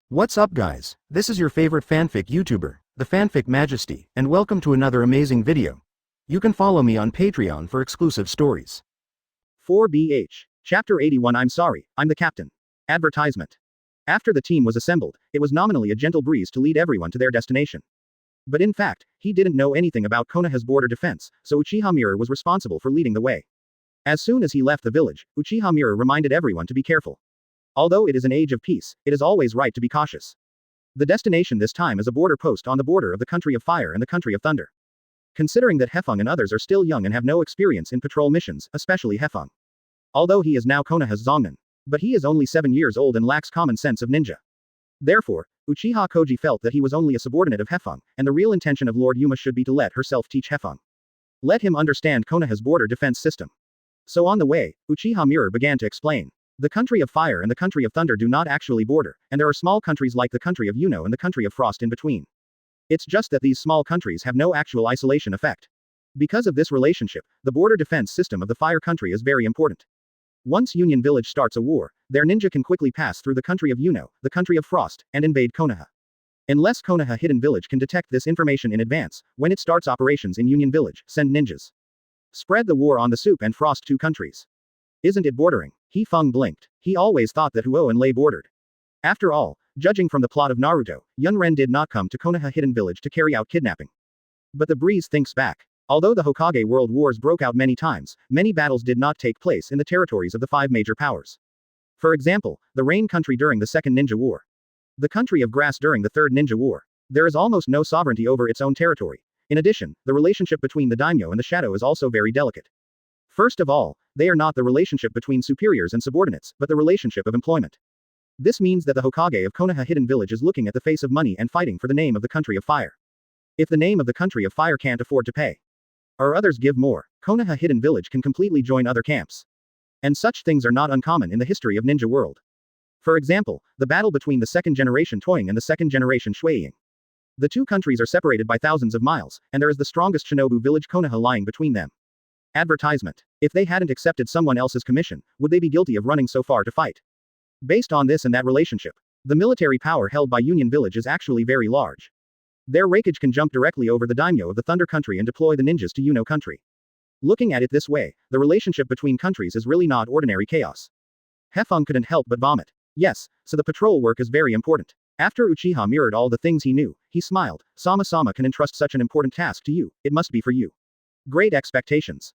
What's up guys, this is your favorite fanfic YouTuber, the Fanfic Majesty, and welcome to another amazing video. You can follow me on Patreon for exclusive stories. 4BH. Chapter 81 I'm sorry, I'm the captain. Advertisement. After the team was assembled, it was nominally a gentle breeze to lead everyone to their destination. But in fact, he didn't know anything about Konoha's border defense, so Uchiha Mirror was responsible for leading the way. As soon as he left the village, Uchiha Mirror reminded everyone to be careful. Although it is an age of peace, it is always right to be cautious. The destination this time is a border post on the border of the country of fire and the country of thunder. Considering that Hefeng and others are still young and have no experience in patrol missions, especially Hefeng. Although he is now Konoha's Zongnan. But he is only 7 years old and lacks common sense of ninja. Therefore, Uchiha Koji felt that he was only a subordinate of Hefeng, and the real intention of Lord Yuma should be to let herself teach Hefeng. Let him understand Konoha's border defense system. So on the way, Uchiha Mirror began to explain. The country of fire and the country of thunder do not actually border, and there are small countries like the country of Yuno and the country of frost in between. It's just that these small countries have no actual isolation effect. Because of this relationship, the border defense system of the fire country is very important. Once Union Village starts a war, their ninja can quickly pass through the country of Yuno, the country of frost, and invade Konoha. Unless Konoha Hidden Village can detect this information in advance, when it starts operations in Union Village, send ninjas. Spread the war on the soup and frost two countries. Isn't it bordering? Hefeng blinked. He always thought that Huo and Lei bordered. After all, judging from the plot of Naruto, Yunren did not come to Konoha Hidden Village to carry out kidnapping. But the breeze thinks back. Although the Hokage world wars broke out many times, many battles did not take place in the territories of the 5 major powers. For example, the Rain Country during the Second Ninja War. The country of Grass during the Third Ninja War. There is almost no sovereignty over its own territory. In addition, the relationship between the daimyo and the shadow is also very delicate. First of all, they are not the relationship between superiors and subordinates, but the relationship of employment. This means that the Hokage of Konoha Hidden Village is looking at the face of money and fighting for the name of the country of fire. If the name of the country of fire can't afford to pay, or others give more, Konoha Hidden Village can completely join other camps. And such things are not uncommon in the history of ninja world. For example, the battle between the second generation Toying and the second generation Shueying. The two countries are separated by thousands of miles, and there is the strongest shinobu village Konoha lying between them. Advertisement. If they hadn't accepted someone else's commission, would they be guilty of running so far to fight? Based on this and that relationship, the military power held by Union Village is actually very large. Their Raikage can jump directly over the daimyo of the Thunder Country and deploy the ninjas to Yuno Country. Looking at it this way, the relationship between countries is really not ordinary chaos. Hefeng couldn't help but vomit. Yes, so the patrol work is very important. After Uchiha mirrored all the things he knew, he smiled. Sama-sama can entrust such an important task to you, it must be for you. Great expectations.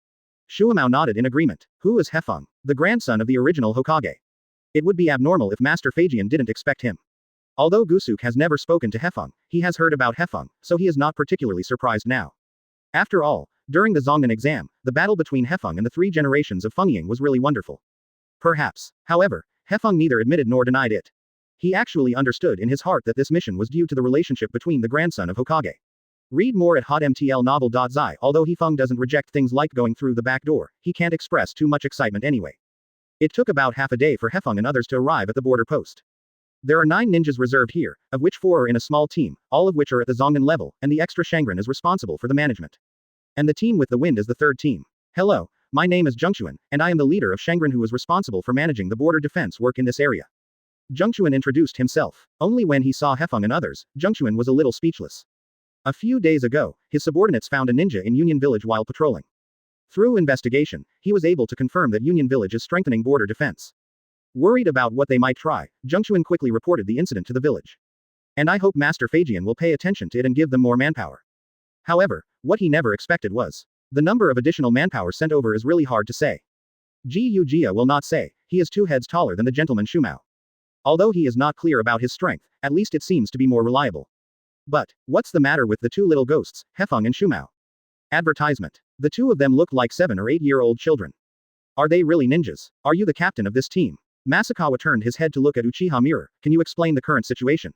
Shuamao nodded in agreement. Who is Hefeng? The grandson of the original Hokage. It would be abnormal if Master Phaejian didn't expect him. Although Gusuk has never spoken to Hefeng, he has heard about Hefeng, so he is not particularly surprised now. After all, during the Zongnan exam, the battle between Hefeng and the 3 generations of Fengying was really wonderful. Perhaps. However, Hefeng neither admitted nor denied it. He actually understood in his heart that this mission was due to the relationship between the grandson of Hokage. Read more at hotmtlnovel.zi. Although Hefeng doesn't reject things like going through the back door, he can't express too much excitement anyway. It took about half a day for Hefeng and others to arrive at the border post. There are 9 ninjas reserved here, of which 4 are in a small team, all of which are at the Zongnan level, and the extra Shangren is responsible for the management. And the team with the wind is the 3rd team. Hello, my name is Zhengquan, and I am the leader of Shangren who is responsible for managing the border defense work in this area. Zhengquan introduced himself. Only when he saw Hefeng and others, Zhengquan was a little speechless. A few days ago, his subordinates found a ninja in Union Village while patrolling. Through investigation, he was able to confirm that Union Village is strengthening border defense. Worried about what they might try, Zhengquan quickly reported the incident to the village. And I hope Master Phaejian will pay attention to it and give them more manpower. However, what he never expected was the number of additional manpower sent over is really hard to say. Ji Jia will not say, he is 2 heads taller than the gentleman Shumao. Although he is not clear about his strength, at least it seems to be more reliable. But, what's the matter with the 2 little ghosts, Hefeng and Shumao? Advertisement. The 2 of them look like 7 or 8-year-old children. Are they really ninjas? Are you the captain of this team? Masakawa turned his head to look at Uchiha Mirror. Can you explain the current situation?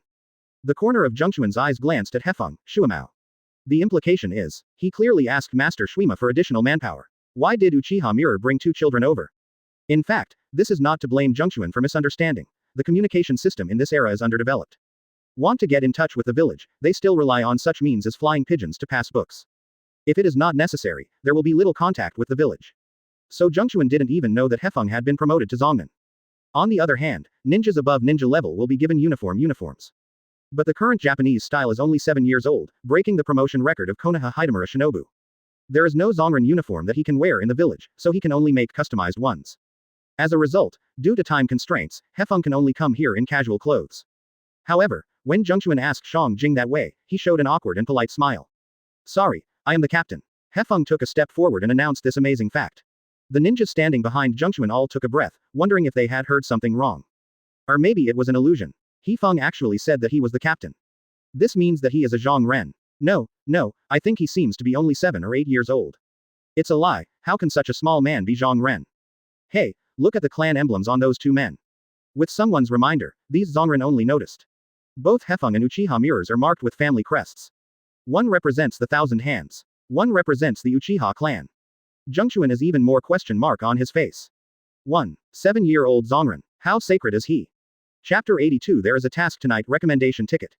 The corner of Zhengquan's eyes glanced at Hefeng, Shuamao. The implication is, he clearly asked Master Shuima for additional manpower. Why did Uchiha Mirror bring 2 children over? In fact, this is not to blame Zhengquan for misunderstanding. The communication system in this era is underdeveloped. Want to get in touch with the village, they still rely on such means as flying pigeons to pass books. If it is not necessary, there will be little contact with the village. So Zhengquan didn't even know that Hefeng had been promoted to Zongnan. On the other hand, ninjas above ninja level will be given uniforms. But the current Japanese style is only 7 years old, breaking the promotion record of Konoha Hidamura Shinobu. There is no Zonran uniform that he can wear in the village, so he can only make customized ones. As a result, due to time constraints, Hefeng can only come here in casual clothes. However, when Zhengquan asked Shang Jing that way, he showed an awkward and polite smile. Sorry, I am the captain. Hefeng took a step forward and announced this amazing fact. The ninjas standing behind Zhengquan all took a breath, wondering if they had heard something wrong. Or maybe it was an illusion. Hefeng actually said that he was the captain. This means that he is a Zhang Ren. No, I think he seems to be only 7 or 8 years old. It's a lie, how can such a small man be Zhang Ren? Hey, look at the clan emblems on those two men. With someone's reminder, these Zongren only noticed. Both Hefeng and Uchiha mirrors are marked with family crests. One represents the 1,000 hands. One represents the Uchiha clan. Zhengquan is even more question mark on his face. 1. 7-year-old Zongren. How sacred is he? Chapter 82. There is a task tonight. Recommendation ticket.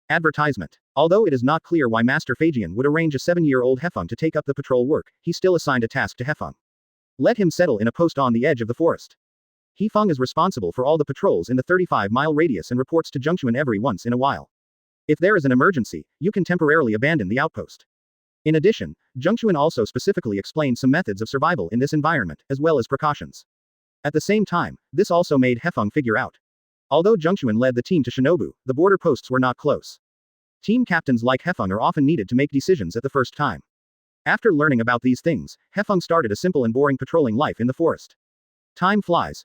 Advertisement. Although it is not clear why Master Feijian would arrange a 7-year-old Hefeng to take up the patrol work, he still assigned a task to Hefeng. Let him settle in a post on the edge of the forest. Hefeng is responsible for all the patrols in the 35-mile radius and reports to Zhengquan every once in a while. If there is an emergency, you can temporarily abandon the outpost. In addition, Zhengquan also specifically explained some methods of survival in this environment, as well as precautions. At the same time, this also made Hefeng figure out. Although Zhengquan led the team to Shinobu, the border posts were not close. Team captains like Hefeng are often needed to make decisions at the first time. After learning about these things, Hefeng started a simple and boring patrolling life in the forest. Time flies.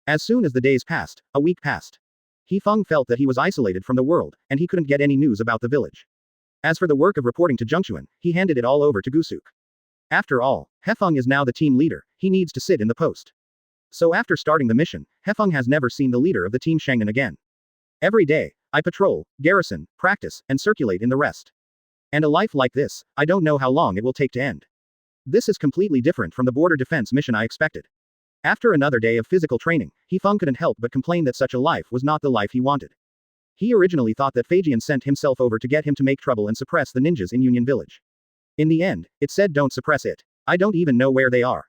As soon as the days passed, a week passed. Hefeng felt that he was isolated from the world, and he couldn't get any news about the village. As for the work of reporting to Zhengquan, he handed it all over to Gusuk. After all, Hefeng is now the team leader, he needs to sit in the post. So after starting the mission, Hefeng has never seen the leader of the team Shengen again. Every day, I patrol, garrison, practice, and circulate in the rest. And a life like this, I don't know how long it will take to end. This is completely different from the border defense mission I expected. After another day of physical training, Hefeng couldn't help but complain that such a life was not the life he wanted. He originally thought that Feijian sent himself over to get him to make trouble and suppress the ninjas in Union Village. In the end, it said don't suppress it. I don't even know where they are.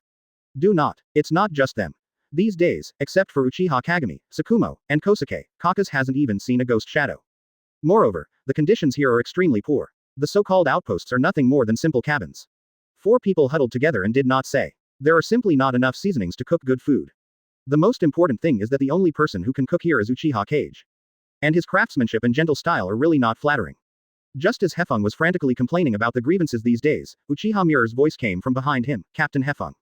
Do not. It's not just them. These days, except for Uchiha Kagami, Tsukumo, and Kosuke, Kaka's hasn't even seen a ghost shadow. Moreover, the conditions here are extremely poor. The so-called outposts are nothing more than simple cabins. 4 people huddled together and did not say. There are simply not enough seasonings to cook good food. The most important thing is that the only person who can cook here is Uchiha Kage. And his craftsmanship and gentle style are really not flattering. Just as Hefeng was frantically complaining about the grievances these days, Uchiha Mirror's voice came from behind him, Captain Hefeng.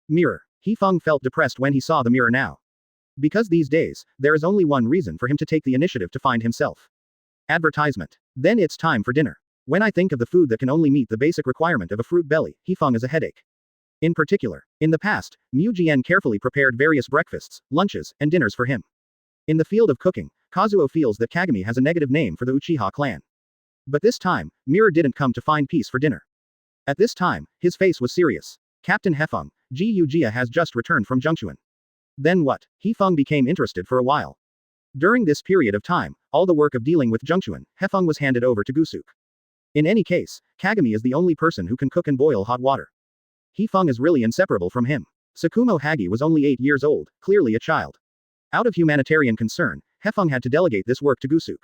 Mirror. Hefeng felt depressed when he saw the mirror now. Because these days, there is only one reason for him to take the initiative to find himself. Advertisement. Then it's time for dinner. When I think of the food that can only meet the basic requirement of a fruit belly, Hefeng is a headache. In particular, in the past, Mu Jian carefully prepared various breakfasts, lunches, and dinners for him. In the field of cooking, Kazuo feels that Kagami has a negative name for the Uchiha clan. But this time, Mirror didn't come to find peace for dinner. At this time, his face was serious. Captain Hefeng, Ji Yujia has just returned from Zhengquan. Then what? Hefeng became interested for a while. During this period of time, all the work of dealing with Zhengquan, Hefeng was handed over to Gusuk. In any case, Kagami is the only person who can cook and boil hot water. Hefeng is really inseparable from him. Tsukumo Hagi was only 8 years old, clearly a child. Out of humanitarian concern, Hefeng had to delegate this work to Gusuk.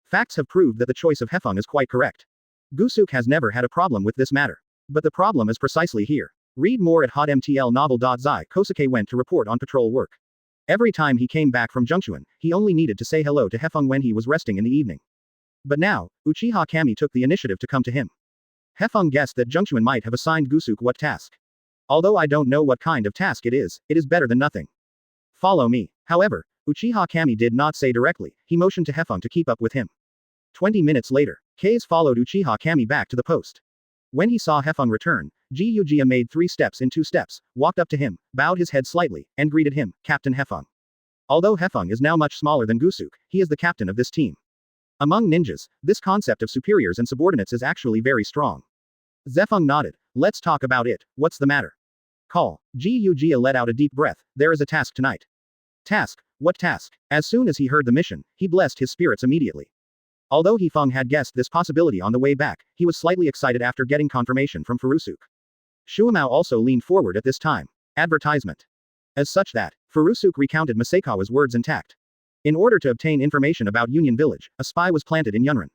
Facts have proved that the choice of Hefeng is quite correct. Gusuk has never had a problem with this matter. But the problem is precisely here. Read more at hotmtl novel.zi. Kosuke went to report on patrol work. Every time he came back from Zhengquan, he only needed to say hello to Hefeng when he was resting in the evening. But now, Uchiha Kami took the initiative to come to him. Hefeng guessed that Zhengquan might have assigned Gusuk what task. Although I don't know what kind of task it is better than nothing. Follow me. However, Uchiha Kami did not say directly, he motioned to Hefeng to keep up with him. 20 minutes later, Kase followed Uchiha Kami back to the post. When he saw Hefeng return, Ji Yujia made 3 steps in 2 steps, walked up to him, bowed his head slightly, and greeted him, Captain Hefeng. Although Hefeng is now much smaller than Gusuk, he is the captain of this team. Among ninjas, this concept of superiors and subordinates is actually very strong. Zefeng nodded. Let's talk about it, what's the matter? Call. Ji Yujia let out a deep breath, there is a task tonight. Task? What task? As soon as he heard the mission, he blessed his spirits immediately. Although Hefeng had guessed this possibility on the way back, he was slightly excited after getting confirmation from Furusuk. Shuamao also leaned forward at this time. Advertisement. As such that, Furusuke recounted Masekawa's words intact. In order to obtain information about Union Village, a spy was planted in Yunrin.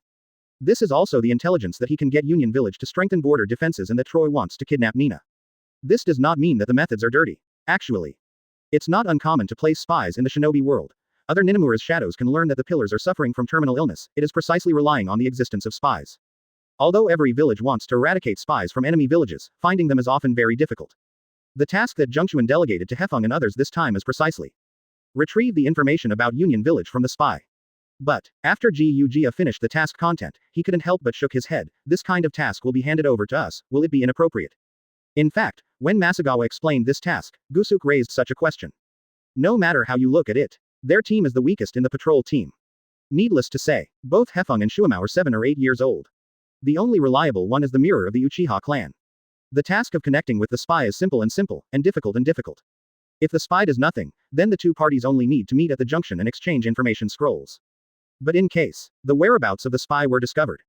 This is also the intelligence that he can get Union Village to strengthen border defenses and that Troy wants to kidnap Nina. This does not mean that the methods are dirty. Actually, it's not uncommon to place spies in the shinobi world. Other Ninamura's shadows can learn that the pillars are suffering from terminal illness, it is precisely relying on the existence of spies. Although every village wants to eradicate spies from enemy villages, finding them is often very difficult. The task that Zhengquan delegated to Hefeng and others this time is precisely retrieve the information about Union Village from the spy. But, after Jia finished the task content, he couldn't help but shook his head. This kind of task will be handed over to us, will it be inappropriate? In fact, when Masagawa explained this task, Gusuke raised such a question. No matter how you look at it, their team is the weakest in the patrol team. Needless to say, both Hefeng and Shuamao are 7 or 8 years old. The only reliable one is the mirror of the Uchiha clan. The task of connecting with the spy is simple, and difficult. If the spy does nothing, then the two parties only need to meet at the junction and exchange information scrolls. But in case the whereabouts of the spy were discovered,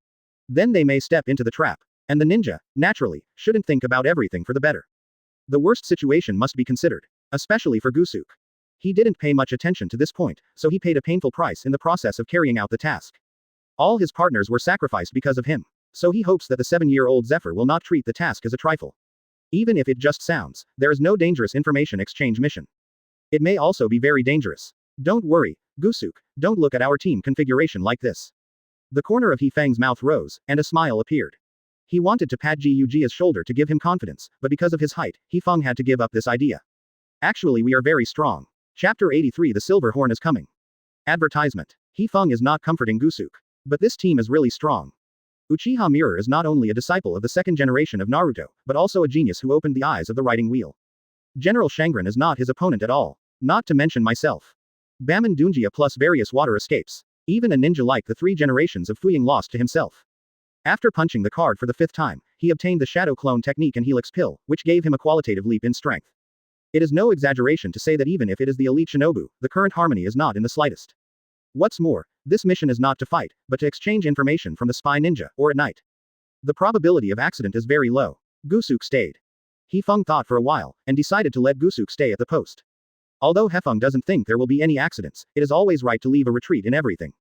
then they may step into the trap. And the ninja, naturally, shouldn't think about everything for the better. The worst situation must be considered, especially for Gusuke. He didn't pay much attention to this point, so he paid a painful price in the process of carrying out the task. All his partners were sacrificed because of him, so he hopes that the 7-year-old Zephyr will not treat the task as a trifle. Even if it just sounds, there is no dangerous information exchange mission. It may also be very dangerous. Don't worry, Gusuke, don't look at our team configuration like this. The corner of Hefeng's mouth rose, and a smile appeared. He wanted to pat Jiujia's shoulder to give him confidence, but because of his height, Hefeng had to give up this idea. Actually, we are very strong. Chapter 83 The Silver Horn is coming. Advertisement. Hefeng is not comforting Gusuke. But this team is really strong. Uchiha Mirror is not only a disciple of the second generation of Naruto, but also a genius who opened the eyes of the writing wheel. General Shangren is not his opponent at all. Not to mention myself. Baman Dunjia plus various water escapes. Even a ninja like the 3 generations of Fuying lost to himself. After punching the card for the 5th time, he obtained the Shadow Clone Technique and Helix Pill, which gave him a qualitative leap in strength. It is no exaggeration to say that even if it is the elite shinobu, the current harmony is not in the slightest. What's more, this mission is not to fight, but to exchange information from the spy ninja, or at night. The probability of accident is very low. Gusuke stayed. Hefeng thought for a while, and decided to let Gusuke stay at the post. Although Hefeng doesn't think there will be any accidents, it is always right to leave a retreat in everything.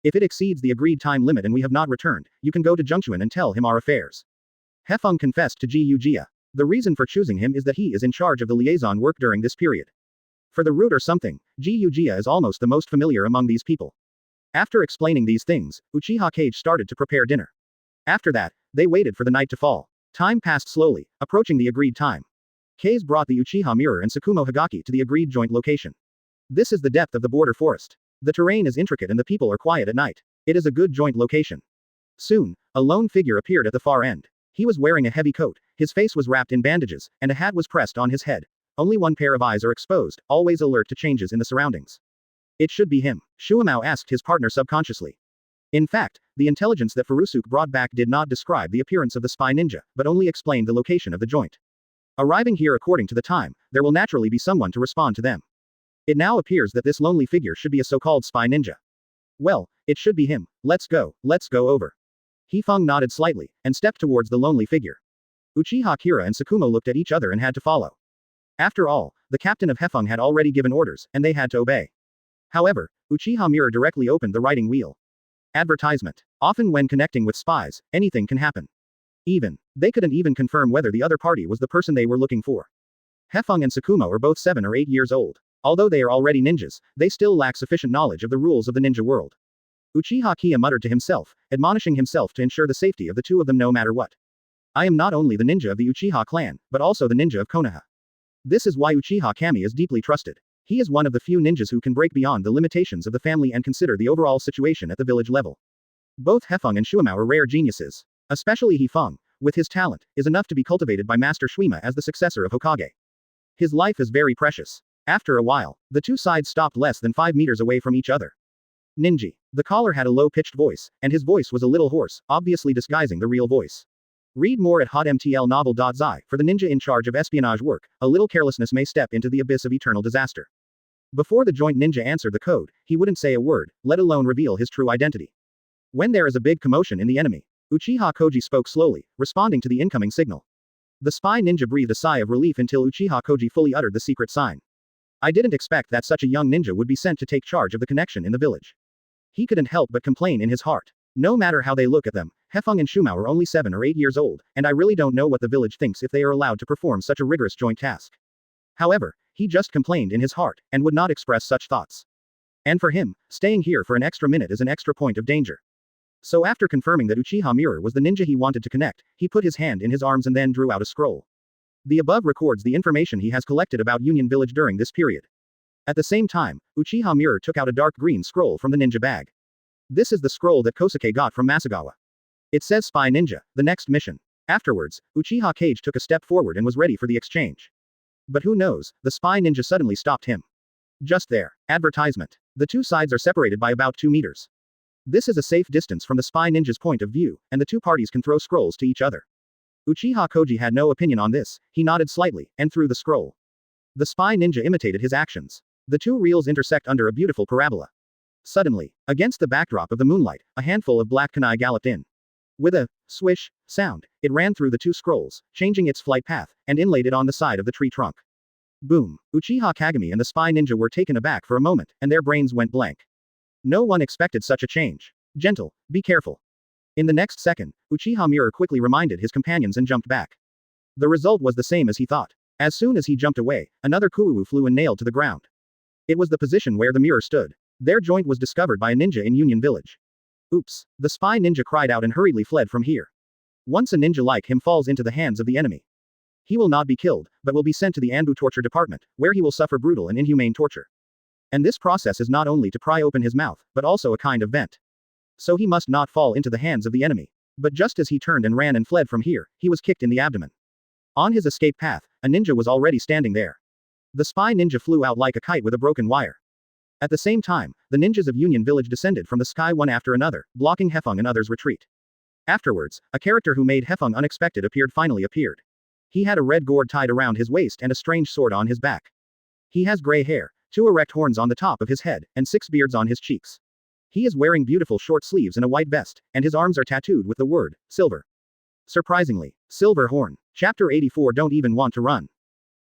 If it exceeds the agreed time limit and we have not returned, you can go to Zhengquan and tell him our affairs. Hefeng confessed to Jia. The reason for choosing him is that he is in charge of the liaison work during this period. For the route or something, Jia is almost the most familiar among these people. After explaining these things, Uchiha Kage started to prepare dinner. After that, they waited for the night to fall. Time passed slowly, approaching the agreed time. Kage brought the Uchiha Mirror and Tsukumo Hagaki to the agreed joint location. This is the depth of the border forest. The terrain is intricate and the people are quiet at night. It is a good joint location. Soon, a lone figure appeared at the far end. He was wearing a heavy coat, his face was wrapped in bandages, and a hat was pressed on his head. Only one pair of eyes are exposed, always alert to changes in the surroundings. It should be him, Shuamao asked his partner subconsciously. In fact, the intelligence that Furusuke brought back did not describe the appearance of the spy ninja, but only explained the location of the joint. Arriving here according to the time, there will naturally be someone to respond to them. It now appears that this lonely figure should be a so-called spy ninja. Well, it should be him. Let's go over. Hefeng nodded slightly, and stepped towards the lonely figure. Uchiha Kira and Tsukumo looked at each other and had to follow. After all, the captain of Hefeng had already given orders, and they had to obey. However, Uchiha Mirror directly opened the writing wheel. Advertisement. Often when connecting with spies, anything can happen. They couldn't even confirm whether the other party was the person they were looking for. Hefeng and Tsukumo are both 7 or 8 years old. Although they are already ninjas, they still lack sufficient knowledge of the rules of the ninja world. Uchiha Kiya muttered to himself, admonishing himself to ensure the safety of the two of them no matter what. I am not only the ninja of the Uchiha clan, but also the ninja of Konoha. This is why Uchiha Kami is deeply trusted. He is one of the few ninjas who can break beyond the limitations of the family and consider the overall situation at the village level. Both Hefeng and Shuamao are rare geniuses. Especially Hefeng, with his talent, is enough to be cultivated by Master Shuima as the successor of Hokage. His life is very precious. After a while, the two sides stopped less than 5 meters away from each other. Ninji. The caller had a low-pitched voice, and his voice was a little hoarse, obviously disguising the real voice. Read more at hotmtlnovel.zi. For the ninja in charge of espionage work, a little carelessness may step into the abyss of eternal disaster. Before the joint ninja answered the code, he wouldn't say a word, let alone reveal his true identity. When there is a big commotion in the enemy, Uchiha Koji spoke slowly, responding to the incoming signal. The spy ninja breathed a sigh of relief until Uchiha Koji fully uttered the secret sign. I didn't expect that such a young ninja would be sent to take charge of the connection in the village. He couldn't help but complain in his heart. No matter how they look at them, Hefeng and Shumao are only 7 or 8 years old, and I really don't know what the village thinks if they are allowed to perform such a rigorous joint task. However, he just complained in his heart, and would not express such thoughts. And for him, staying here for an extra minute is an extra point of danger. So after confirming that Uchiha Mirror was the ninja he wanted to connect, he put his hand in his arms and then drew out a scroll. The above records the information he has collected about Union Village during this period. At the same time, Uchiha Mirror took out a dark green scroll from the ninja bag. This is the scroll that Kosuke got from Masagawa. It says Spy Ninja, the next mission. Afterwards, Uchiha Kage took a step forward and was ready for the exchange. But who knows, the Spy Ninja suddenly stopped him. Just there. Advertisement. The two sides are separated by about 2 meters. This is a safe distance from the Spy Ninja's point of view, and the two parties can throw scrolls to each other. Uchiha Koji had no opinion on this, he nodded slightly, and threw the scroll. The Spy Ninja imitated his actions. The two reels intersect under a beautiful parabola. Suddenly, against the backdrop of the moonlight, a handful of black kunai galloped in. With a swish sound, it ran through the two scrolls, changing its flight path, and inlaid it on the side of the tree trunk. Boom! Uchiha Kagami and the Spy Ninja were taken aback for a moment, and their brains went blank. No one expected such a change. Gentle, be careful. In the next second, Uchiha Mirror quickly reminded his companions and jumped back. The result was the same as he thought. As soon as he jumped away, another kuwu flew and nailed to the ground. It was the position where the mirror stood. Their joint was discovered by a ninja in Union Village. Oops! The Spy Ninja cried out and hurriedly fled from here. Once a ninja like him falls into the hands of the enemy, he will not be killed, but will be sent to the Anbu torture department, where he will suffer brutal and inhumane torture. And this process is not only to pry open his mouth, but also a kind of vent. So he must not fall into the hands of the enemy. But just as he turned and ran and fled from here, he was kicked in the abdomen. On his escape path, a ninja was already standing there. The Spy Ninja flew out like a kite with a broken wire. At the same time, the ninjas of Union Village descended from the sky one after another, blocking Hefeng and others' retreat. Afterwards, a character who made Hefeng unexpected finally appeared. He had a red gourd tied around his waist and a strange sword on his back. He has gray hair, 2 erect horns on the top of his head, and 6 beards on his cheeks. He is wearing beautiful short sleeves and a white vest, and his arms are tattooed with the word, silver. Surprisingly, Silver Horn. Chapter 84 Don't even want to run.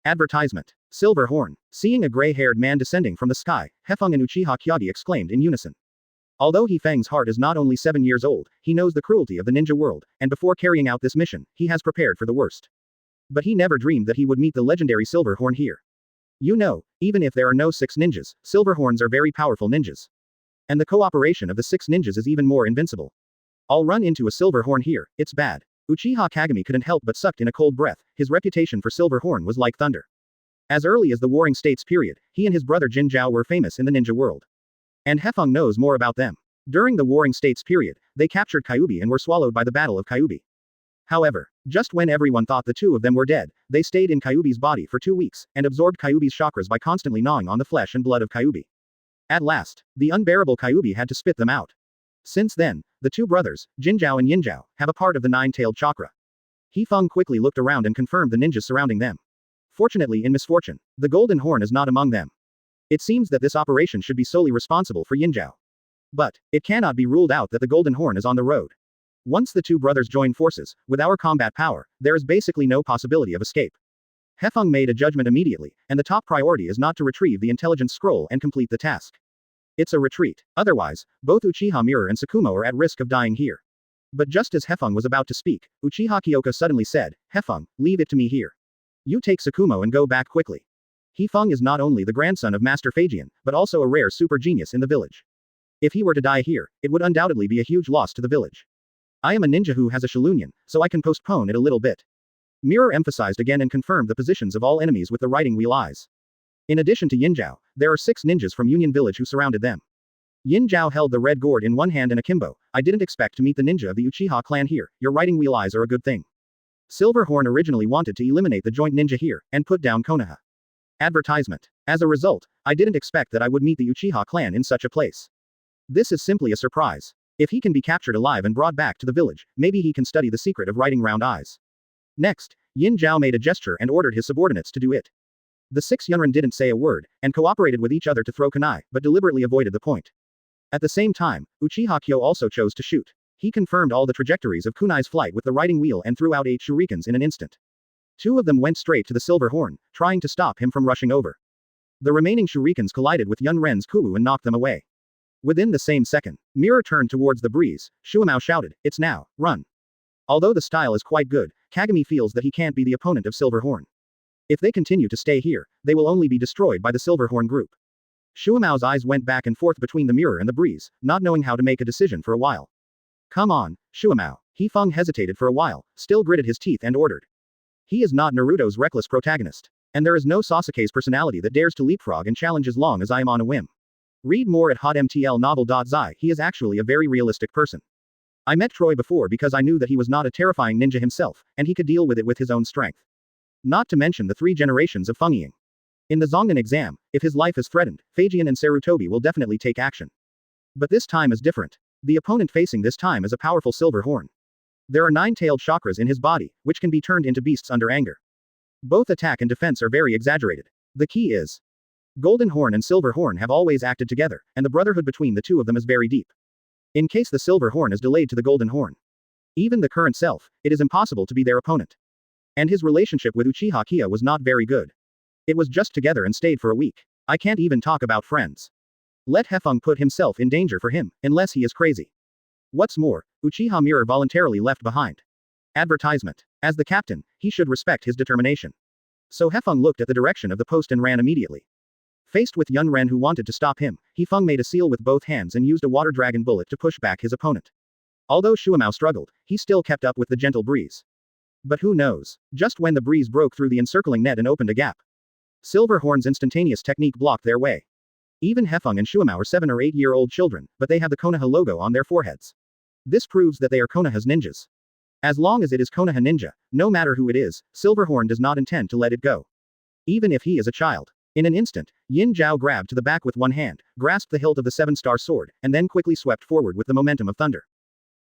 Advertisement. Silver Horn. Seeing a gray-haired man descending from the sky, Hefeng and Uchiha Kyagi exclaimed in unison. Although Hefeng's heart is not only 7 years old, he knows the cruelty of the ninja world, and before carrying out this mission, he has prepared for the worst. But he never dreamed that he would meet the legendary Silver Horn here. You know, even if there are no 6 ninjas, Silver Horns are very powerful ninjas. And the cooperation of the 6 ninjas is even more invincible. I'll run into a Silver Horn here, it's bad. Uchiha Kagami couldn't help but sucked in a cold breath, his reputation for Silver Horn was like thunder. As early as the Warring States period, he and his brother Jin Zhao were famous in the ninja world. And Hefeng knows more about them. During the Warring States period, they captured Kyubi and were swallowed by the Battle of Kyubi. However, just when everyone thought the two of them were dead, they stayed in Kyubi's body for 2 weeks, and absorbed Kyubi's chakras by constantly gnawing on the flesh and blood of Kyubi. At last, the unbearable Kyubi had to spit them out. Since then, the two brothers, Jinzhao and Yinzhao, have a part of the 9-tailed chakra. Hefeng quickly looked around and confirmed the ninjas surrounding them. Fortunately in misfortune, the Golden Horn is not among them. It seems that this operation should be solely responsible for Yinzhao. But, it cannot be ruled out that the Golden Horn is on the road. Once the two brothers join forces, with our combat power, there is basically no possibility of escape. Hefeng made a judgment immediately, and the top priority is not to retrieve the intelligence scroll and complete the task. It's a retreat. Otherwise, both Uchiha Mirror and Tsukumo are at risk of dying here. But just as Hefeng was about to speak, Uchiha Kyoka suddenly said, Hefeng, leave it to me here. You take Tsukumo and go back quickly. Hefeng is not only the grandson of Master Phaegian, but also a rare super genius in the village. If he were to die here, it would undoubtedly be a huge loss to the village. I am a ninja who has a Shilunion, so I can postpone it a little bit. Mirror emphasized again and confirmed the positions of all enemies with the riding wheel eyes. In addition to Yinzhao, there are 6 ninjas from Union Village who surrounded them. Yinzhao held the red gourd in one hand and akimbo. I didn't expect to meet the ninja of the Uchiha clan here, your riding wheel eyes are a good thing. Silver Horn originally wanted to eliminate the joint ninja here, and put down Konoha. Advertisement. As a result, I didn't expect that I would meet the Uchiha clan in such a place. This is simply a surprise. If he can be captured alive and brought back to the village, maybe he can study the secret of riding round eyes. Next, Yin Zhao made a gesture and ordered his subordinates to do it. The 6 Yunrin didn't say a word, and cooperated with each other to throw kunai, but deliberately avoided the point. At the same time, Uchiha Kyo also chose to shoot. He confirmed all the trajectories of kunai's flight with the riding wheel and threw out 8 shurikens in an instant. 2 of them went straight to the Silver Horn, trying to stop him from rushing over. The remaining shurikens collided with Yun Ren's Kuu and knocked them away. Within the same second, Mirror turned towards the breeze. Shuamao shouted, "It's now, run." Although the style is quite good, Kagami feels that he can't be the opponent of Silverhorn. If they continue to stay here, they will only be destroyed by the Silverhorn group. Shuamao's eyes went back and forth between the mirror and the breeze, not knowing how to make a decision for a while. "Come on, Shuamao." Hefeng hesitated for a while, still gritted his teeth and ordered. He is not Naruto's reckless protagonist. And there is no Sasuke's personality that dares to leapfrog and challenge as long as I am on a whim. Read more at hotmtlnovel.zi. He is actually a very realistic person. I met Troy before because I knew that he was not a terrifying ninja himself, and he could deal with it with his own strength. Not to mention the 3 generations of Fenging. In the Zongan exam, if his life is threatened, Feijian and Sarutobi will definitely take action. But this time is different. The opponent facing this time is a powerful Silverhorn. There are 9-tailed chakras in his body, which can be turned into beasts under anger. Both attack and defense are very exaggerated. The key is, Golden Horn and Silverhorn have always acted together, and the brotherhood between the two of them is very deep. In case the Silverhorn is delayed to the Golden Horn, even the current self, it is impossible to be their opponent. And his relationship with Uchiha Kia was not very good. It was just together and stayed for a week. I can't even talk about friends. Let Hefeng put himself in danger for him, unless he is crazy. What's more, Uchiha Mirror voluntarily left behind. Advertisement. As the captain, he should respect his determination. So Hefeng looked at the direction of the post and ran immediately. Faced with Yun Ren who wanted to stop him, Hefeng made a seal with both hands and used a water dragon bullet to push back his opponent. Although Shuamao struggled, he still kept up with the gentle breeze. But who knows? Just when the breeze broke through the encircling net and opened a gap, Silverhorn's instantaneous technique blocked their way. Even Hefeng and Shuamao are 7 or 8-year-old children, but they have the Konoha logo on their foreheads. This proves that they are Konoha's ninjas. As long as it is Konoha ninja, no matter who it is, Silverhorn does not intend to let it go. Even if he is a child. In an instant, Yin Zhao grabbed to the back with one hand, grasped the hilt of the 7-star sword, and then quickly swept forward with the momentum of thunder.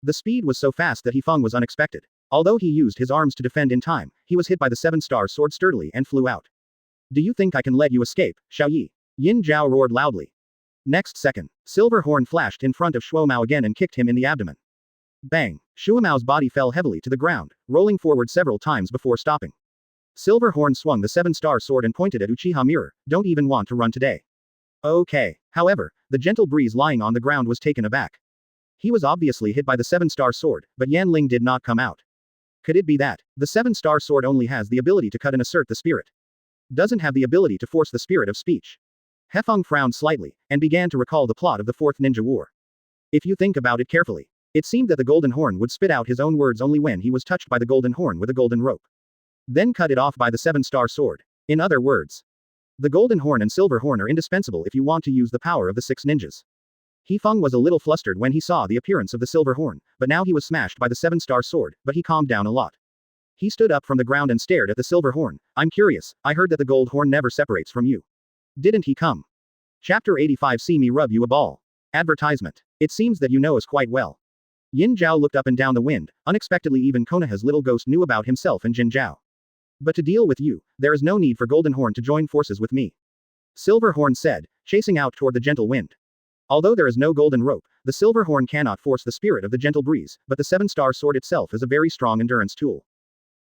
The speed was so fast that Hefeng was unexpected. Although he used his arms to defend in time, he was hit by the 7-star sword sturdily and flew out. "Do you think I can let you escape, Xiaoyi?" Yin Zhao roared loudly. Next second, Silverhorn flashed in front of Shuamao again and kicked him in the abdomen. Bang! Shuamao's body fell heavily to the ground, rolling forward several times before stopping. Silverhorn swung the 7-star sword and pointed at Uchiha Mirror. "Don't even want to run today." Okay. However, the gentle breeze lying on the ground was taken aback. He was obviously hit by the 7-star sword, but Yanling did not come out. Could it be that the 7-star sword only has the ability to cut and assert the spirit? Doesn't have the ability to force the spirit of speech. Hefeng frowned slightly, and began to recall the plot of the 4th Ninja War. If you think about it carefully, it seemed that the Golden Horn would spit out his own words only when he was touched by the Golden Horn with a golden rope. Then cut it off by the 7-star sword. In other words, the Golden Horn and Silver Horn are indispensable if you want to use the power of the 6 ninjas. Hefeng was a little flustered when he saw the appearance of the Silver Horn, but now he was smashed by the 7-star sword, but he calmed down a lot. He stood up from the ground and stared at the Silver Horn. "I'm curious, I heard that the Gold Horn never separates from you. Didn't he come?" Chapter 85. See me rub you a ball. Advertisement. It seems that you know us quite well. Yin Zhao looked up and down the wind. Unexpectedly even Konoha's little ghost knew about himself and Jin Zhao. "But to deal with you, there is no need for Golden Horn to join forces with me," Silver Horn said, chasing out toward the gentle wind. Although there is no golden rope, the Silver Horn cannot force the spirit of the gentle breeze, but the 7-star sword itself is a very strong endurance tool.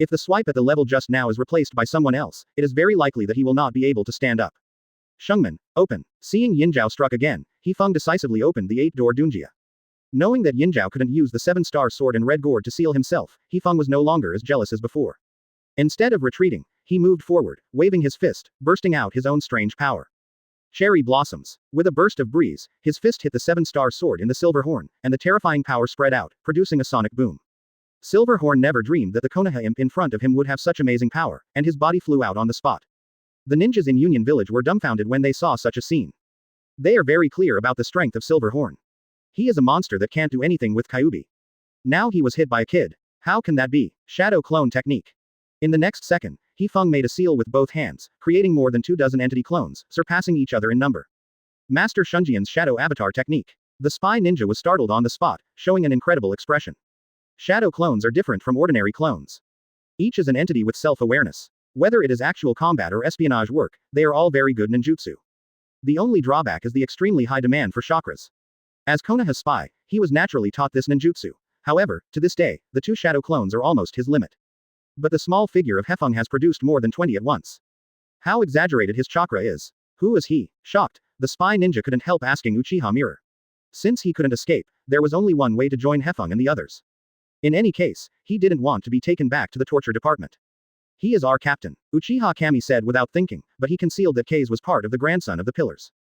If the swipe at the level just now is replaced by someone else, it is very likely that he will not be able to stand up. "Shungman, open." Seeing Yin Zhao struck again, Hefeng decisively opened the 8-door Dunjia. Knowing that Yin Zhao couldn't use the 7-star sword and red gourd to seal himself, Hefeng was no longer as jealous as before. Instead of retreating, he moved forward, waving his fist, bursting out his own strange power. Cherry blossoms. With a burst of breeze, his fist hit the 7-star sword in the Silver Horn, and the terrifying power spread out, producing a sonic boom. Silver Horn never dreamed that the Konoha imp in front of him would have such amazing power, and his body flew out on the spot. The ninjas in Union Village were dumbfounded when they saw such a scene. They are very clear about the strength of Silver Horn. He is a monster that can't do anything with Kyuubi. Now he was hit by a kid. How can that be? Shadow clone technique. In the next second, Hefeng made a seal with both hands, creating more than 24 entity clones, surpassing each other in number. Master Shunjian's shadow avatar technique. The spy ninja was startled on the spot, showing an incredible expression. Shadow clones are different from ordinary clones. Each is an entity with self-awareness. Whether it is actual combat or espionage work, they are all very good ninjutsu. The only drawback is the extremely high demand for chakras. As Konoha's spy, he was naturally taught this ninjutsu. However, to this day, the 2 shadow clones are almost his limit. But the small figure of Hefeng has produced more than 20 at once. How exaggerated his chakra is. Who is he? Shocked, the spy ninja couldn't help asking Uchiha Mirror. Since he couldn't escape, there was only one way to join Hefeng and the others. In any case, he didn't want to be taken back to the torture department. He is our captain, Uchiha Kami said without thinking, but he concealed that Kase was part of the grandson of the pillars.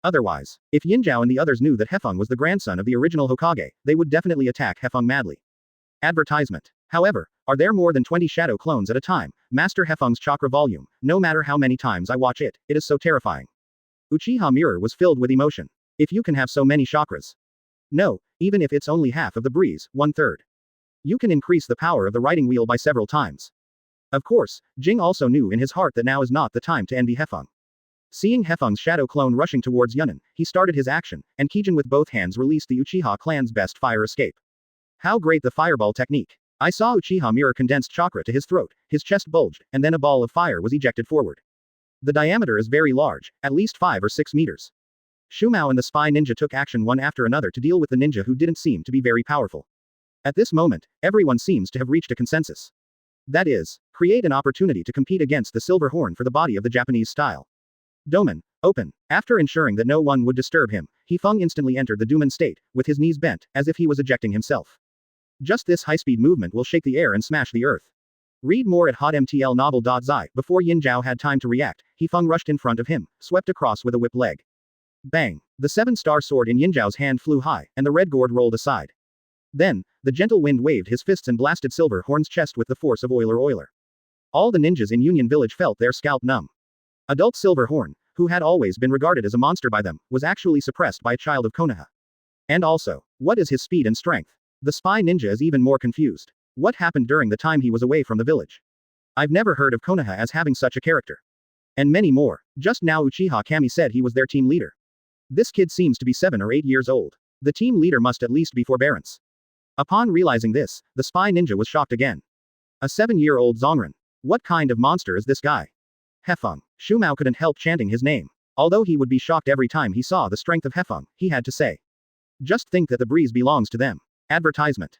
Otherwise, if Yinzhao and the others knew that Hefeng was the grandson of the original Hokage, they would definitely attack Hefeng madly. Advertisement. However, are there more than 20 shadow clones at a time? Master Hefeng's chakra volume. No matter how many times I watch it, it is so terrifying. Uchiha Mirror was filled with emotion. If you can have so many chakras. No, even if it's only half of the breeze, 1/3. You can increase the power of the riding wheel by several times. Of course, Jing also knew in his heart that now is not the time to envy Hefeng. Seeing Hefeng's shadow clone rushing towards Yunnan, he started his action, and Kijin with both hands released the Uchiha clan's best fire escape. How great the fireball technique! I saw Uchiha Mirror condensed chakra to his throat, his chest bulged, and then a ball of fire was ejected forward. The diameter is very large, at least 5 or 6 meters. Shumao and the spy ninja took action one after another to deal with the ninja who didn't seem to be very powerful. At this moment, everyone seems to have reached a consensus. That is, create an opportunity to compete against the silver horn for the body of the Japanese style. Doman, open. After ensuring that no one would disturb him, Hefeng instantly entered the Duman state, with his knees bent, as if he was ejecting himself. Just this high-speed movement will shake the air and smash the earth. Read more at hotmtlnovel.zi. Before Yinzhao had time to react, Hefeng rushed in front of him, swept across with a whip leg. Bang! The 7-star sword in Yinzhao's hand flew high, and the red gourd rolled aside. Then, the gentle wind waved his fists and blasted Silver Horn's chest with the force of Oiler. All the ninjas in Union Village felt their scalp numb. Adult Silver Horn, who had always been regarded as a monster by them, was actually suppressed by a child of Konoha. And also, what is his speed and strength? The spy ninja is even more confused. What happened during the time he was away from the village? I've never heard of Konoha as having such a character. And many more. Just now Uchiha Kami said he was their team leader. This kid seems to be 7 or 8 years old. The team leader must at least be forbearance. Upon realizing this, the spy ninja was shocked again. A 7-year-old Zongren. What kind of monster is this guy? Hefeng. Shumao couldn't help chanting his name. Although he would be shocked every time he saw the strength of Hefeng, he had to say. Just think that the breeze belongs to them. Advertisement.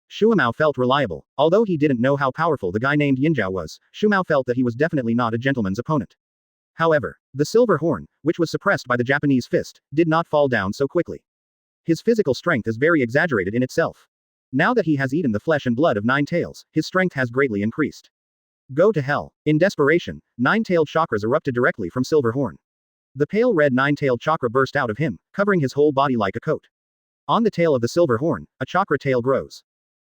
Shumao felt reliable. Although he didn't know how powerful the guy named Yinzhao was, Shumao felt that he was definitely not a gentleman's opponent. However, the silver horn, which was suppressed by the Japanese fist, did not fall down so quickly. His physical strength is very exaggerated in itself. Now that he has eaten the flesh and blood of Nine Tails, his strength has greatly increased. Go to hell. In desperation, Nine-tailed chakras erupted directly from Silver Horn. The pale red nine-tailed chakra burst out of him, covering his whole body like a coat. On the tail of the Silver Horn, a chakra tail grows.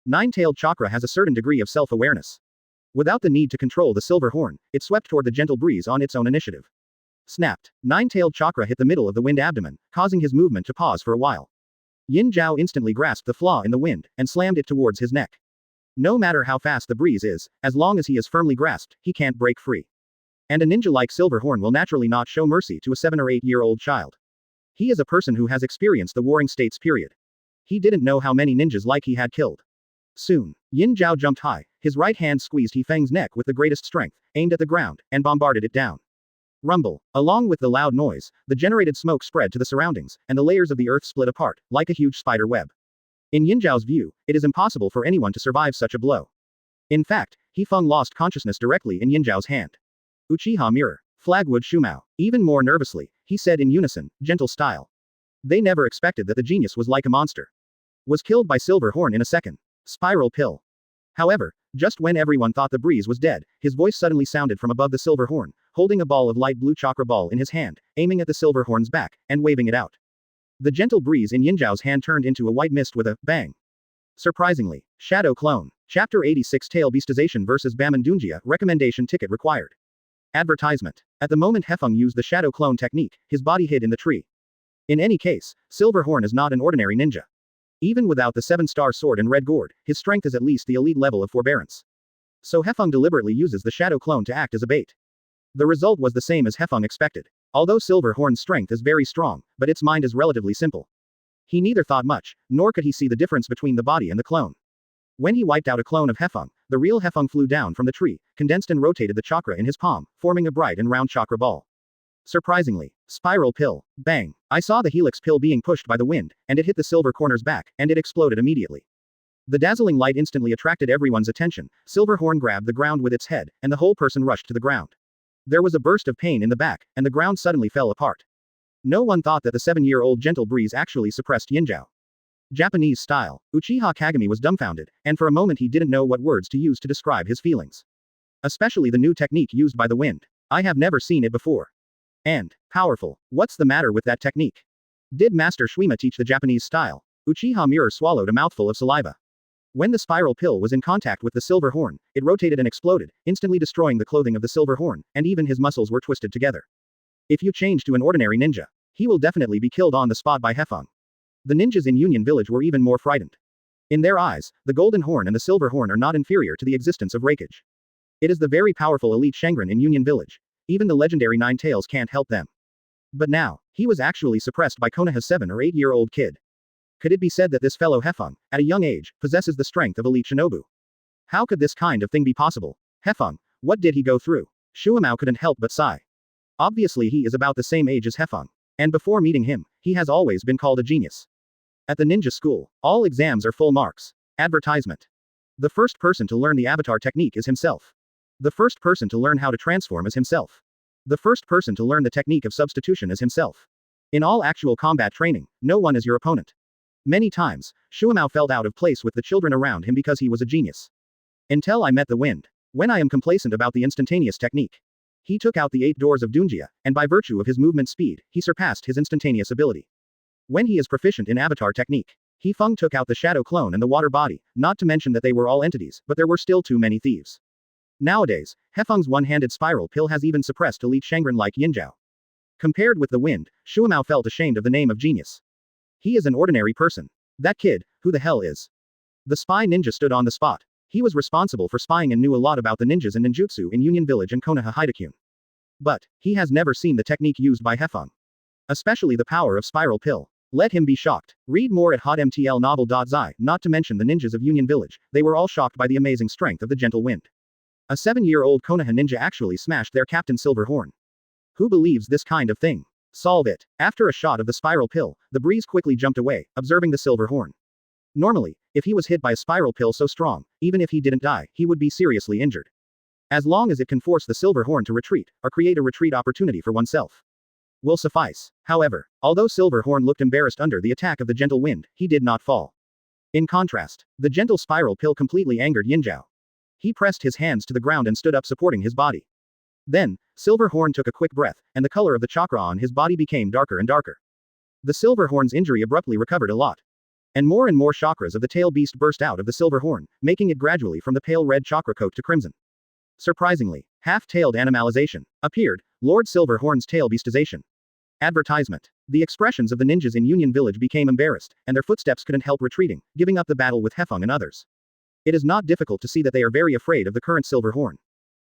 Nine-tailed chakra has a certain degree of self-awareness. Without the need to control the Silver Horn, it swept toward the gentle breeze on its own initiative. Snapped. Nine-tailed chakra hit the middle of the wind abdomen, causing his movement to pause for a while. Yin Zhao instantly grasped the flaw in the wind, and slammed it towards his neck. No matter how fast the breeze is, as long as he is firmly grasped, he can't break free. And a ninja like Silverhorn will naturally not show mercy to a 7 or 8-year-old child. He is a person who has experienced the Warring States period. He didn't know how many ninjas like he had killed. Soon, Yin Zhao jumped high, his right hand squeezed Hefeng's neck with the greatest strength, aimed at the ground, and bombarded it down. Rumble. Along with the loud noise, the generated smoke spread to the surroundings, and the layers of the earth split apart, like a huge spider web. In Yin Zhao's view, it is impossible for anyone to survive such a blow. In fact, Hefeng lost consciousness directly in Yin Zhao's hand. Uchiha Mirror. Flagwood Shumao. Even more nervously, he said in unison, gentle style. They never expected that the genius was like a monster. Was killed by Silver Horn in a second. Spiral Pill. However, just when everyone thought the breeze was dead, his voice suddenly sounded from above the Silver Horn, holding a ball of light blue chakra ball in his hand, aiming at the Silver Horn's back, and waving it out. The gentle breeze in Yin Zhao's hand turned into a white mist with a bang. Surprisingly, Shadow Clone. Chapter 86 Tail Beastization vs. Bamandunjia, recommendation ticket required. Advertisement. At the moment Hefeng used the Shadow Clone technique, his body hid in the tree. In any case, Silver Horn is not an ordinary ninja. Even without the 7-star sword and red gourd, his strength is at least the elite level of forbearance. So Hefeng deliberately uses the Shadow Clone to act as a bait. The result was the same as Hefeng expected. Although Silver Horn's strength is very strong, but its mind is relatively simple. He neither thought much, nor could he see the difference between the body and the clone. When he wiped out a clone of Hefeng, the real Hefeng flew down from the tree, condensed and rotated the chakra in his palm, forming a bright and round chakra ball. Surprisingly, Spiral Pill. Bang. I saw the helix pill being pushed by the wind, and it hit the silver corner's back, and it exploded immediately. The dazzling light instantly attracted everyone's attention. Silver Horn grabbed the ground with its head, and the whole person rushed to the ground. There was a burst of pain in the back, and the ground suddenly fell apart. No one thought that the 7-year-old gentle breeze actually suppressed Yinjiao. Japanese style, Uchiha Kagami was dumbfounded, and for a moment he didn't know what words to use to describe his feelings. Especially the new technique used by the wind. I have never seen it before. And, powerful. What's the matter with that technique? Did Master Shuima teach the Japanese style? Uchiha Mirror swallowed a mouthful of saliva. When the spiral pill was in contact with the silver horn, it rotated and exploded, instantly destroying the clothing of the silver horn, and even his muscles were twisted together. If you change to an ordinary ninja, he will definitely be killed on the spot by Hefeng. The ninjas in Union Village were even more frightened. In their eyes, the golden horn and the silver horn are not inferior to the existence of Raikage. It is the very powerful elite Shangren in Union Village. Even the legendary Nine Tails can't help them. But now, he was actually suppressed by Konoha's 7 or 8-year-old kid. Could it be said that this fellow Hefeng, at a young age, possesses the strength of elite shinobu? How could this kind of thing be possible? Hefeng, what did he go through? Shuimao couldn't help but sigh. Obviously he is about the same age as Hefeng. And before meeting him, he has always been called a genius. At the ninja school, all exams are full marks. Advertisement. The first person to learn the avatar technique is himself. The first person to learn how to transform is himself. The first person to learn the technique of substitution is himself. In all actual combat training, no one is your opponent. Many times, Shuimao felt out of place with the children around him because he was a genius. Until I met the wind. When I am complacent about the instantaneous technique. He took out the 8 doors of Dunjia, and by virtue of his movement speed, he surpassed his instantaneous ability. When he is proficient in avatar technique, Feng took out the shadow clone and the water body, not to mention that they were all entities, but there were still too many thieves. Nowadays, Hefeng's one-handed spiral pill has even suppressed elite Shangren like Yinjiao. Compared with the wind, Shuimao felt ashamed of the name of genius. He is an ordinary person. That kid, who the hell is? The spy ninja stood on the spot. He was responsible for spying and knew a lot about the ninjas and ninjutsu in Union Village and Konoha Hidakun. But, he has never seen the technique used by Hefeng. Especially the power of spiral pill. Let him be shocked. Read more at hotmtlnovel.zi, not to mention the ninjas of Union Village, they were all shocked by the amazing strength of the gentle wind. A 7-year-old Konoha ninja actually smashed their captain Silver Horn. Who believes this kind of thing? Solve it. After a shot of the spiral pill, the breeze quickly jumped away, observing the silver horn. Normally, if he was hit by a spiral pill so strong, even if he didn't die, he would be seriously injured. As long as it can force the silver horn to retreat, or create a retreat opportunity for oneself, will suffice. However, although Silver Horn looked embarrassed under the attack of the gentle wind, he did not fall. In contrast, the gentle spiral pill completely angered Yinjiao. He pressed his hands to the ground and stood up supporting his body. Then, Silver Horn took a quick breath, and the color of the chakra on his body became darker and darker. The Silver Horn's injury abruptly recovered a lot. And more chakras of the tail beast burst out of the Silver Horn, making it gradually from the pale red chakra coat to crimson. Surprisingly, half-tailed animalization appeared, Lord Silver Horn's tail beastization. Advertisement. The expressions of the ninjas in Union Village became embarrassed, and their footsteps couldn't help retreating, giving up the battle with Hefeng and others. It is not difficult to see that they are very afraid of the current Silver Horn.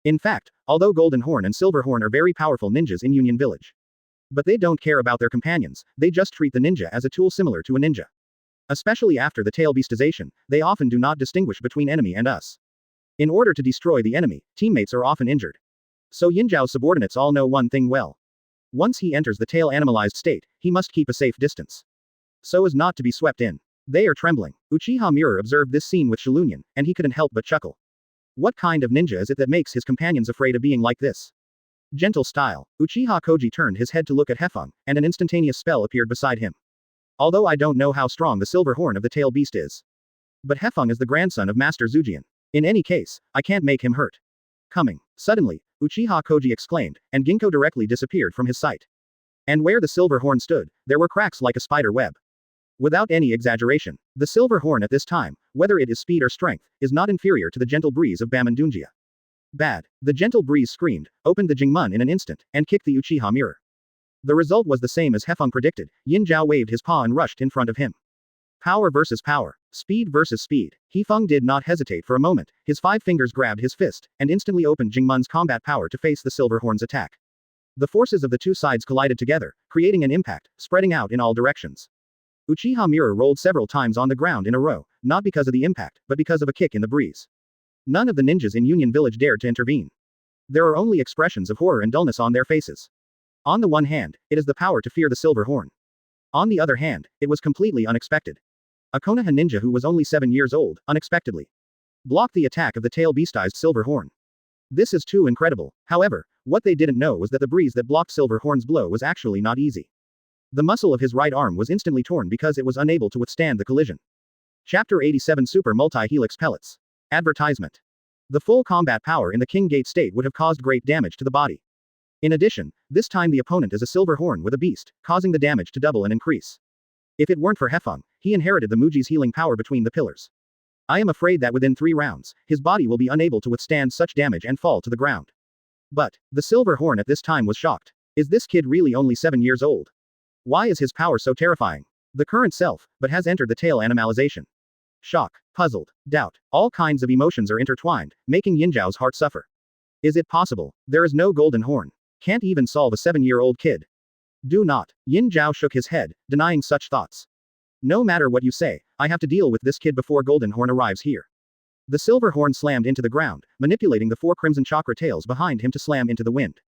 In fact, although Golden Horn and Silver Horn are very powerful ninjas in Union Village. But they don't care about their companions, they just treat the ninja as a tool similar to a ninja. Especially after the tail beastization, they often do not distinguish between enemy and us. In order to destroy the enemy, teammates are often injured. So Yinjiao's subordinates all know one thing well. Once he enters the tail animalized state, he must keep a safe distance. So as not to be swept in. They are trembling. Uchiha Mirror observed this scene with Shilunian, and he couldn't help but chuckle. What kind of ninja is it that makes his companions afraid of being like this? Gentle style. Uchiha Koji turned his head to look at Hefeng, and an instantaneous spell appeared beside him. Although I don't know how strong the silver horn of the tail beast is. But Hefeng is the grandson of Master Zujian. In any case, I can't make him hurt. Coming. Suddenly, Uchiha Koji exclaimed, and Ginkgo directly disappeared from his sight. And where the silver horn stood, there were cracks like a spider web. Without any exaggeration, the silver horn at this time, whether it is speed or strength, is not inferior to the gentle breeze of Bamandunjia. Bad. The gentle breeze screamed, opened the Jingmun in an instant, and kicked the Uchiha Mirror. The result was the same as Hefeng predicted. Yinjiao waved his paw and rushed in front of him. Power versus power. Speed versus speed. Hefeng did not hesitate for a moment, his 5 fingers grabbed his fist, and instantly opened Jingmun's combat power to face the silver horn's attack. The forces of the two sides collided together, creating an impact, spreading out in all directions. Uchiha Mirror rolled several times on the ground in a row, not because of the impact, but because of a kick in the breeze. None of the ninjas in Union Village dared to intervene. There are only expressions of horror and dullness on their faces. On the one hand, it is the power to fear the silver horn. On the other hand, it was completely unexpected. A Konoha ninja who was only 7 years old, unexpectedly blocked the attack of the tail beastized silver horn. This is too incredible. However, What they didn't know was that the breeze that blocked Silverhorn's blow was actually not easy. The muscle of his right arm was instantly torn because it was unable to withstand the collision. Chapter 87 Super Multi-Helix Pellets. Advertisement. The full combat power in the King Gate state would have caused great damage to the body. In addition, this time the opponent is a Silverhorn with a beast, causing the damage to double and increase. If it weren't for Hefeng, he inherited the Muji's healing power between the pillars. I am afraid that within 3 rounds, his body will be unable to withstand such damage and fall to the ground. But, the Silverhorn at this time was shocked. Is this kid really only 7 years old? Why is his power so terrifying? The current self, but has entered the tail animalization. Shock, puzzled, doubt, all kinds of emotions are intertwined, making Yinzhao's heart suffer. Is it possible? There is no golden horn. Can't even solve a 7-year-old kid. Do not. Yinzhao shook his head, denying such thoughts. No matter what you say, I have to deal with this kid before Golden Horn arrives here. The silver horn slammed into the ground, manipulating the 4 crimson chakra tails behind him to slam into the wind.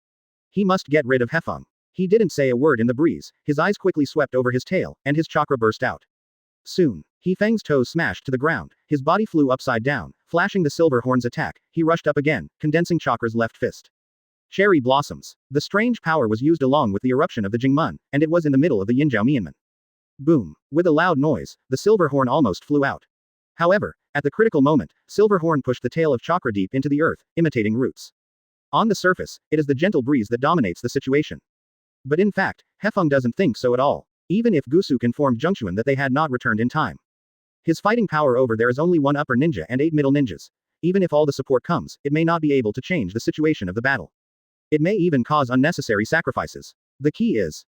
He must get rid of Hefeng. He didn't say a word in the breeze, his eyes quickly swept over his tail, and his chakra burst out. Soon, Hefeng's toes smashed to the ground, his body flew upside down, flashing the silver horn's attack. He rushed up again, condensing Chakra's left fist. Cherry blossoms. The strange power was used along with the eruption of the Jingmen, and it was in the middle of the Yinzhao Mianmen. Boom. With a loud noise, the silver horn almost flew out. However, at the critical moment, Silverhorn pushed the tail of chakra deep into the earth, imitating roots. On the surface, it is the gentle breeze that dominates the situation. But in fact, Hefeng doesn't think so at all, even if Gusuk informed Zhengxuan that they had not returned in time. His fighting power over there is only 1 upper ninja and 8 middle ninjas. Even if all the support comes, it may not be able to change the situation of the battle. It may even cause unnecessary sacrifices. The key is,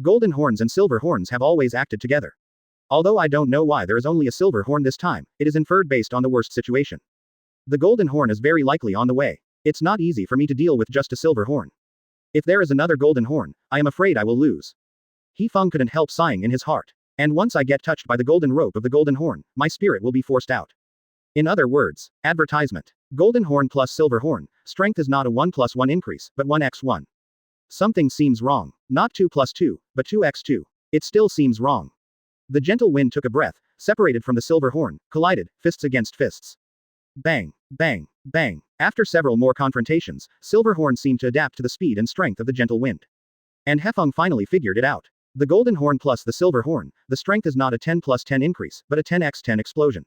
golden horns and silver horns have always acted together. Although I don't know why there is only a silver horn this time, it is inferred based on the worst situation. The golden horn is very likely on the way. It's not easy for me to deal with just a silver horn. If there is another golden horn, I am afraid I will lose. Hefeng couldn't help sighing in his heart. And once I get touched by the golden rope of the golden horn, my spirit will be forced out. In other words, advertisement. Golden horn plus silver horn, strength is not a 1 + 1 increase, but 1x1. Something seems wrong. Not 2 + 2, but 2x2. It still seems wrong. The gentle wind took a breath, separated from the silver horn, collided, fists against fists. Bang, bang, bang. After several more confrontations, Silverhorn seemed to adapt to the speed and strength of the gentle wind. And Hefeng finally figured it out. The golden horn plus the silver horn, the strength is not a 10 + 10 increase, but a 10x10 explosion.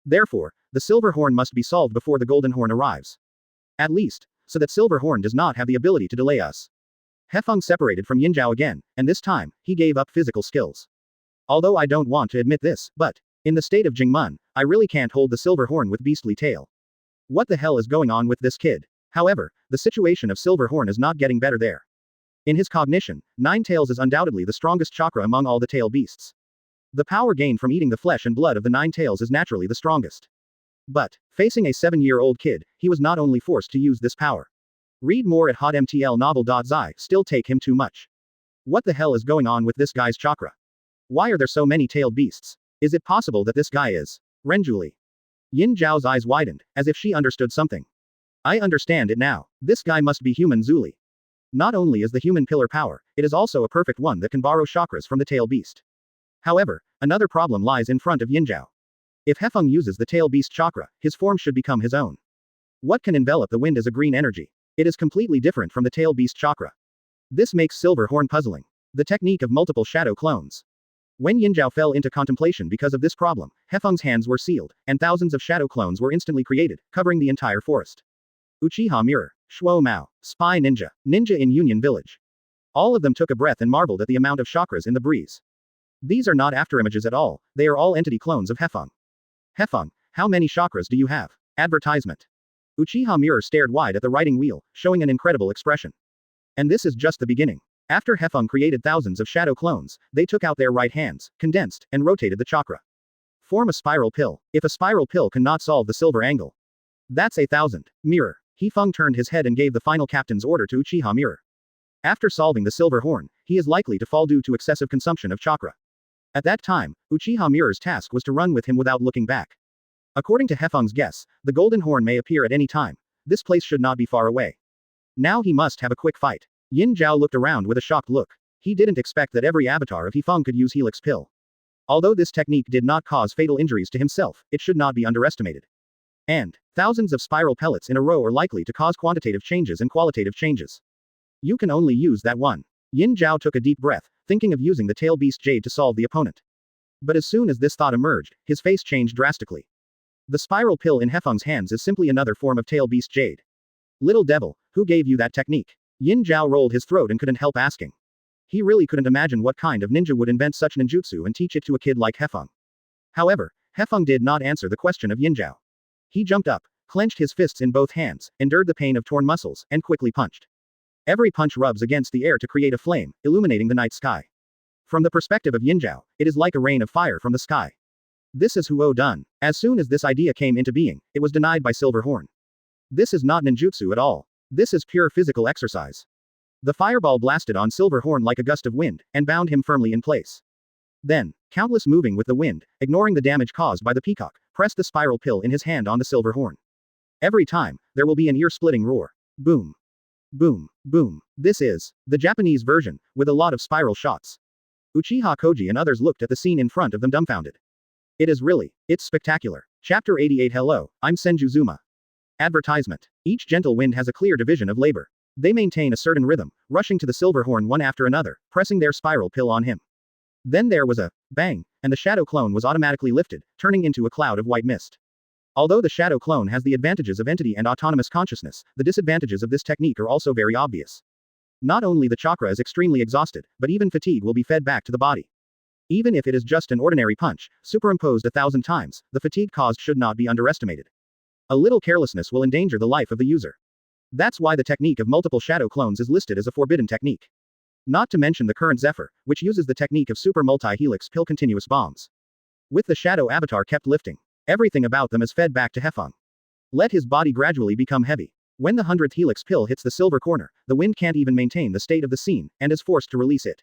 Therefore, the silver horn must be solved before the golden horn arrives. At least, so that silver horn does not have the ability to delay us. Hefeng separated from Yinzhao again, and this time, he gave up physical skills. Although I don't want to admit this, but, in the state of Jingmen, I really can't hold the silver horn with beastly tail. What the hell is going on with this kid? However, the situation of silver horn is not getting better there. In his cognition, Nine Tails is undoubtedly the strongest chakra among all the tail beasts. The power gained from eating the flesh and blood of the Nine Tails is naturally the strongest. But, facing a 7-year-old kid, he was not only forced to use this power. Read more at hotmtlnovel.zi, still take him too much. What the hell is going on with this guy's chakra? Why are there so many tailed beasts? Is it possible that this guy is Renjuli? Yin Zhao's eyes widened, as if she understood something. I understand it now. This guy must be human Zuli. Not only is the human pillar power, it is also a perfect one that can borrow chakras from the tail beast. However, another problem lies in front of Yin Zhao. If Hefeng uses the tail beast chakra, his form should become his own. What can envelop the wind as a green energy? It is completely different from the tail beast chakra. This makes Silver Horn puzzling. The technique of multiple shadow clones. When Yinzhao fell into contemplation because of this problem, Hefeng's hands were sealed, and thousands of shadow clones were instantly created, covering the entire forest. Uchiha Mirror, Shuo Mao, Spy Ninja, Ninja in Union Village. All of them took a breath and marveled at the amount of chakras in the breeze. These are not afterimages at all, they are all entity clones of Hefeng. Hefeng, how many chakras do you have? Advertisement. Uchiha Mirror stared wide at the writing wheel, showing an incredible expression. And this is just the beginning. After Hefeng created thousands of shadow clones, they took out their right hands, condensed, and rotated the chakra. Form a spiral pill. If a spiral pill cannot solve the silver angle, that's 1,000. Mirror. Hefeng turned his head and gave the final captain's order to Uchiha Mirror. After solving the silver horn, he is likely to fall due to excessive consumption of chakra. At that time, Uchiha Mirror's task was to run with him without looking back. According to Hefeng's guess, the golden horn may appear at any time. This place should not be far away. Now he must have a quick fight. Yin Zhao looked around with a shocked look. He didn't expect that every avatar of Hefeng could use Helix Pill. Although this technique did not cause fatal injuries to himself, it should not be underestimated. And thousands of spiral pellets in a row are likely to cause quantitative changes and qualitative changes. You can only use that one. Yin Zhao took a deep breath, thinking of using the tail beast jade to solve the opponent. But as soon as this thought emerged, his face changed drastically. The spiral pill in Hefeng's hands is simply another form of tail beast jade. Little devil, who gave you that technique? Yin Zhao rolled his throat and couldn't help asking. He really couldn't imagine what kind of ninja would invent such ninjutsu and teach it to a kid like Hefeng. However, Hefeng did not answer the question of Yin Zhao. He jumped up, clenched his fists in both hands, endured the pain of torn muscles, and quickly punched. Every punch rubs against the air to create a flame, illuminating the night sky. From the perspective of Yin Zhao, it is like a rain of fire from the sky. This is Huo done. As soon as this idea came into being, it was denied by Silverhorn. This is not ninjutsu at all. This is pure physical exercise. The fireball blasted on Silverhorn like a gust of wind, and bound him firmly in place. Then, Countless moving with the wind, ignoring the damage caused by the peacock, pressed the spiral pill in his hand on the Silverhorn. Every time, there will be an ear-splitting roar. Boom. Boom. Boom. This is the Japanese version, with a lot of spiral shots. Uchiha Koji and others looked at the scene in front of them dumbfounded. It's spectacular. Chapter 88. Hello, I'm Senju Zuma. Advertisement. Each gentle wind has a clear division of labor. They maintain a certain rhythm, rushing to the Silverhorn one after another, pressing their spiral pill on him. Then there was a bang, and the shadow clone was automatically lifted, turning into a cloud of white mist. Although the shadow clone has the advantages of entity and autonomous consciousness, the disadvantages of this technique are also very obvious. Not only the chakra is extremely exhausted, but even fatigue will be fed back to the body. Even if it is just an ordinary punch, superimposed 1,000 times, the fatigue caused should not be underestimated. A little carelessness will endanger the life of the user. That's why the technique of multiple shadow clones is listed as a forbidden technique. Not to mention the current Zephyr, which uses the technique of super multi-helix pill continuous bombs. With the shadow avatar kept lifting, everything about them is fed back to Hefeng. Let his body gradually become heavy. When the 100th helix pill hits the silver corner, the wind can't even maintain the state of the scene, and is forced to release it.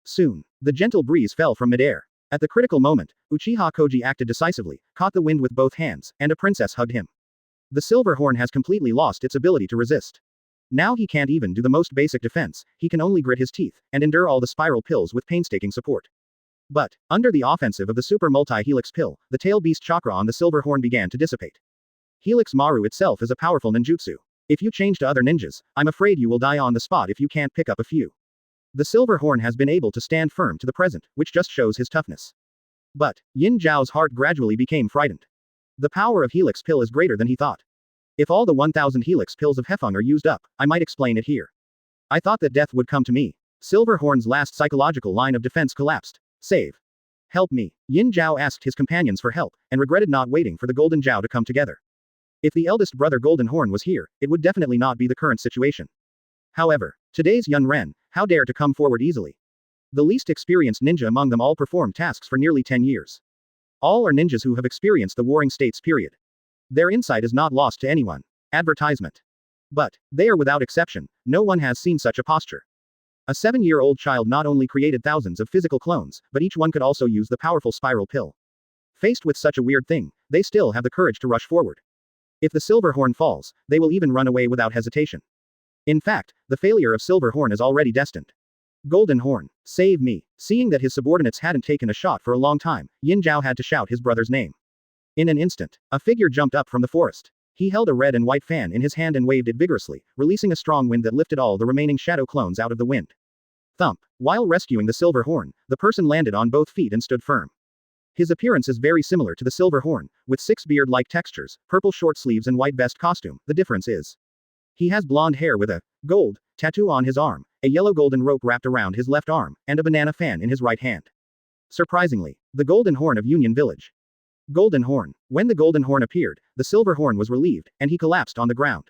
Soon, the gentle breeze fell from midair. At the critical moment, Uchiha Koji acted decisively, caught the wind with both hands, and a princess hugged him. The silver horn has completely lost its ability to resist. Now he can't even do the most basic defense, he can only grit his teeth, and endure all the spiral pills with painstaking support. But, under the offensive of the super multi-helix pill, the tail beast chakra on the silver horn began to dissipate. Helix Maru itself is a powerful ninjutsu. If you change to other ninjas, I'm afraid you will die on the spot if you can't pick up a few. The silver horn has been able to stand firm to the present, which just shows his toughness. But, Yin Zhao's heart gradually became frightened. The power of helix pill is greater than he thought. If all the 1,000 helix pills of Hefeng are used up, I might explain it here. I thought that death would come to me. Silverhorn's last psychological line of defense collapsed. Save. Help me. Yin Zhao asked his companions for help, and regretted not waiting for the Golden Zhao to come together. If the eldest brother Golden Horn was here, it would definitely not be the current situation. However, today's Yun Ren, how dare to come forward easily. The least experienced ninja among them all performed tasks for nearly 10 years. All are ninjas who have experienced the Warring States period. Their insight is not lost to anyone. Advertisement. But, they are without exception, no one has seen such a posture. A 7-year-old child not only created thousands of physical clones, but each one could also use the powerful spiral pill. Faced with such a weird thing, they still have the courage to rush forward. If the silver horn falls, they will even run away without hesitation. In fact, the failure of silver horn is already destined. Golden Horn, save me. Seeing that his subordinates hadn't taken a shot for a long time, Yin Zhao had to shout his brother's name. In an instant, a figure jumped up from the forest. He held a red and white fan in his hand and waved it vigorously, releasing a strong wind that lifted all the remaining shadow clones out of the wind. Thump. While rescuing the silver horn, the person landed on both feet and stood firm. His appearance is very similar to the silver horn, with 6 beard-like textures, purple short sleeves and white vest costume. The difference is, he has blonde hair with a gold tattoo on his arm, a yellow golden rope wrapped around his left arm, and a banana fan in his right hand. Surprisingly, the Golden Horn of Union Village. Golden Horn. When the Golden Horn appeared, the silver horn was relieved, and he collapsed on the ground.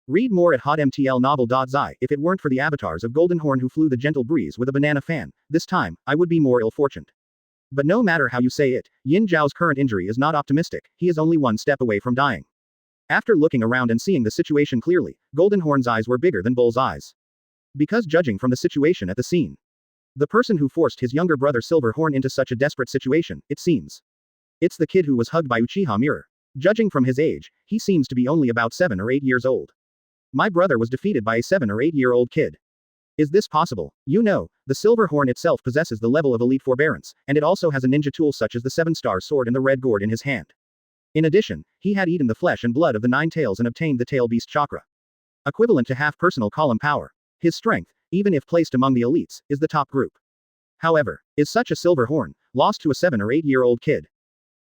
Read more at hotmtlnovel.zi. If it weren't for the avatars of Golden Horn who flew the gentle breeze with a banana fan, this time, I would be more ill-fortuned. But no matter how you say it, Yin Zhao's current injury is not optimistic, he is only one step away from dying. After looking around and seeing the situation clearly, Golden Horn's eyes were bigger than Bull's eyes. Because judging from the situation at the scene, the person who forced his younger brother Silver Horn into such a desperate situation, it seems. It's the kid who was hugged by Uchiha Mirror. Judging from his age, he seems to be only about 7 or 8 years old. My brother was defeated by a 7 or 8-year-old kid. Is this possible? You know, the silver horn itself possesses the level of elite forbearance, and it also has a ninja tool such as the 7-star sword and the red gourd in his hand. In addition, he had eaten the flesh and blood of the nine tails and obtained the tail beast chakra, equivalent to half personal column power. His strength, even if placed among the elites, is the top group. However, is such a silver horn lost to a 7 or 8-year-old kid?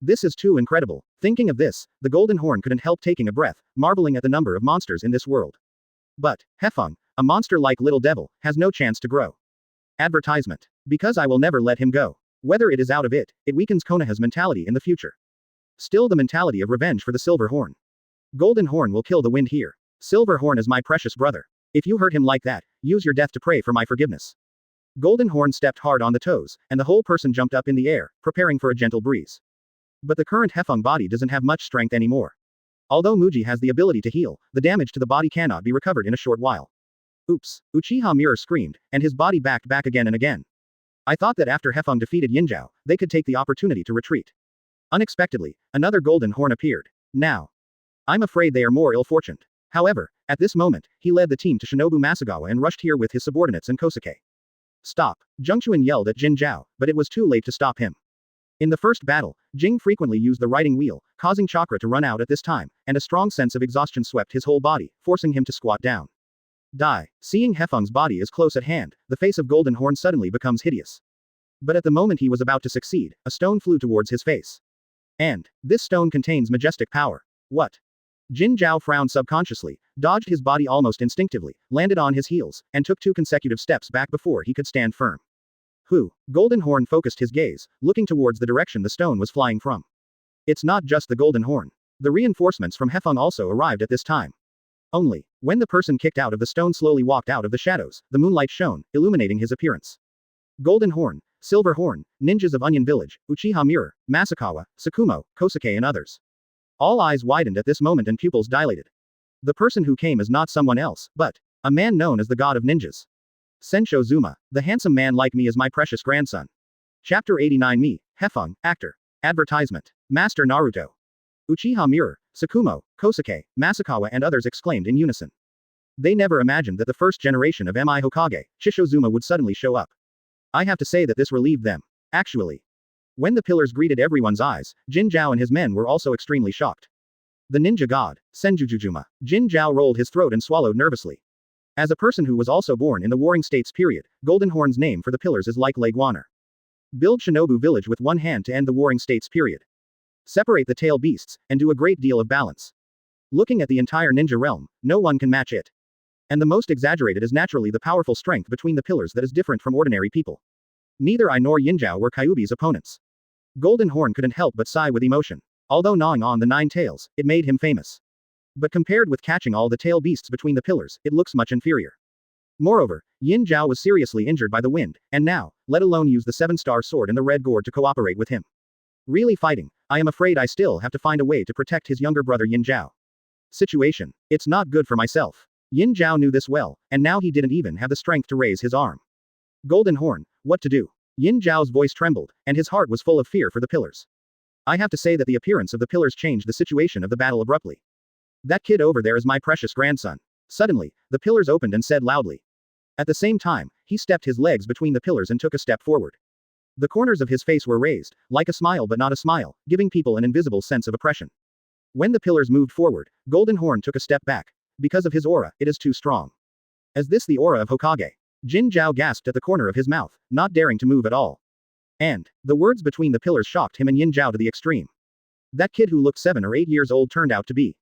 This is too incredible. Thinking of this, the golden horn couldn't help taking a breath, marveling at the number of monsters in this world. But, Hefeng, a monster-like little devil, has no chance to grow. Advertisement. Because I will never let him go. Whether it is out of it, it weakens Konoha's mentality in the future. Still the mentality of revenge for the silver horn. Golden horn will kill the wind here. Silver horn is my precious brother. If you hurt him like that, use your death to pray for my forgiveness. Golden horn stepped hard on the toes, and the whole person jumped up in the air, preparing for a gentle breeze. But the current Hefeng body doesn't have much strength anymore. Although Muji has the ability to heal, the damage to the body cannot be recovered in a short while. Oops, Uchiha Mirror screamed, and his body backed back again and again. I thought that after Hefeng defeated Yinzhao, they could take the opportunity to retreat. Unexpectedly, another golden horn appeared. Now, I'm afraid they are more ill-fortuned. However, at this moment, he led the team to Shinobu Masagawa and rushed here with his subordinates and Kosuke. Stop! Zhengchuan yelled at Jin Zhao, but it was too late to stop him. In the first battle, Jing frequently used the riding wheel, causing chakra to run out at this time, and a strong sense of exhaustion swept his whole body, forcing him to squat down. Die. Seeing Hefeng's body is close at hand, the face of Golden Horn suddenly becomes hideous. But at the moment he was about to succeed, a stone flew towards his face. And, this stone contains majestic power. What? Jin Zhao frowned subconsciously, dodged his body almost instinctively, landed on his heels, and took 2 consecutive steps back before he could stand firm. Who? Golden Horn focused his gaze, looking towards the direction the stone was flying from. It's not just the Golden Horn. The reinforcements from Hefeng also arrived at this time. Only, when the person kicked out of the stone slowly walked out of the shadows, the moonlight shone, illuminating his appearance. Golden Horn, Silver Horn, ninjas of Onion Village, Uchiha Mirror, Masakawa, Sakumo, Kosuke and others. All eyes widened at this moment and pupils dilated. The person who came is not someone else, but a man known as the god of ninjas. Sensho Zuma, the handsome man like me is my precious grandson. Chapter 89 Me, Hefeng, actor. Advertisement. Master Naruto. Uchiha Mirror, Sakumo, Kosuke, Masakawa and others exclaimed in unison. They never imagined that the first generation of Mi Hokage, Shisho Zuma would suddenly show up. I have to say that this relieved them. Actually. When the pillars greeted everyone's eyes, Jin Zhao and his men were also extremely shocked. The ninja god, Senjujujuma. Jin Zhao rolled his throat and swallowed nervously. As a person who was also born in the Warring States period, Golden Horn's name for the pillars is like Leguaner. Build Shinobu village with one hand to end the Warring States period. Separate the tail beasts, and do a great deal of balance. Looking at the entire ninja realm, no one can match it. And the most exaggerated is naturally the powerful strength between the pillars that is different from ordinary people. Neither I nor Yinzhao were Kyuubi's opponents. Golden Horn couldn't help but sigh with emotion. Although gnawing on the 9 tails, it made him famous. But compared with catching all the tail beasts between the pillars, it looks much inferior. Moreover, Yin Zhao was seriously injured by the wind, and now, let alone use the 7-star sword and the red gourd to cooperate with him. Really fighting, I am afraid I still have to find a way to protect his younger brother Yin Zhao. Situation. It's not good for myself. Yin Zhao knew this well, and now he didn't even have the strength to raise his arm. Golden Horn, what to do? Yin Zhao's voice trembled, and his heart was full of fear for the pillars. I have to say that the appearance of the pillars changed the situation of the battle abruptly. That kid over there is my precious grandson. Suddenly, the pillars opened and said loudly. At the same time, he stepped his legs between the pillars and took a step forward. The corners of his face were raised, like a smile but not a smile, giving people an invisible sense of oppression. When the pillars moved forward, Golden Horn took a step back. Because of his aura, it is too strong. Is this the aura of Hokage? Jin Zhao gasped at the corner of his mouth, not daring to move at all. And, the words between the pillars shocked him and Yin Zhao to the extreme. That kid who looked 7 or 8 years old turned out to be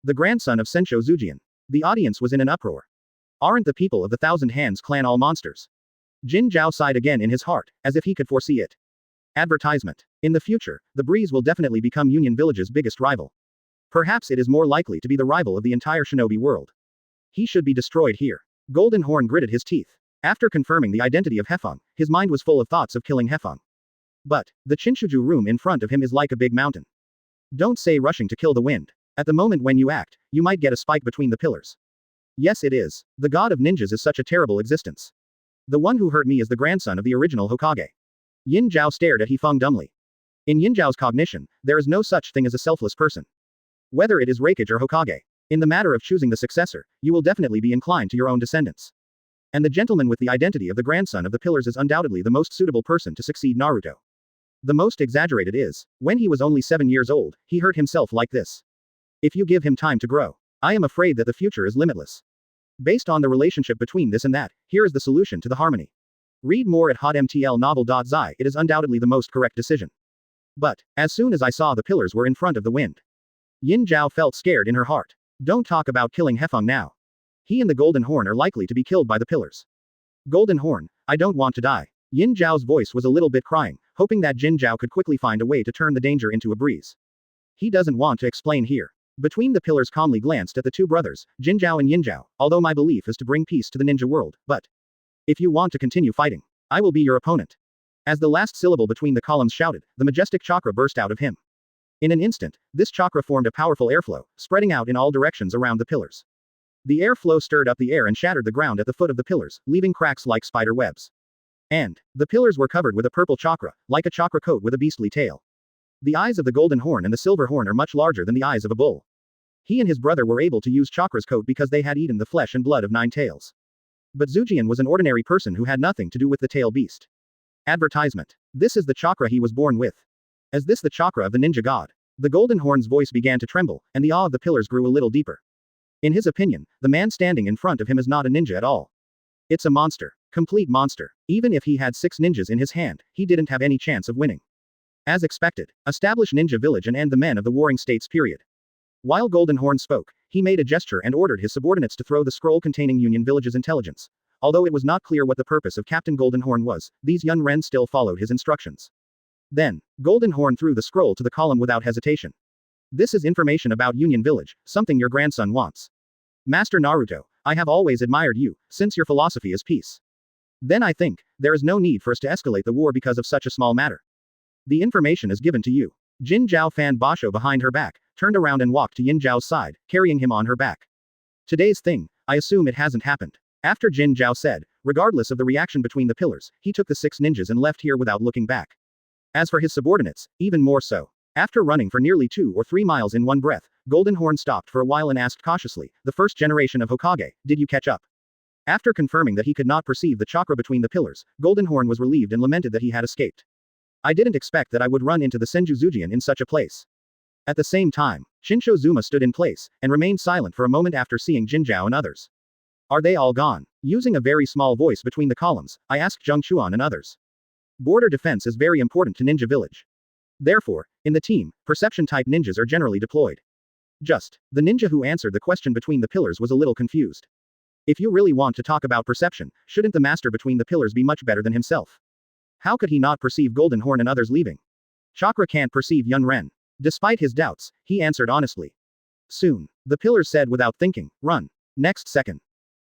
the grandson of Sensho Zujian. The audience was in an uproar. Aren't the people of the Thousand Hands clan all monsters? Jin Zhao sighed again in his heart, as if he could foresee it. Advertisement. In the future, the Breeze will definitely become Union Village's biggest rival. Perhaps it is more likely to be the rival of the entire shinobi world. He should be destroyed here. Golden Horn gritted his teeth. After confirming the identity of Hefeng, his mind was full of thoughts of killing Hefeng. But, the Chinshuju room in front of him is like a big mountain. Don't say rushing to kill the wind. At the moment when you act, you might get a spike between the pillars. Yes it is. The god of ninjas is such a terrible existence. The one who hurt me is the grandson of the original Hokage. Yin Zhao stared at Hefeng dumbly. In Yin Zhao's cognition, there is no such thing as a selfless person. Whether it is Raikage or Hokage. In the matter of choosing the successor, you will definitely be inclined to your own descendants. And the gentleman with the identity of the grandson of the pillars is undoubtedly the most suitable person to succeed Naruto. The most exaggerated is, when he was only 7 years old, he hurt himself like this. If you give him time to grow, I am afraid that the future is limitless. Based on the relationship between this and that, here is the solution to the harmony. Read more at hotmtlnovel.zi. It is undoubtedly the most correct decision. But, as soon as I saw the pillars were in front of the wind, Yin Zhao felt scared in her heart. Don't talk about killing Hefeng now. He and the Golden Horn are likely to be killed by the pillars. Golden Horn, I don't want to die. Yin Zhao's voice was a little bit crying, hoping that Jin Zhao could quickly find a way to turn the danger into a breeze. He doesn't want to explain here. Between the pillars calmly glanced at the two brothers, Jin Zhao and Yin Zhao, although my belief is to bring peace to the ninja world, but if you want to continue fighting, I will be your opponent. As the last syllable between the columns shouted, the majestic chakra burst out of him. In an instant, this chakra formed a powerful airflow, spreading out in all directions around the pillars. The airflow stirred up the air and shattered the ground at the foot of the pillars, leaving cracks like spider webs. And the pillars were covered with a purple chakra, like a chakra coat with a beastly tail. The eyes of the golden horn and the silver horn are much larger than the eyes of a bull. He and his brother were able to use chakra's coat because they had eaten the flesh and blood of 9 tails. But Zujian was an ordinary person who had nothing to do with the tail beast. Advertisement. This is the chakra he was born with. Is this the chakra of the ninja god? The golden horn's voice began to tremble, and the awe of the pillars grew a little deeper. In his opinion, the man standing in front of him is not a ninja at all. It's a monster. Complete monster. Even if he had 6 ninjas in his hand, he didn't have any chance of winning. As expected, establish ninja village and end the men of the warring states period. While Golden Horn spoke, he made a gesture and ordered his subordinates to throw the scroll containing Union Village's intelligence. Although it was not clear what the purpose of Captain Golden Horn was, these Yun Ren still followed his instructions. Then, Golden Horn threw the scroll to the column without hesitation. This is information about Union Village, something your grandson wants. Master Naruto, I have always admired you, since your philosophy is peace. Then I think, there is no need for us to escalate the war because of such a small matter. The information is given to you. Jin Zhao fanned Basho behind her back, turned around and walked to Yin Zhao's side, carrying him on her back. Today's thing, I assume it hasn't happened. After Jin Zhao said, regardless of the reaction between the pillars, he took the 6 ninjas and left here without looking back. As for his subordinates, even more so. After running for nearly 2 or 3 miles in one breath, Golden Horn stopped for a while and asked cautiously, the first generation of Hokage, did you catch up? After confirming that he could not perceive the chakra between the pillars, Golden Horn was relieved and lamented that he had escaped. I didn't expect that I would run into the Senju Zujian in such a place. At the same time, Shinsho Zuma stood in place, and remained silent for a moment after seeing Jin Zhao and others. Are they all gone? Using a very small voice between the columns, I asked Zheng Chuan and others. Border defense is very important to Ninja Village. Therefore, in the team, perception-type ninjas are generally deployed. The ninja who answered the question between the pillars was a little confused. If you really want to talk about perception, shouldn't the master between the pillars be much better than himself? How could he not perceive Golden Horn and others leaving? Chakra can't perceive Yun Ren. Despite his doubts, he answered honestly. Soon, the pillars said without thinking, run. Next second.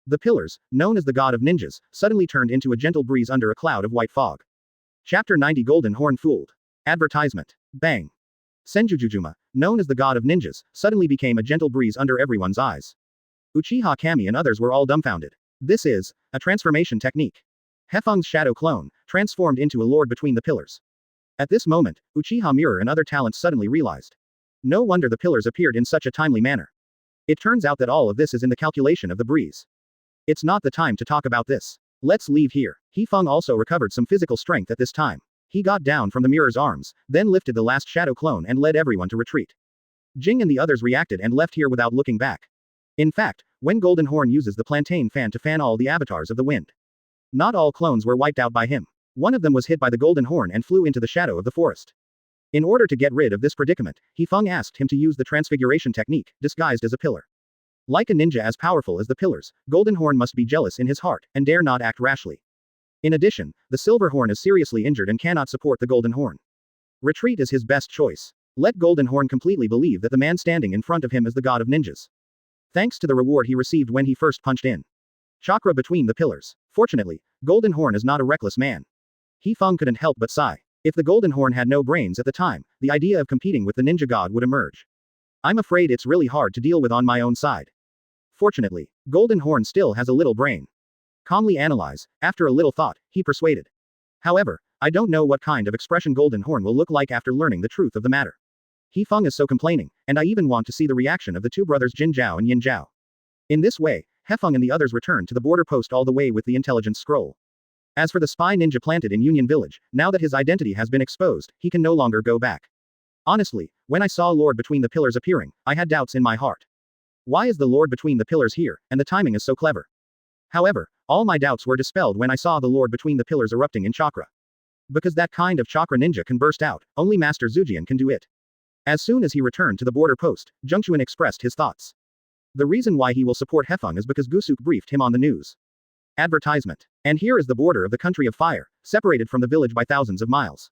The pillars, known as the god of ninjas, suddenly turned into a gentle breeze under a cloud of white fog. Chapter 90 Golden Horn Fooled. Advertisement. Bang. Senjujujuma, known as the god of ninjas, suddenly became a gentle breeze under everyone's eyes. Uchiha Kami and others were all dumbfounded. This is a transformation technique. Hefeng's shadow clone, transformed into a lord between the pillars. At this moment, Uchiha Mirror and other talents suddenly realized. No wonder the pillars appeared in such a timely manner. It turns out that all of this is in the calculation of the breeze. It's not the time to talk about this. Let's leave here. Hefeng also recovered some physical strength at this time. He got down from the mirror's arms, then lifted the last shadow clone and led everyone to retreat. Jing and the others reacted and left here without looking back. In fact, when Golden Horn uses the plantain fan to fan all the avatars of the wind, not all clones were wiped out by him. One of them was hit by the Golden Horn and flew into the shadow of the forest. In order to get rid of this predicament, Hefeng asked him to use the transfiguration technique, disguised as a pillar. Like a ninja as powerful as the pillars, Golden Horn must be jealous in his heart, and dare not act rashly. In addition, the Silver Horn is seriously injured and cannot support the Golden Horn. Retreat is his best choice. Let Golden Horn completely believe that the man standing in front of him is the god of ninjas. Thanks to the reward he received when he first punched in. Chakra between the pillars. Fortunately, Golden Horn is not a reckless man. Hefeng couldn't help but sigh. If the Golden Horn had no brains at the time, the idea of competing with the ninja god would emerge. I'm afraid it's really hard to deal with on my own side. Fortunately, Golden Horn still has a little brain. Calmly analyze, after a little thought, he persuaded. However, I don't know what kind of expression Golden Horn will look like after learning the truth of the matter. Hefeng is so complaining, and I even want to see the reaction of the two brothers Jin Zhao and Yin Zhao. In this way, Hefeng and the others returned to the border post all the way with the intelligence scroll. As for the spy ninja planted in Union Village, now that his identity has been exposed, he can no longer go back. Honestly, when I saw Lord Between the Pillars appearing, I had doubts in my heart. Why is the Lord Between the Pillars here, and the timing is so clever? However, all my doubts were dispelled when I saw the Lord Between the Pillars erupting in chakra. Because that kind of chakra ninja can burst out, only Master Zujian can do it. As soon as he returned to the border post, Zhengquan expressed his thoughts. The reason why he will support Hefeng is because Gusuk briefed him on the news. Advertisement. And here is the border of the country of fire, separated from the village by thousands of miles.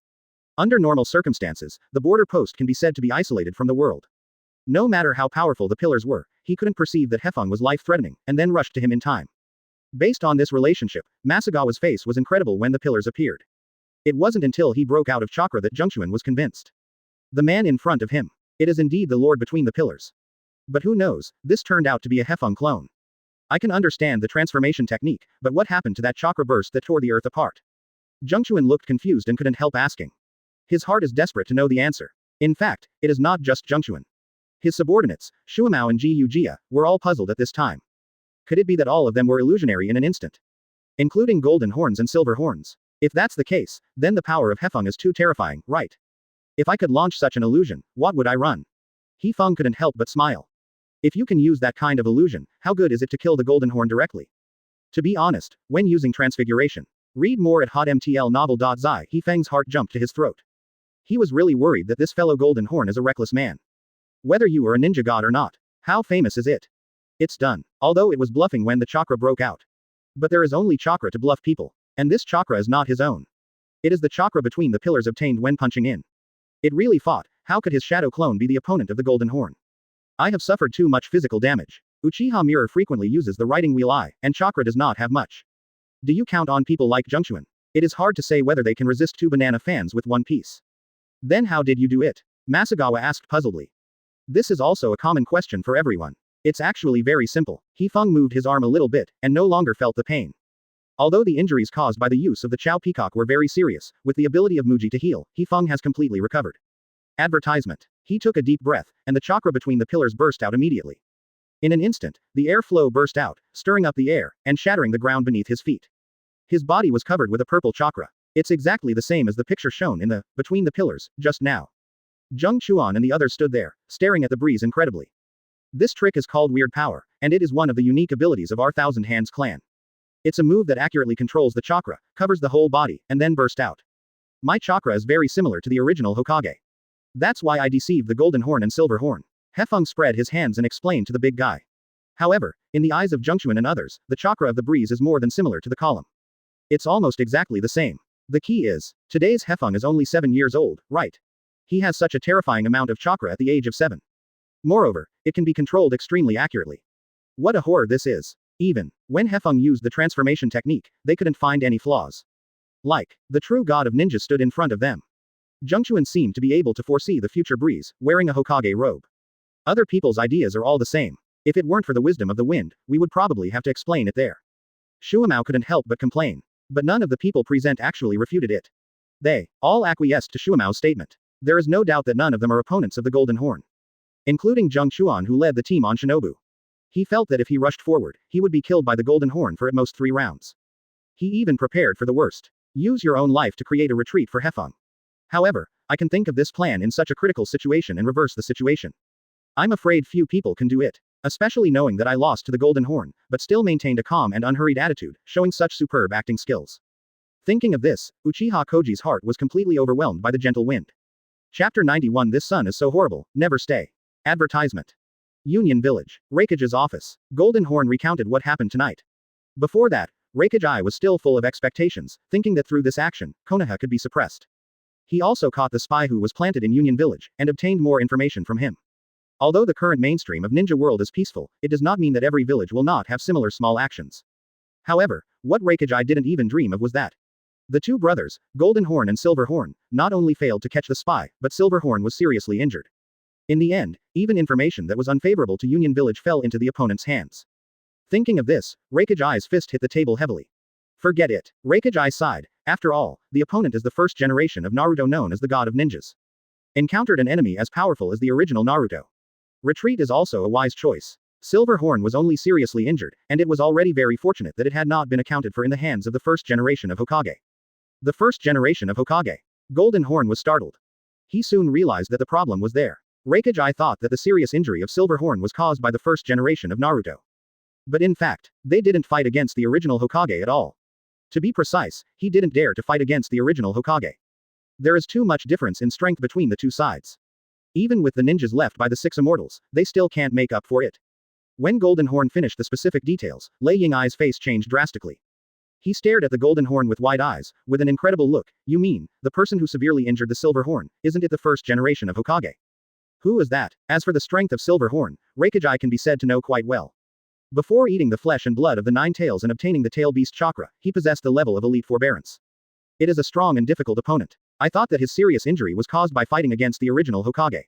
Under normal circumstances, the border post can be said to be isolated from the world. No matter how powerful the pillars were, he couldn't perceive that Hefeng was life-threatening, and then rushed to him in time. Based on this relationship, Masagawa's face was incredible when the pillars appeared. It wasn't until he broke out of chakra that Zhengquan was convinced. The man in front of him. It is indeed the Lord Between the Pillars. But who knows, this turned out to be a Hefeng clone. I can understand the transformation technique, but what happened to that chakra burst that tore the earth apart? Zhengquan looked confused and couldn't help asking. His heart is desperate to know the answer. In fact, it is not just Zhengquan. His subordinates, Shuamao and Ji Yujia, were all puzzled at this time. Could it be that all of them were illusionary in an instant? Including golden horns and silver horns. If that's the case, then the power of Hefeng is too terrifying, right? If I could launch such an illusion, what would I run? Hefeng couldn't help but smile. If you can use that kind of illusion, how good is it to kill the golden horn directly? To be honest, when using transfiguration. Read more at hotmtlnovel.zi. Hefeng's heart jumped to his throat. He was really worried that this fellow golden horn is a reckless man. Whether you are a ninja god or not. How famous is it? It's done. Although it was bluffing when the chakra broke out. But there is only chakra to bluff people. And this chakra is not his own. It is the chakra between the pillars obtained when punching in. It really fought. How could his shadow clone be the opponent of the golden horn? I have suffered too much physical damage. Uchiha Mirror frequently uses the writing wheel eye, and chakra does not have much. Do you count on people like Zhengquan? It is hard to say whether they can resist 2 banana fans with one piece. Then how did you do it? Masagawa asked puzzledly. This is also a common question for everyone. It's actually very simple. Hefeng moved his arm a little bit, and no longer felt the pain. Although the injuries caused by the use of the Chao Peacock were very serious, with the ability of Muji to heal, Hefeng has completely recovered. Advertisement. He took a deep breath, and the chakra between the pillars burst out immediately. In an instant, the air flow burst out, stirring up the air, and shattering the ground beneath his feet. His body was covered with a purple chakra. It's exactly the same as the picture shown in the Between the Pillars, just now. Zheng Chuan and the others stood there, staring at the breeze incredibly. This trick is called Weird Power, and it is one of the unique abilities of our Thousand Hands clan. It's a move that accurately controls the chakra, covers the whole body, and then burst out. My chakra is very similar to the original Hokage. That's why I deceived the golden horn and silver horn. Hefeng spread his hands and explained to the big guy. However, in the eyes of Zhengquan and others, the chakra of the breeze is more than similar to the column. It's almost exactly the same. The key is, today's Hefeng is only 7 years old, right? He has such a terrifying amount of chakra at the age of 7. Moreover, it can be controlled extremely accurately. What a horror this is. Even when Hefeng used the transformation technique, they couldn't find any flaws. Like, the true god of ninja stood in front of them. Zhengquan seemed to be able to foresee the future breeze, wearing a Hokage robe. Other people's ideas are all the same. If it weren't for the wisdom of the wind, we would probably have to explain it there. Shuamao couldn't help but complain. But none of the people present actually refuted it. They all acquiesced to Shuamao's statement. There is no doubt that none of them are opponents of the Golden Horn. Including Zheng Chuan, who led the team on Shinobu. He felt that if he rushed forward, he would be killed by the Golden Horn for at most 3 rounds. He even prepared for the worst. Use your own life to create a retreat for Hefeng. However, I can think of this plan in such a critical situation and reverse the situation. I'm afraid few people can do it. Especially knowing that I lost to the Golden Horn, but still maintained a calm and unhurried attitude, showing such superb acting skills. Thinking of this, Uchiha Koji's heart was completely overwhelmed by the gentle wind. Chapter 91. This sun is so horrible, never stay. Advertisement. Union Village. Raikage's office. Golden Horn recounted what happened tonight. Before that, Raikage was still full of expectations, thinking that through this action, Konoha could be suppressed. He also caught the spy who was planted in Union Village, and obtained more information from him. Although the current mainstream of ninja world is peaceful, it does not mean that every village will not have similar small actions. However, what Raikage didn't even dream of was that the 2 brothers, Golden Horn and Silver Horn, not only failed to catch the spy, but Silver Horn was seriously injured. In the end, even information that was unfavorable to Union Village fell into the opponent's hands. Thinking of this, Raikage's fist hit the table heavily. Forget it. Raikage sighed. After all, the opponent is the first generation of Naruto known as the god of ninjas. Encountered an enemy as powerful as the original Naruto. Retreat is also a wise choice. Silver Horn was only seriously injured, and it was already very fortunate that it had not been accounted for in the hands of the first generation of Hokage. The first generation of Hokage. Golden Horn was startled. He soon realized that the problem was there. Hokage thought that the serious injury of Silver Horn was caused by the first generation of Naruto. But in fact, they didn't fight against the original Hokage at all. To be precise, he didn't dare to fight against the original Hokage. There is too much difference in strength between the two sides. Even with the ninjas left by the six immortals, they still can't make up for it. When Golden Horn finished the specific details, Lei Yingai's face changed drastically. He stared at the Golden Horn with wide eyes, with an incredible look. You mean, the person who severely injured the Silver Horn, isn't it the first generation of Hokage? Who is that? As for the strength of Silver Horn, Hokage can be said to know quite well. Before eating the flesh and blood of the nine tails and obtaining the tail beast chakra, he possessed the level of elite forbearance. It is a strong and difficult opponent. I thought that his serious injury was caused by fighting against the original Hokage.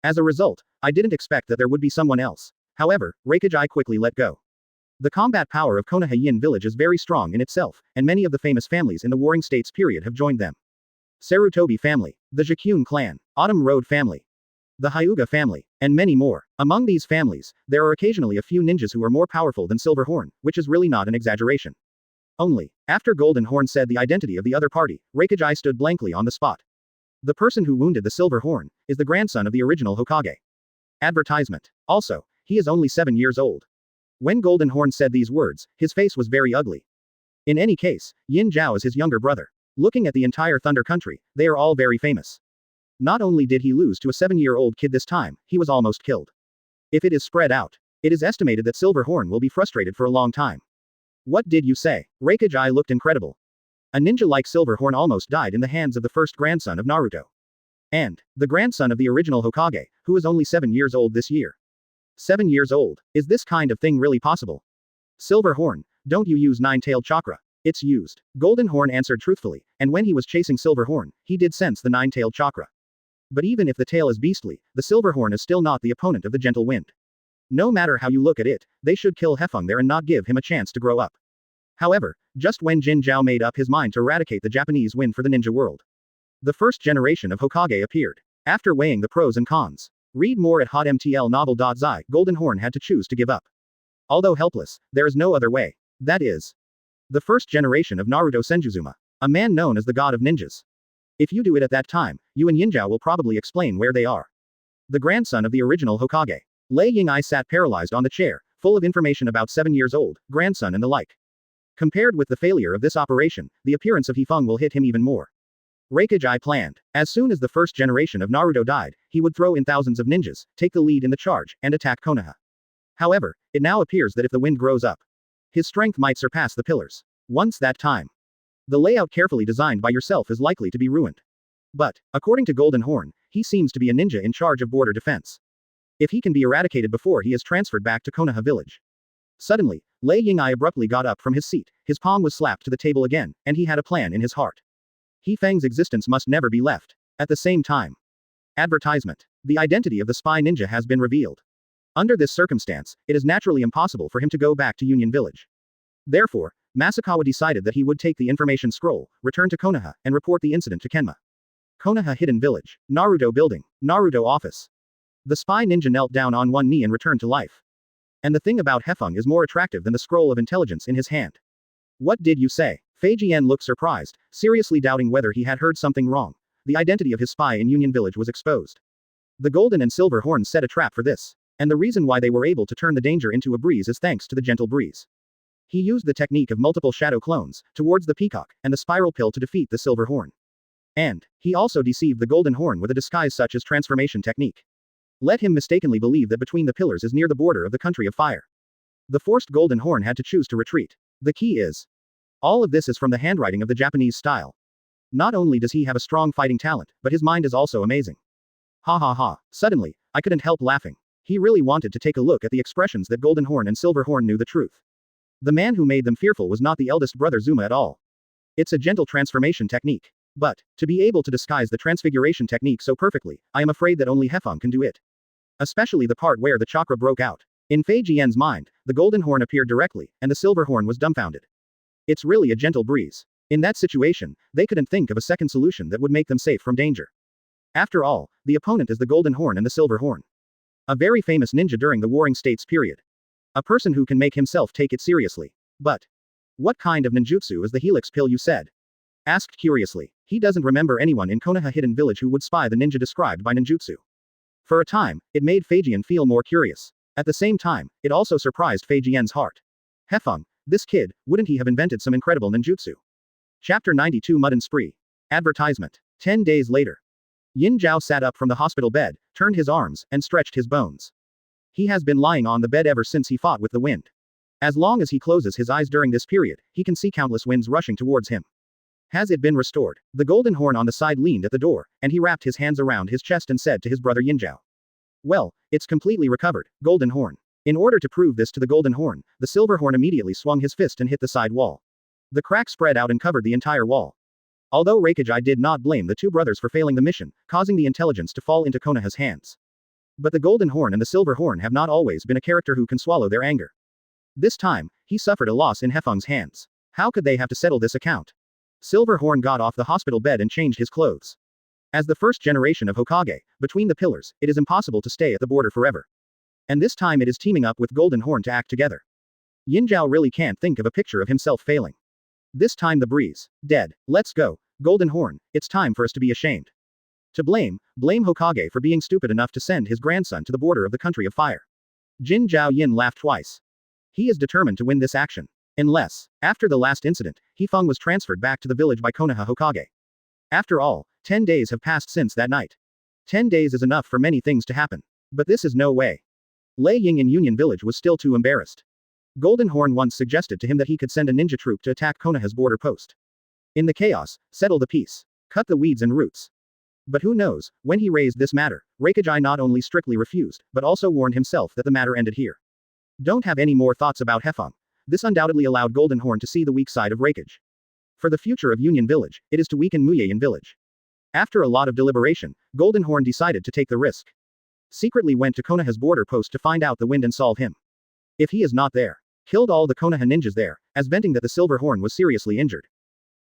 As a result, I didn't expect that there would be someone else. However, Hokage quickly let go. The combat power of Konoha Yin village is very strong in itself, and many of the famous families in the Warring States period have joined them. Sarutobi family, the Jakun clan, Autumn Road family, the Hyuga family, and many more. Among these families, there are occasionally a few ninjas who are more powerful than Silver Horn, which is really not an exaggeration. Only, after Golden Horn said the identity of the other party, Hokage stood blankly on the spot. The person who wounded the Silver Horn is the grandson of the original Hokage. Advertisement. Also, he is only 7 years old. When Golden Horn said these words, his face was very ugly. In any case, Yin Zhao is his younger brother. Looking at the entire Thunder Country, they are all very famous. Not only did he lose to a 7-year-old kid this time, he was almost killed. If it is spread out, it is estimated that Silver Horn will be frustrated for a long time. What did you say? Hokage looked incredible. A ninja like Silver Horn almost died in the hands of the first grandson of Naruto. And, the grandson of the original Hokage, who is only 7 years old this year. 7 years old. Is this kind of thing really possible? Silver Horn, don't you use nine-tailed chakra? It's used. Golden Horn answered truthfully, and when he was chasing Silver Horn, he did sense the nine-tailed chakra. But even if the tail is beastly, the Silver Horn is still not the opponent of the Gentle Wind. No matter how you look at it, they should kill Hefeng there and not give him a chance to grow up. However, just when Jin Zhao made up his mind to eradicate the Japanese wind for the ninja world, the first generation of Hokage appeared. After weighing the pros and cons, read more at hotmtlnovel.zi. Golden Horn had to choose to give up. Although helpless, there is no other way. That is, the first generation of Naruto Senjuzuma, a man known as the god of ninjas. If you do it at that time, you and Yin Zhao will probably explain where they are. The grandson of the original Hokage. Lei Ying'ai sat paralyzed on the chair, full of information about 7 years old, grandson and the like. Compared with the failure of this operation, the appearance of Hefeng will hit him even more. Hokage planned. As soon as the first generation of Naruto died, he would throw in thousands of ninjas, take the lead in the charge, and attack Konoha. However, it now appears that if the wind grows up, his strength might surpass the pillars. Once that time, the layout carefully designed by yourself is likely to be ruined. But, according to Golden Horn, he seems to be a ninja in charge of border defense. If he can be eradicated before he is transferred back to Konoha village. Suddenly, Lei Ying'ai abruptly got up from his seat, his palm was slapped to the table again, and he had a plan in his heart. Hefeng's existence must never be left. At the same time. Advertisement. The identity of the spy ninja has been revealed. Under this circumstance, it is naturally impossible for him to go back to Union Village. Therefore, Masakawa decided that he would take the information scroll, return to Konoha, and report the incident to Kenma. Konoha Hidden Village. Naruto Building. Naruto Office. The spy ninja knelt down on one knee and returned to life. And the thing about Hefeng is more attractive than the scroll of intelligence in his hand. What did you say? Fei Jian looked surprised, seriously doubting whether he had heard something wrong. The identity of his spy in Union Village was exposed. The Golden and Silver Horns set a trap for this. And the reason why they were able to turn the danger into a breeze is thanks to the gentle breeze. He used the technique of multiple shadow clones, towards the peacock, and the spiral pill to defeat the Silver Horn. And, he also deceived the Golden Horn with a disguise such as transformation technique. Let him mistakenly believe that between the pillars is near the border of the country of fire. The forced Golden Horn had to choose to retreat. The key is. All of this is from the handwriting of the Japanese style. Not only does he have a strong fighting talent, but his mind is also amazing. Ha ha ha. Suddenly, I couldn't help laughing. He really wanted to take a look at the expressions that Golden Horn and Silver Horn knew the truth. The man who made them fearful was not the eldest brother Zuma at all. It's a gentle transformation technique. But, to be able to disguise the transfiguration technique so perfectly, I am afraid that only Hefeng can do it. Especially the part where the chakra broke out. In Fei Jian's mind, the Golden Horn appeared directly, and the Silver Horn was dumbfounded. It's really a gentle breeze. In that situation, they couldn't think of a second solution that would make them safe from danger. After all, the opponent is the Golden Horn and the Silver Horn. A very famous ninja during the Warring States period. A person who can make himself take it seriously. But what kind of ninjutsu is the helix pill you said? Asked curiously. He doesn't remember anyone in Konoha Hidden Village who would spy the ninja described by ninjutsu. For a time, it made Feijian feel more curious. At the same time, it also surprised Feijian's heart. Hefeng, this kid, wouldn't he have invented some incredible ninjutsu? Chapter 92 Mud and Spree. Advertisement. 10 days later. Yin Zhao sat up from the hospital bed, turned his arms, and stretched his bones. He has been lying on the bed ever since he fought with the wind. As long as he closes his eyes during this period, he can see countless winds rushing towards him. Has it been restored? The golden horn on the side leaned at the door, and he wrapped his hands around his chest and said to his brother Yin Zhao. Well, it's completely recovered, golden horn. In order to prove this to the golden horn, the silver horn immediately swung his fist and hit the side wall. The crack spread out and covered the entire wall. Although Hokage did not blame the two brothers for failing the mission, causing the intelligence to fall into Konoha's hands. But the golden horn and the silver horn have not always been a character who can swallow their anger. This time, he suffered a loss in Hefeng's hands. How could they have to settle this account? Silver Horn got off the hospital bed and changed his clothes. As the first generation of Hokage, between the pillars, it is impossible to stay at the border forever. And this time it is teaming up with Golden Horn to act together. Yin Zhao really can't think of a picture of himself failing. This time the breeze. Dead. Let's go. Golden Horn, it's time for us to be ashamed. To blame Hokage for being stupid enough to send his grandson to the border of the country of fire. Jin Zhao Yin laughed twice. He is determined to win this action. Unless, after the last incident, Hefeng was transferred back to the village by Konoha Hokage. After all, 10 days have passed since that night. 10 days is enough for many things to happen. But this is no way. Lei Ying in Union Village was still too embarrassed. Golden Horn once suggested to him that he could send a ninja troop to attack Konoha's border post. In the chaos, settle the peace. Cut the weeds and roots. But who knows, when he raised this matter, Hokage not only strictly refused, but also warned himself that the matter ended here. Don't have any more thoughts about Hefeng. This undoubtedly allowed Golden Horn to see the weak side of Hokage. For the future of Union Village, it is to weaken Muyein Village. After a lot of deliberation, Golden Horn decided to take the risk. Secretly went to Konoha's border post to find out the wind and solve him. If he is not there, killed all the Konoha ninjas there, as venting that the Silver Horn was seriously injured.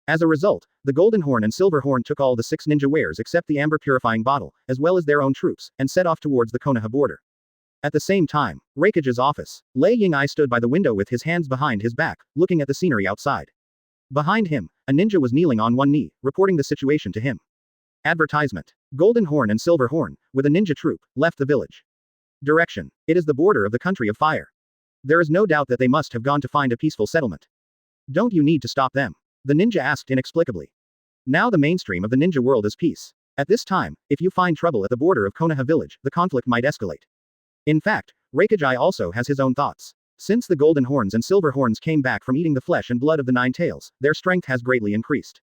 As a result, the Golden Horn and Silver Horn took all the 6 ninja wares except the amber purifying bottle, as well as their own troops, and set off towards the Konoha border. At the same time, Hokage's office, Lei Ying stood by the window with his hands behind his back, looking at the scenery outside. Behind him, a ninja was kneeling on one knee, reporting the situation to him. Advertisement. Golden Horn and Silver Horn, with a ninja troop, left the village. Direction. It is the border of the country of fire. There is no doubt that they must have gone to find a peaceful settlement. Don't you need to stop them? The ninja asked inexplicably. Now the mainstream of the ninja world is peace. At this time, if you find trouble at the border of Konoha village, the conflict might escalate. In fact, Hokage also has his own thoughts. Since the Golden Horns and Silver Horns came back from eating the flesh and blood of the 9 tails, their strength has greatly increased.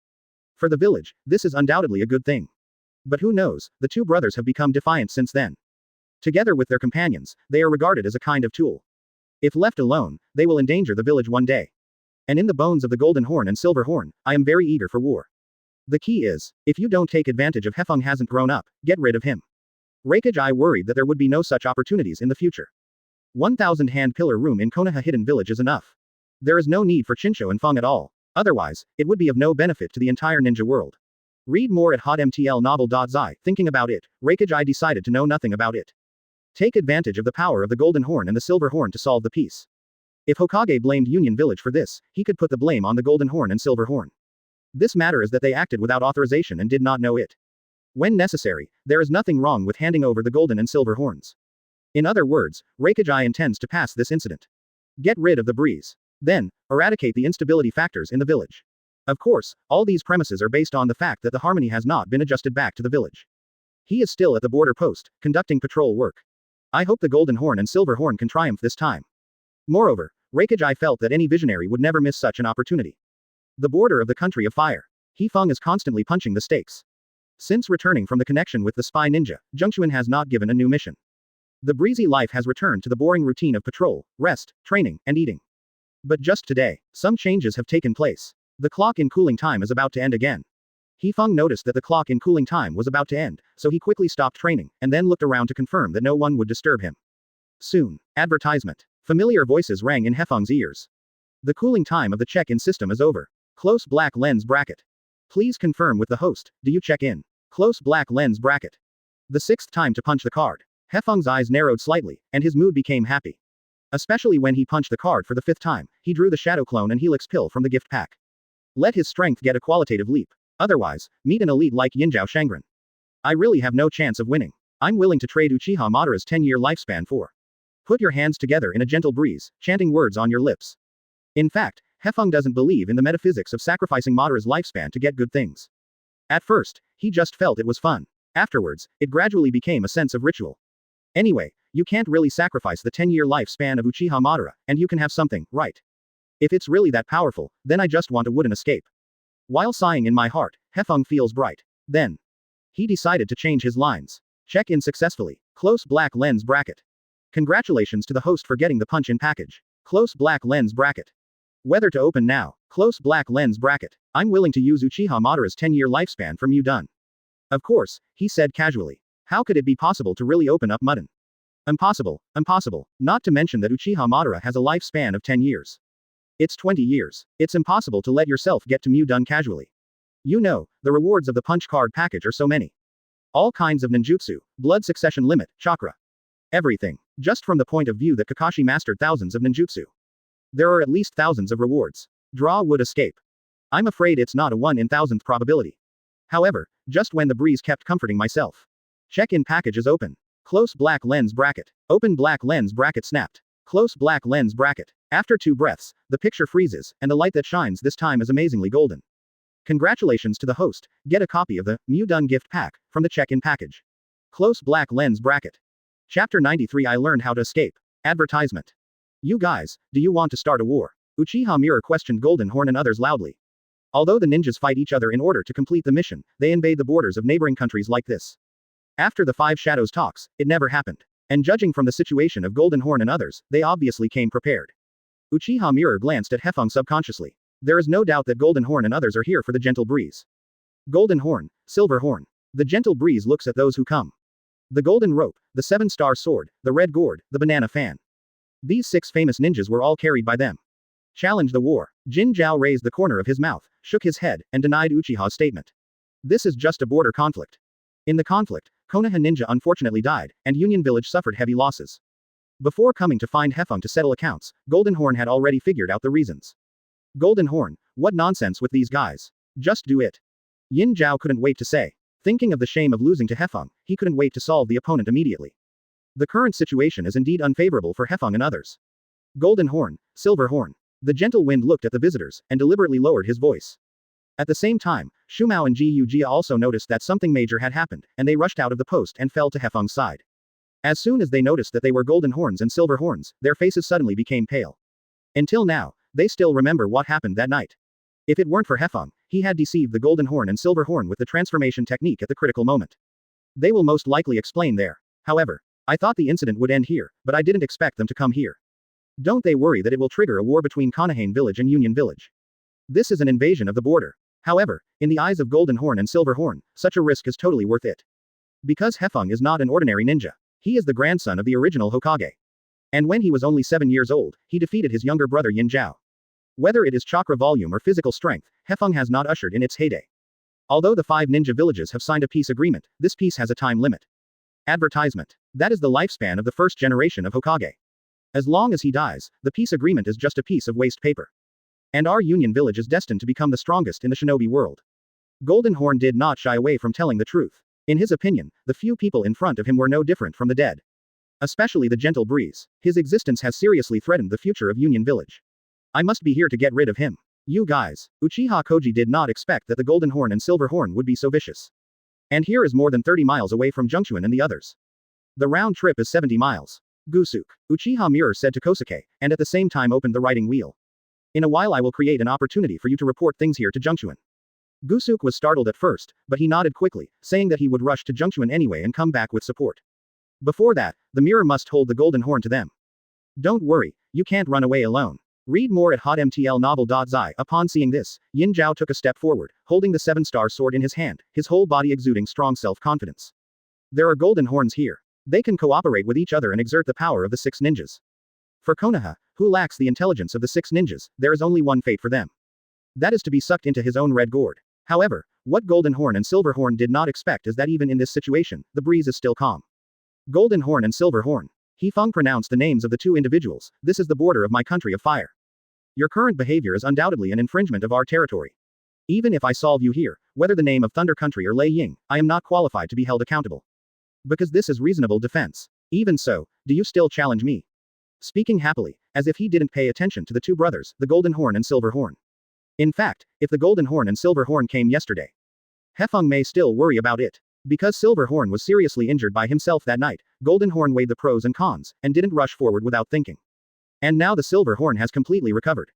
For the village, this is undoubtedly a good thing. But who knows, the two brothers have become defiant since then. Together with their companions, they are regarded as a kind of tool. If left alone, they will endanger the village one day. And in the bones of the Golden Horn and Silver Horn, I am very eager for war. The key is, if you don't take advantage of Hefeng hasn't grown up, get rid of him. Hokage worried that there would be no such opportunities in the future. 1,000 hand pillar room in Konoha Hidden Village is enough. There is no need for Chinsho and Feng at all. Otherwise, it would be of no benefit to the entire ninja world. Read more at hotmtlnovel.zi. Thinking about it, Hokage decided to know nothing about it. Take advantage of the power of the Golden Horn and the Silver Horn to solve the peace. If Hokage blamed Union Village for this, he could put the blame on the Golden Horn and Silver Horn. This matter is that they acted without authorization and did not know it. When necessary, there is nothing wrong with handing over the Golden and Silver Horns. In other words, Hokage intends to pass this incident. Get rid of the breeze. Then, eradicate the instability factors in the village. Of course, all these premises are based on the fact that the harmony has not been adjusted back to the village. He is still at the border post, conducting patrol work. I hope the Golden Horn and Silver Horn can triumph this time. Moreover, Hokage felt that any visionary would never miss such an opportunity. The border of the country of fire. Hefeng is constantly punching the stakes. Since returning from the connection with the spy ninja, Zhengxuan has not given a new mission. The breezy life has returned to the boring routine of patrol, rest, training, and eating. But just today, some changes have taken place. The clock in cooling time is about to end again. Hefeng noticed that the clock in cooling time was about to end, so he quickly stopped training, and then looked around to confirm that no one would disturb him. Soon. Advertisement. Familiar voices rang in Hefeng's ears. The cooling time of the check-in system is over. Close black lens bracket. Please confirm with the host, do you check in? Close black lens bracket. The 6th time to punch the card. Hefeng's eyes narrowed slightly, and his mood became happy. Especially when he punched the card for the 5th time, he drew the Shadow Clone and Helix Pill from the gift pack. Let his strength get a qualitative leap. Otherwise, meet an elite like Yinjiao Shangren. I really have no chance of winning. I'm willing to trade Uchiha Madara's 10-year lifespan for. Put your hands together in a gentle breeze, chanting words on your lips. In fact, Hefeng doesn't believe in the metaphysics of sacrificing Madara's lifespan to get good things. At first, he just felt it was fun. Afterwards, it gradually became a sense of ritual. Anyway, you can't really sacrifice the 10-year lifespan of Uchiha Madara, and you can have something, right? If it's really that powerful, then I just want a wooden escape. While sighing in my heart, Hefeng feels bright. Then, he decided to change his lines. Check in successfully. Close black lens bracket. Congratulations to the host for getting the punch-in package. Close black lens bracket. Whether to open now. Close black lens bracket. I'm willing to use Uchiha Madara's 10-year lifespan from you done. Of course, he said casually. How could it be possible to really open up Mudden? Impossible, impossible. Not to mention that Uchiha Madara has a lifespan of 10 years. It's 20 years. It's impossible to let yourself get to Mew done casually. You know, the rewards of the punch card package are so many. All kinds of ninjutsu, blood succession limit, chakra. Everything. Just from the point of view that Kakashi mastered thousands of ninjutsu. There are at least thousands of rewards. Draw would escape. I'm afraid it's not a 1 in 1,000th probability. However, just when the breeze kept comforting myself. Check-in package is open. Close black lens bracket. Open black lens bracket snapped. Close black lens bracket. After 2 breaths, the picture freezes, and the light that shines this time is amazingly golden. Congratulations to the host, get a copy of the Mew Done gift pack from the check-in package. Close black lens bracket. Chapter 93 I Learned How to Escape. Advertisement. You guys, do you want to start a war? Uchiha Mirror questioned Golden Horn and others loudly. Although the ninjas fight each other in order to complete the mission, they invade the borders of neighboring countries like this. After the 5 Shadows talks, it never happened. And judging from the situation of Golden Horn and others, they obviously came prepared. Uchiha Mirror glanced at Hefeng subconsciously. There is no doubt that Golden Horn and others are here for the gentle breeze. Golden Horn, Silver Horn. The gentle breeze looks at those who come. The golden rope, the 7-star sword, the red gourd, the banana fan. These 6 famous ninjas were all carried by them. Challenge the war. Jin Zhao raised the corner of his mouth, shook his head, and denied Uchiha's statement. This is just a border conflict. In the conflict, Konoha ninja unfortunately died, and Union Village suffered heavy losses. Before coming to find Hefeng to settle accounts, Golden Horn had already figured out the reasons. Golden Horn, what nonsense with these guys. Just do it. Yin Zhao couldn't wait to say. Thinking of the shame of losing to Hefeng, he couldn't wait to solve the opponent immediately. The current situation is indeed unfavorable for Hefeng and others. Golden Horn, Silver Horn. The gentle wind looked at the visitors, and deliberately lowered his voice. At the same time, Shumao and Ji Jia also noticed that something major had happened, and they rushed out of the post and fell to Hefeng's side. As soon as they noticed that they were Golden Horns and Silver Horns, their faces suddenly became pale. Until now, they still remember what happened that night. If it weren't for Hefeng, he had deceived the Golden Horn and Silver Horn with the transformation technique at the critical moment. They will most likely explain there. However, I thought the incident would end here, but I didn't expect them to come here. Don't they worry that it will trigger a war between Konoha Village and Union Village. This is an invasion of the border. However, in the eyes of Golden Horn and Silver Horn, such a risk is totally worth it. Because Hefeng is not an ordinary ninja. He is the grandson of the original Hokage. And when he was only 7 years old, he defeated his younger brother Yin Zhao. Whether it is chakra volume or physical strength, Hefeng has not ushered in its heyday. Although the 5 ninja villages have signed a peace agreement, this peace has a time limit. Advertisement. That is the lifespan of the first generation of Hokage. As long as he dies, the peace agreement is just a piece of waste paper. And our Union Village is destined to become the strongest in the shinobi world. Golden Horn did not shy away from telling the truth. In his opinion, the few people in front of him were no different from the dead. Especially the gentle breeze. His existence has seriously threatened the future of Union Village. I must be here to get rid of him. You guys. Uchiha Koji did not expect that the Golden Horn and Silver Horn would be so vicious. And here is more than 30 miles away from Zhengchuan and the others. The round trip is 70 miles. Gusuk. Uchiha Mirror said to Kosuke, and at the same time opened the writing wheel. In a while I will create an opportunity for you to report things here to Zhengchuan. Gusuk was startled at first, but he nodded quickly, saying that he would rush to Zhengchuan anyway and come back with support. Before that, the mirror must hold the Golden Horn to them. Don't worry, you can't run away alone. Read more at hotmtlnovel.zi. Upon seeing this, Yin Zhao took a step forward, holding the 7-star sword in his hand, his whole body exuding strong self-confidence. There are Golden Horns here. They can cooperate with each other and exert the power of the 6 ninjas. For Konoha, who lacks the intelligence of the 6 ninjas, there is only one fate for them. That is to be sucked into his own red gourd. However, what Golden Horn and Silver Horn did not expect is that even in this situation, the breeze is still calm. Golden Horn and Silver Horn. Hefeng pronounced the names of the two individuals. This is the border of my country of fire. Your current behavior is undoubtedly an infringement of our territory. Even if I solve you here, whether the name of Thunder Country or Lei Ying, I am not qualified to be held accountable. Because this is reasonable defense. Even so, do you still challenge me? Speaking happily, as if he didn't pay attention to the two brothers, the Golden Horn and Silver Horn. In fact, if the Golden Horn and Silver Horn came yesterday, Hefeng may still worry about it. Because Silver Horn was seriously injured by himself that night, Golden Horn weighed the pros and cons, and didn't rush forward without thinking. And now the Silver Horn has completely recovered.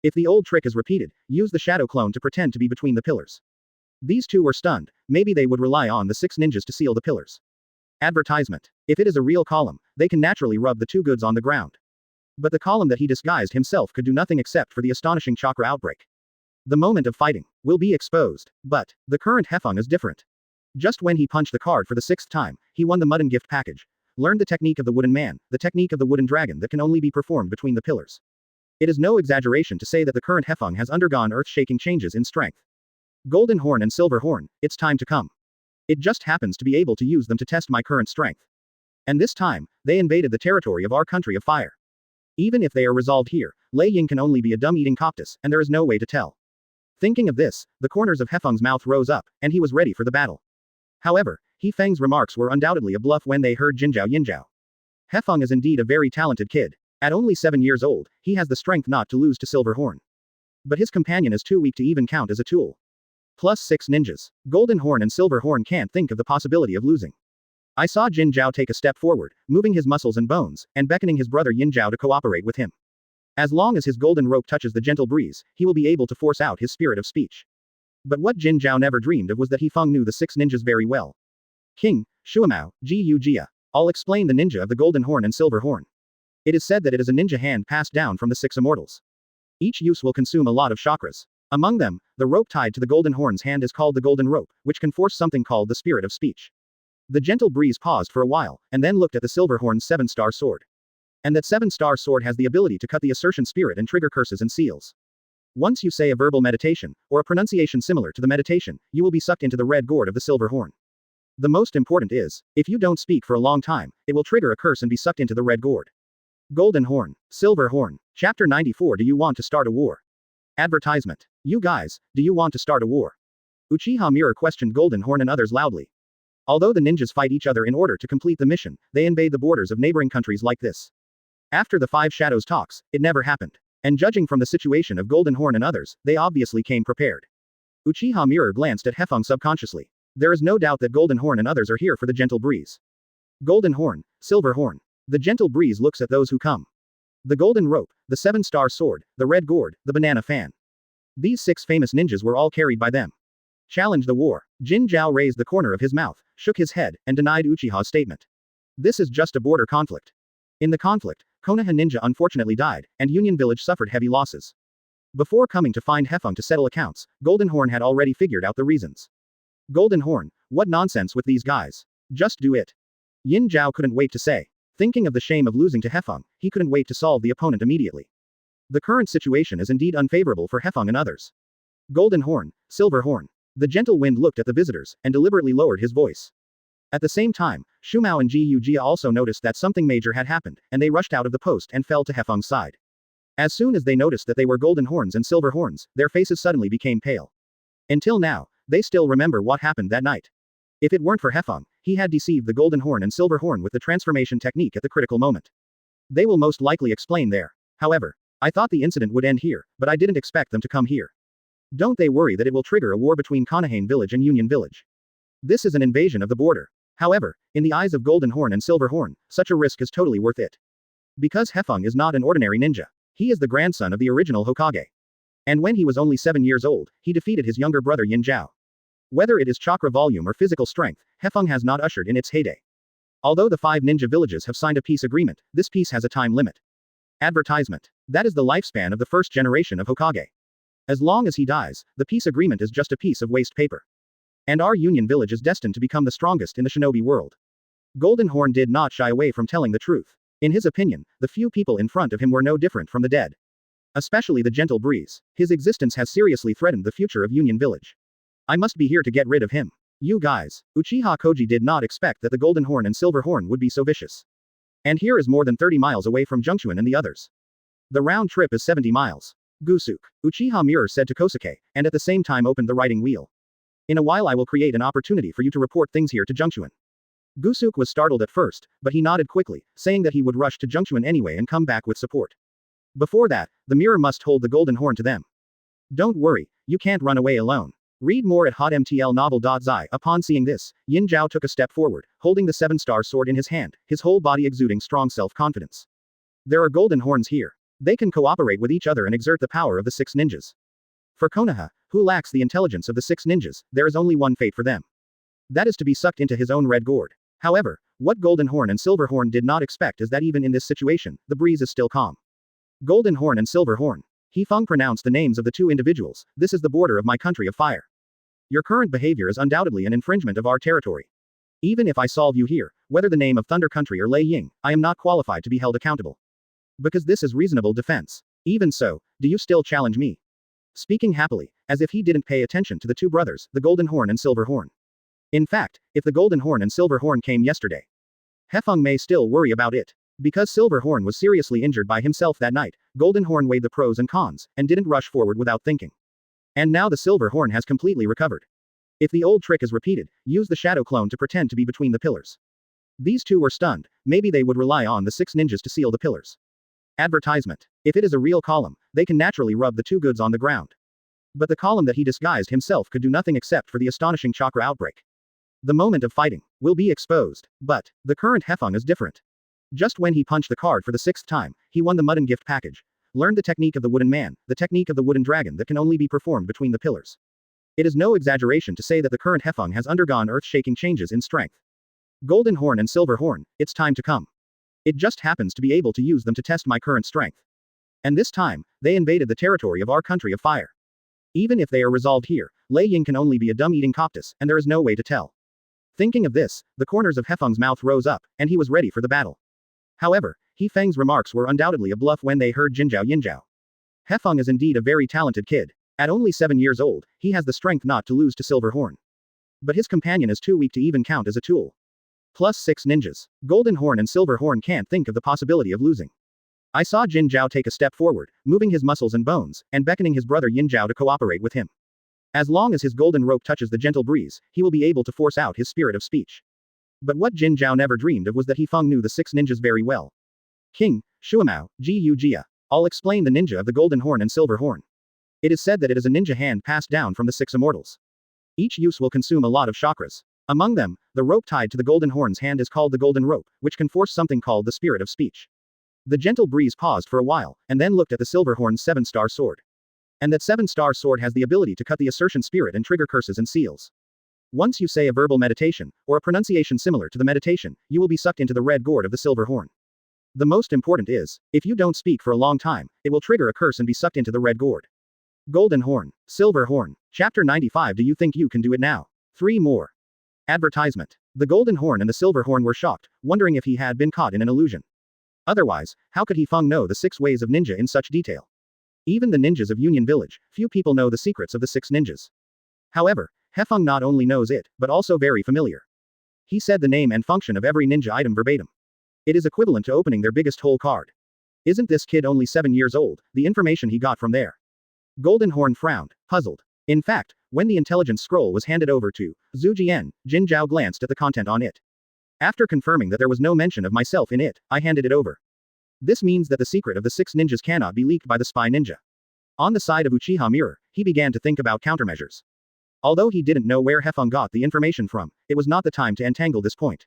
If the old trick is repeated, use the shadow clone to pretend to be between the pillars. These two were stunned, maybe they would rely on the 6 ninjas to seal the pillars. Advertisement. If it is a real column, they can naturally rub the two goods on the ground. But the column that he disguised himself could do nothing except for the astonishing chakra outbreak. The moment of fighting will be exposed, but the current Hefeng is different. Just when he punched the card for the 6th time, he won the Mudden gift package. Learned the technique of the wooden man, the technique of the wooden dragon that can only be performed between the pillars. It is no exaggeration to say that the current Hefeng has undergone earth-shaking changes in strength. Golden Horn and Silver Horn, it's time to come. It just happens to be able to use them to test my current strength. And this time, they invaded the territory of our country of fire. Even if they are resolved here, Lei Ying can only be a dumb-eating cactus, and there is no way to tell. Thinking of this, the corners of Hefeng's mouth rose up, and he was ready for the battle. However, Hefeng's remarks were undoubtedly a bluff when they heard Jinjiao Yinjiao. Hefeng is indeed a very talented kid. At only 7 years old, he has the strength not to lose to Silver Horn. But his companion is too weak to even count as a tool. Plus 6 ninjas. Golden Horn and Silver Horn can't think of the possibility of losing. I saw Jin Zhao take a step forward, moving his muscles and bones, and beckoning his brother Yin Zhao to cooperate with him. As long as his golden rope touches the gentle breeze, he will be able to force out his spirit of speech. But what Jin Zhao never dreamed of was that Hefeng knew the 6 ninjas very well. King, Shuamao, Ji Yu Jia. I'll explain the ninja of the Golden Horn and Silver Horn. It is said that it is a ninja hand passed down from the 6 immortals. Each use will consume a lot of chakras. Among them, the rope tied to the Golden Horn's hand is called the Golden Rope, which can force something called the Spirit of Speech. The gentle breeze paused for a while, and then looked at the Silver Horn's 7-star sword. And that 7-star sword has the ability to cut the assertion spirit and trigger curses and seals. Once you say a verbal meditation, or a pronunciation similar to the meditation, you will be sucked into the red gourd of the Silver Horn. The most important is, if you don't speak for a long time, it will trigger a curse and be sucked into the red gourd. Golden Horn, Silver Horn. Chapter 94. Do you want to start a war? Advertisement. You guys, do you want to start a war? Uchiha Mirror questioned Golden Horn and others loudly. Although the ninjas fight each other in order to complete the mission, they invade the borders of neighboring countries like this. After the 5 Shadows talks, it never happened. And judging from the situation of Golden Horn and others, they obviously came prepared. Uchiha Mirror glanced at Hefeng subconsciously. There is no doubt that Golden Horn and others are here for the gentle breeze. Golden Horn, Silver Horn. The gentle breeze looks at those who come. The golden rope, the 7-star sword, the red gourd, the banana fan. These 6 famous ninjas were all carried by them. Challenge the war. Jin Zhao raised the corner of his mouth, shook his head, and denied Uchiha's statement. This is just a border conflict. In the conflict, Konoha ninja unfortunately died, and Union Village suffered heavy losses. Before coming to find Hefeng to settle accounts, Golden Horn had already figured out the reasons. Golden Horn, what nonsense with these guys. Just do it. Yin Zhao couldn't wait to say. Thinking of the shame of losing to Hefeng, he couldn't wait to solve the opponent immediately. The current situation is indeed unfavorable for Hefeng and others. Golden Horn, Silver Horn. The gentle wind looked at the visitors, and deliberately lowered his voice. At the same time, Shumao and Ji Yu Jia also noticed that something major had happened, and they rushed out of the post and fell to Hefeng's side. As soon as they noticed that they were Golden Horns and Silver Horns, their faces suddenly became pale. Until now, they still remember what happened that night. If it weren't for Hefeng, he had deceived the Golden Horn and Silver Horn with the transformation technique at the critical moment. They will most likely explain there. However, I thought the incident would end here, but I didn't expect them to come here. Don't they worry that it will trigger a war between Konoha Village and Union Village? This is an invasion of the border. However, in the eyes of Golden Horn and Silver Horn, such a risk is totally worth it. Because Hefeng is not an ordinary ninja. He is the grandson of the original Hokage. And when he was only 7 years old, he defeated his younger brother Yin Zhao. Whether it is chakra volume or physical strength, Hefeng has not ushered in its heyday. Although the 5 ninja villages have signed a peace agreement, this peace has a time limit. Advertisement. That is the lifespan of the first generation of Hokage. As long as he dies, the peace agreement is just a piece of waste paper. And our Union Village is destined to become the strongest in the shinobi world. Golden Horn did not shy away from telling the truth. In his opinion, the few people in front of him were no different from the dead. Especially the gentle breeze. His existence has seriously threatened the future of Union Village. I must be here to get rid of him. You guys. Uchiha Koji did not expect that the Golden Horn and Silver Horn would be so vicious. And here is more than 30 miles away from Jungchuan and the others. The round trip is 70 miles. Gusuk. Uchiha Mirror said to Kosuke, and at the same time opened the writing wheel. In a while I will create an opportunity for you to report things here to Jungchuan. Gusuk was startled at first, but he nodded quickly, saying that he would rush to Jungchuan anyway and come back with support. Before that, the mirror must hold the Golden Horn to them. Don't worry, you can't run away alone. Read more at hotmtlnovel.zi. Upon seeing this, Yin Zhao took a step forward, holding the 7-star sword in his hand, his whole body exuding strong self-confidence. There are golden horns here. They can cooperate with each other and exert the power of the 6 ninjas. For Konoha, who lacks the intelligence of the 6 ninjas, there is only one fate for them. That is to be sucked into his own red gourd. However, what Golden Horn and Silver Horn did not expect is that even in this situation, the breeze is still calm. Golden Horn and Silver Horn. Hefeng pronounced the names of the 2 individuals. This is the border of my country of fire. Your current behavior is undoubtedly an infringement of our territory. Even if I solve you here, whether the name of Thunder Country or Lei Ying, I am not qualified to be held accountable. Because this is reasonable defense. Even so, do you still challenge me? Speaking happily, as if he didn't pay attention to the 2 brothers, the Golden Horn and Silver Horn. In fact, if the Golden Horn and Silver Horn came yesterday, Hefeng may still worry about it. Because Silver Horn was seriously injured by himself that night, Golden Horn weighed the pros and cons, and didn't rush forward without thinking. And now the Silver Horn has completely recovered. If the old trick is repeated, use the shadow clone to pretend to be between the pillars. These 2 were stunned, maybe they would rely on the 6 ninjas to seal the pillars. Advertisement. If it is a real column, they can naturally rub the 2 goods on the ground. But the column that he disguised himself could do nothing except for the astonishing chakra outbreak. The moment of fighting will be exposed, but the current Hefeng is different. Just when he punched the card for the 6th time, he won the Mudden gift package. Learned the technique of the wooden man, the technique of the wooden dragon that can only be performed between the pillars. It is no exaggeration to say that the current Hefeng has undergone earth-shaking changes in strength. Golden Horn and Silver Horn, it's time to come. It just happens to be able to use them to test my current strength. And this time, they invaded the territory of our country of fire. Even if they are resolved here, Lei Ying can only be a dumb-eating coptus, and there is no way to tell. Thinking of this, the corners of Hefeng's mouth rose up, and he was ready for the battle. However, Hefeng's remarks were undoubtedly a bluff when they heard Jinzhao Yinzhao. Hefeng is indeed a very talented kid. At only 7 years old, he has the strength not to lose to Silver Horn. But his companion is too weak to even count as a tool. Plus 6 ninjas. Golden Horn and Silver Horn can't think of the possibility of losing. I saw Jin Zhao take a step forward, moving his muscles and bones, and beckoning his brother Yin Zhao to cooperate with him. As long as his golden rope touches the gentle breeze, he will be able to force out his spirit of speech. But what Jin Zhao never dreamed of was that Hefeng knew the 6 ninjas very well. King, Shuamao, Gu Jia. I'll explain the ninja of the Golden Horn and Silver Horn. It is said that it is a ninja hand passed down from the 6 immortals. Each use will consume a lot of chakras. Among them, the rope tied to the Golden Horn's hand is called the Golden Rope, which can force something called the Spirit of Speech. The gentle breeze paused for a while, and then looked at the Silver Horn's 7-star sword. And that 7-star sword has the ability to cut the assertion spirit and trigger curses and seals. Once you say a verbal meditation, or a pronunciation similar to the meditation, you will be sucked into the red gourd of the Silver Horn. The most important is, if you don't speak for a long time, it will trigger a curse and be sucked into the red gourd. Golden Horn, Silver Horn. Chapter 95. Do you think you can do it now? 3 more. Advertisement. The Golden Horn and the Silver Horn were shocked, wondering if he had been caught in an illusion. Otherwise, how could Hefeng know the 6 ways of ninja in such detail? Even the ninjas of Union Village, few people know the secrets of the 6 ninjas. However, Hefeng not only knows it, but also very familiar. He said the name and function of every ninja item verbatim. It is equivalent to opening their biggest hole card. Isn't this kid only 7 years old, the information he got from there? Golden Horn frowned, puzzled. In fact, when the intelligence scroll was handed over to Zhu Jian, Jin Zhao glanced at the content on it. After confirming that there was no mention of myself in it, I handed it over. This means that the secret of the 6 ninjas cannot be leaked by the spy ninja. On the side of Uchiha Mirror, he began to think about countermeasures. Although he didn't know where Hefeng got the information from, it was not the time to entangle this point.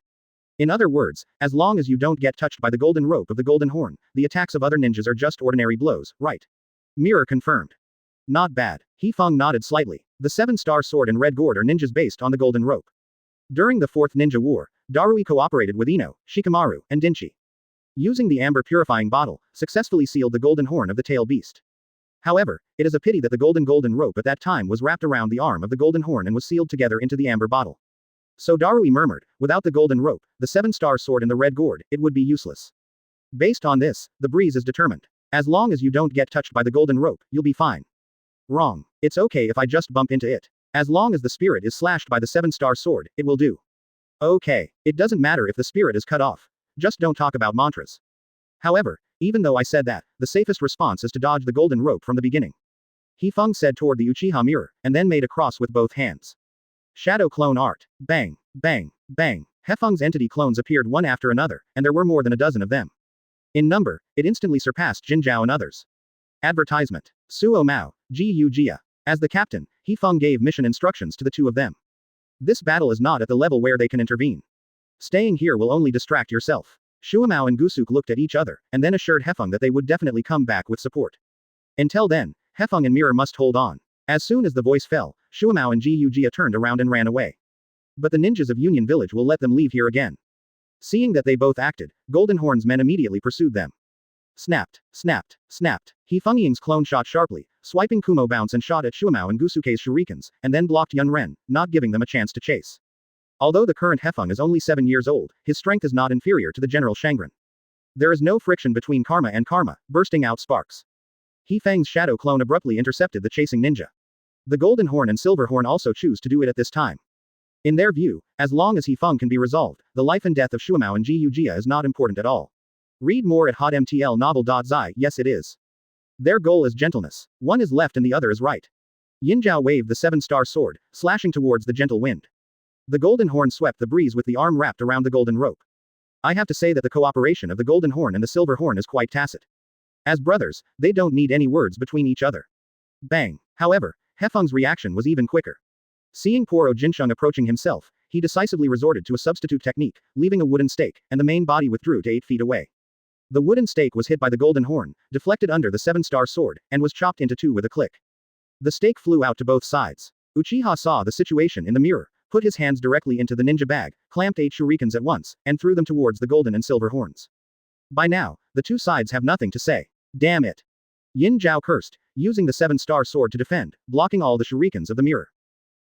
In other words, as long as you don't get touched by the golden rope of the Golden Horn, the attacks of other ninjas are just ordinary blows, right? Mirror confirmed. Not bad. Hefeng nodded slightly. The 7-star sword and red gourd are ninjas based on the golden rope. During the 4th Ninja War, Darui cooperated with Ino, Shikamaru, and Dinchi. Using the amber purifying bottle, successfully sealed the golden horn of the tail beast. However, it is a pity that the golden rope at that time was wrapped around the arm of the golden horn and was sealed together into the amber bottle. So Darui murmured, without the golden rope, the 7-star sword and the red gourd, it would be useless. Based on this, the breeze is determined. As long as you don't get touched by the golden rope, you'll be fine. Wrong. It's okay if I just bump into it. As long as the spirit is slashed by the 7-star sword, it will do. Okay, it doesn't matter if the spirit is cut off. Just don't talk about mantras. However, even though I said that, the safest response is to dodge the golden rope from the beginning. Hefeng said toward the Uchiha mirror, and then made a cross with both hands. Shadow clone art. Bang, bang, bang. Hefeng's entity clones appeared one after another, and there were more than a dozen of them. In number, it instantly surpassed Jinzhao and others. Advertisement. Suo Mao, Gu Jia. As the captain, Hefeng gave mission instructions to the two of them. This battle is not at the level where they can intervene. Staying here will only distract yourself. Shuamao and Gusuk looked at each other, and then assured Hefeng that they would definitely come back with support. Until then, Hefeng and Mirror must hold on. As soon as the voice fell, Shuamao and Gu Jia turned around and ran away. But the ninjas of Union Village will let them leave here again. Seeing that they both acted, Golden Horn's men immediately pursued them. Snapped, snapped, snapped. Hefeng Ying's clone shot sharply, swiping Kumo bounce and shot at Shuamao and Gusuke's shurikens, and then blocked Yun Ren, not giving them a chance to chase. Although the current Hefeng is only 7 years old, his strength is not inferior to the General Shangren. There is no friction between Karma and Karma, bursting out sparks. Hefeng's shadow clone abruptly intercepted the chasing ninja. The Golden Horn and Silver Horn also choose to do it at this time. In their view, as long as Hefeng can be resolved, the life and death of Shuamao and Gu Jia is not important at all. Read more at hotmtlnovel.zi. Yes, it is. Their goal is gentleness. One is left and the other is right. Yinzhao waved the 7-star sword, slashing towards the gentle wind. The Golden Horn swept the breeze with the arm wrapped around the golden rope. I have to say that the cooperation of the Golden Horn and the Silver Horn is quite tacit. As brothers, they don't need any words between each other. Bang. However, Hefeng's reaction was even quicker. Seeing Poro Jinsheng approaching himself, he decisively resorted to a substitute technique, leaving a wooden stake, and the main body withdrew to 8 feet away. The wooden stake was hit by the Golden Horn, deflected under the 7-star sword, and was chopped into two with a click. The stake flew out to both sides. Uchiha saw the situation in the mirror, put his hands directly into the ninja bag, clamped 8 shurikens at once, and threw them towards the golden and silver horns. By now, the two sides have nothing to say. Damn it! Yin Zhao cursed, using the 7-star sword to defend, blocking all the shurikens of the mirror.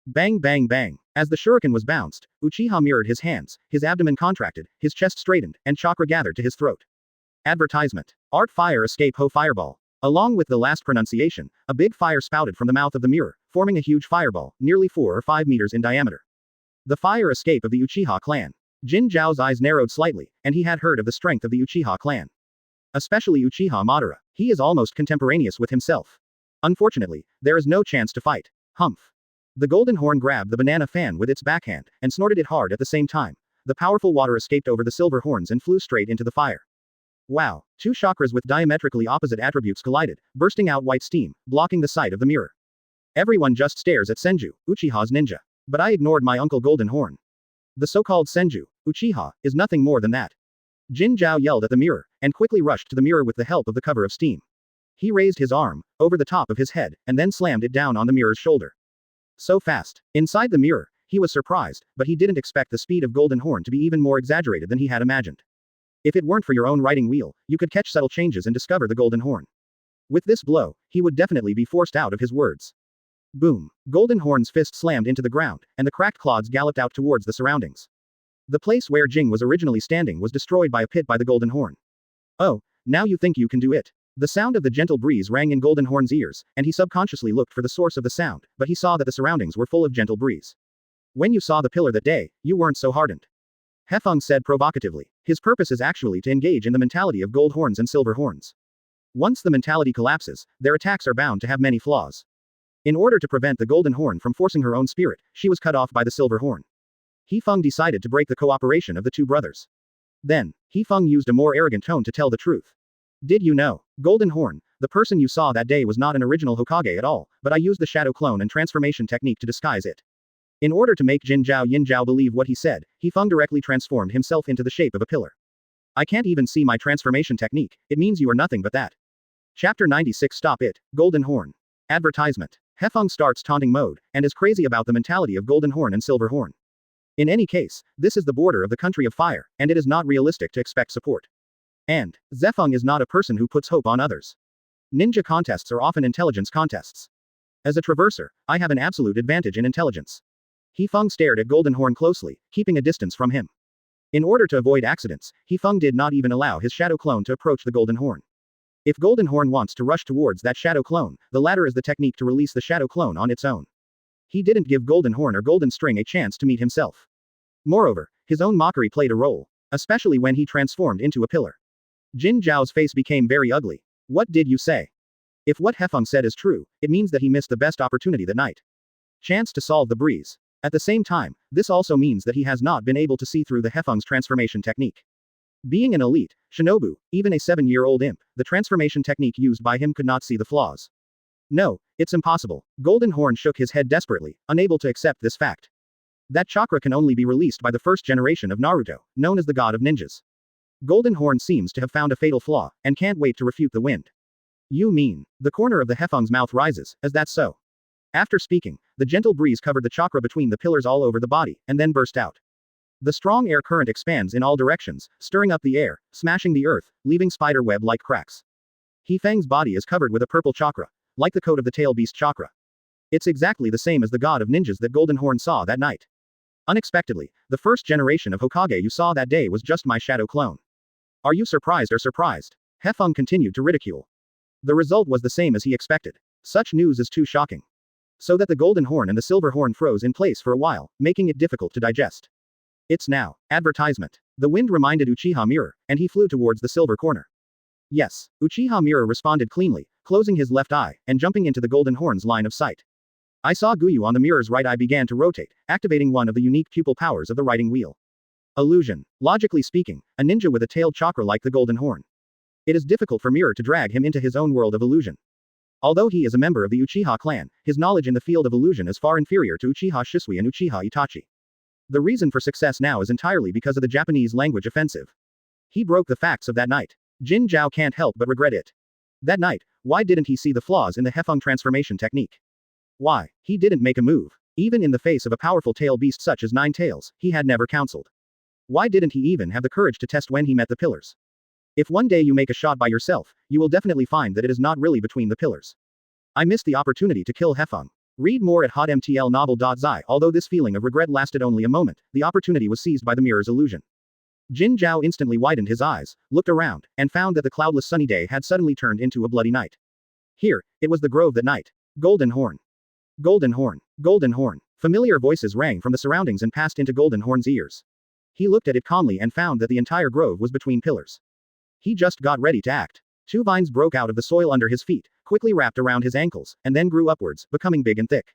Bang bang bang. As the shuriken was bounced, Uchiha mirrored his hands, his abdomen contracted, his chest straightened, and chakra gathered to his throat. Advertisement. Art Fire Escape Ho Fireball. Along with the last pronunciation, a big fire spouted from the mouth of the mirror, forming a huge fireball, nearly 4 or 5 meters in diameter. The fire escape of the Uchiha clan. Jin Zhao's eyes narrowed slightly, and he had heard of the strength of the Uchiha clan. Especially Uchiha Madara. He is almost contemporaneous with himself. Unfortunately, there is no chance to fight. Humph. The Golden Horn grabbed the banana fan with its backhand, and snorted it hard at the same time. The powerful water escaped over the silver horns and flew straight into the fire. Wow. 2 chakras with diametrically opposite attributes collided, bursting out white steam, blocking the sight of the mirror. Everyone just stares at Senju, Uchiha's ninja. But I ignored my uncle Golden Horn. The so-called Senju, Uchiha, is nothing more than that. Jin Zhao yelled at the mirror, and quickly rushed to the mirror with the help of the cover of steam. He raised his arm, over the top of his head, and then slammed it down on the mirror's shoulder. So fast. Inside the mirror, he was surprised, but he didn't expect the speed of Golden Horn to be even more exaggerated than he had imagined. If it weren't for your own writing wheel, you could catch subtle changes and discover the Golden Horn. With this blow, he would definitely be forced out of his words. Boom. Golden Horn's fist slammed into the ground, and the cracked clods galloped out towards the surroundings. The place where Jing was originally standing was destroyed by a pit by the Golden Horn. Oh, now you think you can do it. The sound of the gentle breeze rang in Golden Horn's ears, and he subconsciously looked for the source of the sound, but he saw that the surroundings were full of gentle breeze. When you saw the pillar that day, you weren't so hardened. Hefeng said provocatively. His purpose is actually to engage in the mentality of gold horns and silver horns. Once the mentality collapses, their attacks are bound to have many flaws. In order to prevent the Golden Horn from forcing her own spirit, she was cut off by the Silver Horn. Hefeng decided to break the cooperation of the two brothers. Then, Hefeng used a more arrogant tone to tell the truth. Did you know, Golden Horn, the person you saw that day was not an original Hokage at all, but I used the shadow clone and transformation technique to disguise it. In order to make Yin Zhao believe what he said, Hefeng directly transformed himself into the shape of a pillar. I can't even see my transformation technique, it means you are nothing but that. Chapter 96 Stop it, Golden Horn. Advertisement. Hefeng starts taunting mode, and is crazy about the mentality of Golden Horn and Silver Horn. In any case, this is the border of the country of fire, and it is not realistic to expect support. And, Zefeng is not a person who puts hope on others. Ninja contests are often intelligence contests. As a traverser, I have an absolute advantage in intelligence. Hefeng stared at Golden Horn closely, keeping a distance from him. In order to avoid accidents, Hefeng did not even allow his shadow clone to approach the Golden Horn. If Golden Horn wants to rush towards that shadow clone, the latter is the technique to release the shadow clone on its own. He didn't give Golden Horn or Golden String a chance to meet himself. Moreover, his own mockery played a role, especially when he transformed into a pillar. Jin Zhao's face became very ugly. What did you say? If what Hefeng said is true, it means that he missed the best opportunity that night. Chance to solve the breeze. At the same time, this also means that he has not been able to see through the Hefeng's transformation technique. Being an elite shinobu, even a 7-year-old imp, the transformation technique used by him could not see the flaws. No, it's impossible. Golden Horn shook his head desperately, unable to accept this fact. That chakra can only be released by the first generation of Naruto, known as the God of Ninjas. Golden Horn seems to have found a fatal flaw, and can't wait to refute the wind. You mean? The corner of the Hefeng's mouth rises, is that so? After speaking, the gentle breeze covered the chakra between the pillars all over the body, and then burst out. The strong air current expands in all directions, stirring up the air, smashing the earth, leaving spider web-like cracks. Hefeng's body is covered with a purple chakra, like the coat of the tail beast chakra. It's exactly the same as the God of Ninjas that Golden Horn saw that night. Unexpectedly, the first generation of Hokage you saw that day was just my shadow clone. Are you surprised or surprised? Hefeng continued to ridicule. The result was the same as he expected. Such news is too shocking. So that the Golden Horn and the Silver Horn froze in place for a while, making it difficult to digest. It's now. Advertisement. The wind reminded Uchiha Mirror, and he flew towards the silver corner. Yes, Uchiha Mirror responded cleanly, closing his left eye, and jumping into the Golden Horn's line of sight. I saw Guyu on the mirror's right eye began to rotate, activating one of the unique pupil powers of the writing wheel. Illusion. Logically speaking, a ninja with a tailed chakra like the Golden Horn. It is difficult for Mirror to drag him into his own world of illusion. Although he is a member of the Uchiha clan, his knowledge in the field of illusion is far inferior to Uchiha Shisui and Uchiha Itachi. The reason for success now is entirely because of the Japanese language offensive. He broke the facts of that night. Jin Zhao can't help but regret it. That night, why didn't he see the flaws in the Hefeng transformation technique? Why? He didn't make a move. Even in the face of a powerful tail beast such as Nine Tails, he had never counseled. Why didn't he even have the courage to test when he met the pillars? If one day you make a shot by yourself, you will definitely find that it is not really between the pillars. I missed the opportunity to kill Hefeng. Read more at hotmtlnovel.zi. Although this feeling of regret lasted only a moment, the opportunity was seized by the mirror's illusion. Jin Zhao instantly widened his eyes, looked around, and found that the cloudless sunny day had suddenly turned into a bloody night. Here, it was the grove that night. Golden Horn. Golden Horn. Golden Horn. Familiar voices rang from the surroundings and passed into Golden Horn's ears. He looked at it calmly and found that the entire grove was between pillars. He just got ready to act. 2 vines broke out of the soil under his feet, quickly wrapped around his ankles, and then grew upwards, becoming big and thick.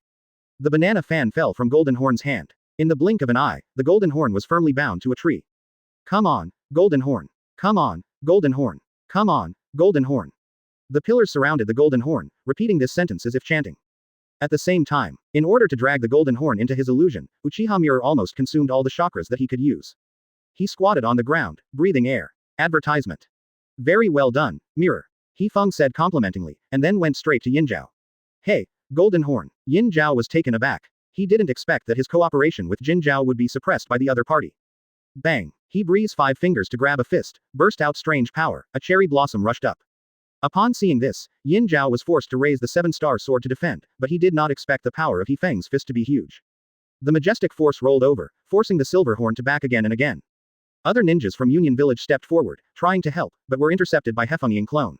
The banana fan fell from Golden Horn's hand. In the blink of an eye, the Golden Horn was firmly bound to a tree. Come on, Golden Horn. Come on, Golden Horn. Come on, Golden Horn. The pillars surrounded the Golden Horn, repeating this sentence as if chanting. At the same time, in order to drag the Golden Horn into his illusion, Uchiha Mirror almost consumed all the chakras that he could use. He squatted on the ground, breathing air. Advertisement. Very well done, Mirror. Feng said complimentingly, and then went straight to Yin Zhao. Hey, Golden Horn. Yin Zhao was taken aback. He didn't expect that his cooperation with Jin Zhao would be suppressed by the other party. Bang. He breezed 5 fingers to grab a fist, burst out strange power, a cherry blossom rushed up. Upon seeing this, Yin Zhao was forced to raise the 7-star sword to defend, but he did not expect the power of Hefeng's fist to be huge. The majestic force rolled over, forcing the silver horn to back again and again. Other ninjas from Union Village stepped forward, trying to help, but were intercepted by Hefengian clone.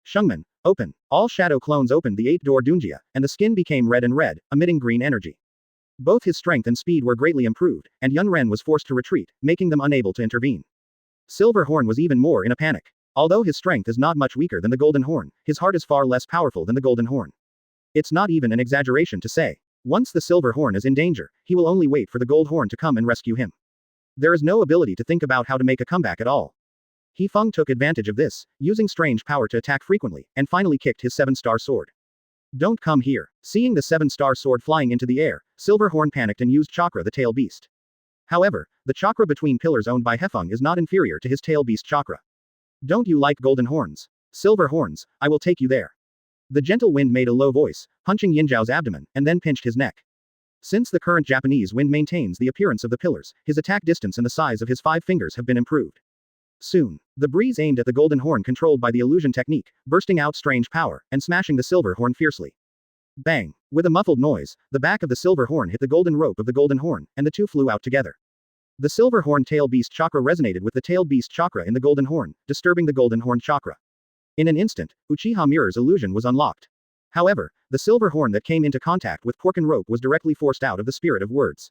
Shungman, open. All shadow clones opened the 8-door Dunjia, and the skin became red and red, emitting green energy. Both his strength and speed were greatly improved, and Yun Ren was forced to retreat, making them unable to intervene. Silver Horn was even more in a panic. Although his strength is not much weaker than the Golden Horn, his heart is far less powerful than the Golden Horn. It's not even an exaggeration to say. Once the Silver Horn is in danger, he will only wait for the Gold Horn to come and rescue him. There is no ability to think about how to make a comeback at all. Feng took advantage of this, using strange power to attack frequently, and finally kicked his 7-star sword. Don't come here. Seeing the 7-star sword flying into the air, Silver Horn panicked and used chakra the tail beast. However, the chakra between pillars owned by Hefeng is not inferior to his tail beast chakra. Don't you like golden horns? Silver horns, I will take you there. The gentle wind made a low voice, punching Yin Zhao's abdomen, and then pinched his neck. Since the current Japanese wind maintains the appearance of the pillars, his attack distance and the size of his 5 fingers have been improved. Soon, the breeze aimed at the Golden Horn controlled by the illusion technique, bursting out strange power, and smashing the Silver Horn fiercely. Bang! With a muffled noise, the back of the Silver Horn hit the golden rope of the Golden Horn, and the two flew out together. The Silver Horn Tail Beast Chakra resonated with the Tail Beast Chakra in the Golden Horn, disturbing the Golden Horn Chakra. In an instant, Uchiha Mirror's illusion was unlocked. However, the silver horn that came into contact with Porkin rope was directly forced out of the spirit of words.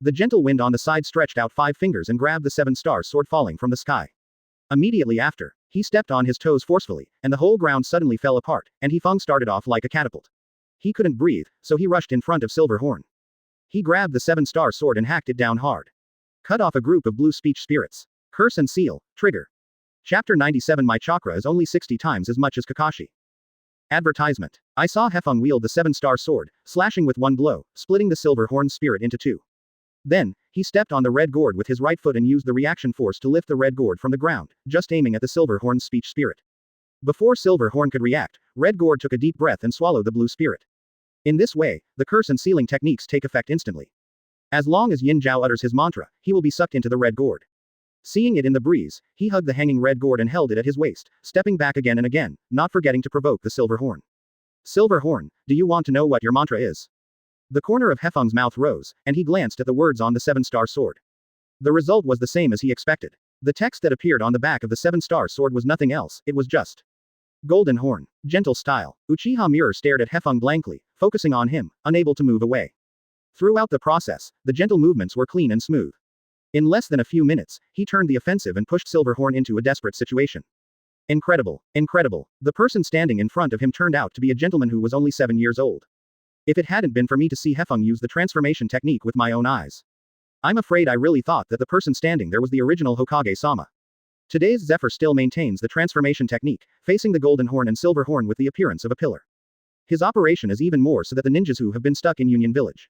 The gentle wind on the side stretched out 5 fingers and grabbed the 7-star sword falling from the sky. Immediately after, he stepped on his toes forcefully, and the whole ground suddenly fell apart, and Hefeng started off like a catapult. He couldn't breathe, so he rushed in front of Silver Horn. He grabbed the 7-star sword and hacked it down hard. Cut off a group of blue speech spirits. Curse and seal, trigger. Chapter 97. My chakra is only 60 times as much as Kakashi. Advertisement. I saw Hefeng wield the 7-star sword, slashing with one blow, splitting the silver horn's spirit into 2. Then, he stepped on the red gourd with his right foot and used the reaction force to lift the red gourd from the ground, just aiming at the silver horn's speech spirit. Before Silver Horn could react, Red Gourd took a deep breath and swallowed the blue spirit. In this way, the curse and sealing techniques take effect instantly. As long as Yin Zhao utters his mantra, he will be sucked into the red gourd. Seeing it in the breeze, he hugged the hanging red gourd and held it at his waist, stepping back again and again, not forgetting to provoke the Silver Horn. Silver Horn, do you want to know what your mantra is? The corner of Hefeng's mouth rose, and he glanced at the words on the 7-star sword. The result was the same as he expected. The text that appeared on the back of the 7-star sword was nothing else, it was just Golden Horn. Gentle style. Uchiha Mirror stared at Hefeng blankly, focusing on him, unable to move away. Throughout the process, the gentle movements were clean and smooth. In less than a few minutes, he turned the offensive and pushed Silverhorn into a desperate situation. Incredible, incredible. The person standing in front of him turned out to be a gentleman who was only 7 years old. If it hadn't been for me to see Hefeng use the transformation technique with my own eyes, I'm afraid I really thought that the person standing there was the original Hokage-sama. Today's Zephyr still maintains the transformation technique, facing the Golden Horn and Silver Horn with the appearance of a pillar. His operation is even more so that the ninjutsu have been stuck in Union Village.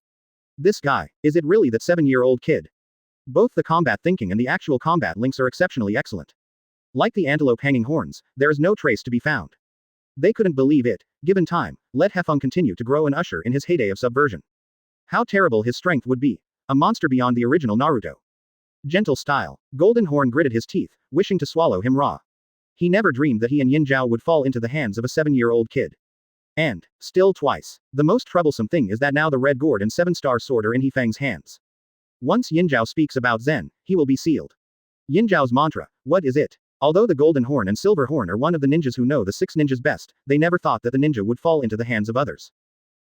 This guy, is it really that 7-year-old kid? Both the combat thinking and the actual combat links are exceptionally excellent. Like the antelope hanging horns, there is no trace to be found. They couldn't believe it. Given time, let Hefeng continue to grow and usher in his heyday of subversion. How terrible his strength would be. A monster beyond the original Naruto. Gentle style. Golden Horn gritted his teeth, wishing to swallow him raw. He never dreamed that he and Yin Zhao would fall into the hands of a 7-year-old kid. And, still twice. The most troublesome thing is that now the Red Gourd and 7-star sword are in Hefeng's hands. Once Yin Zhao speaks about Zen, he will be sealed. Yin Zhao's mantra, what is it? Although the Golden Horn and Silver Horn are one of the ninjas who know the 6 ninjas best, they never thought that the ninja would fall into the hands of others.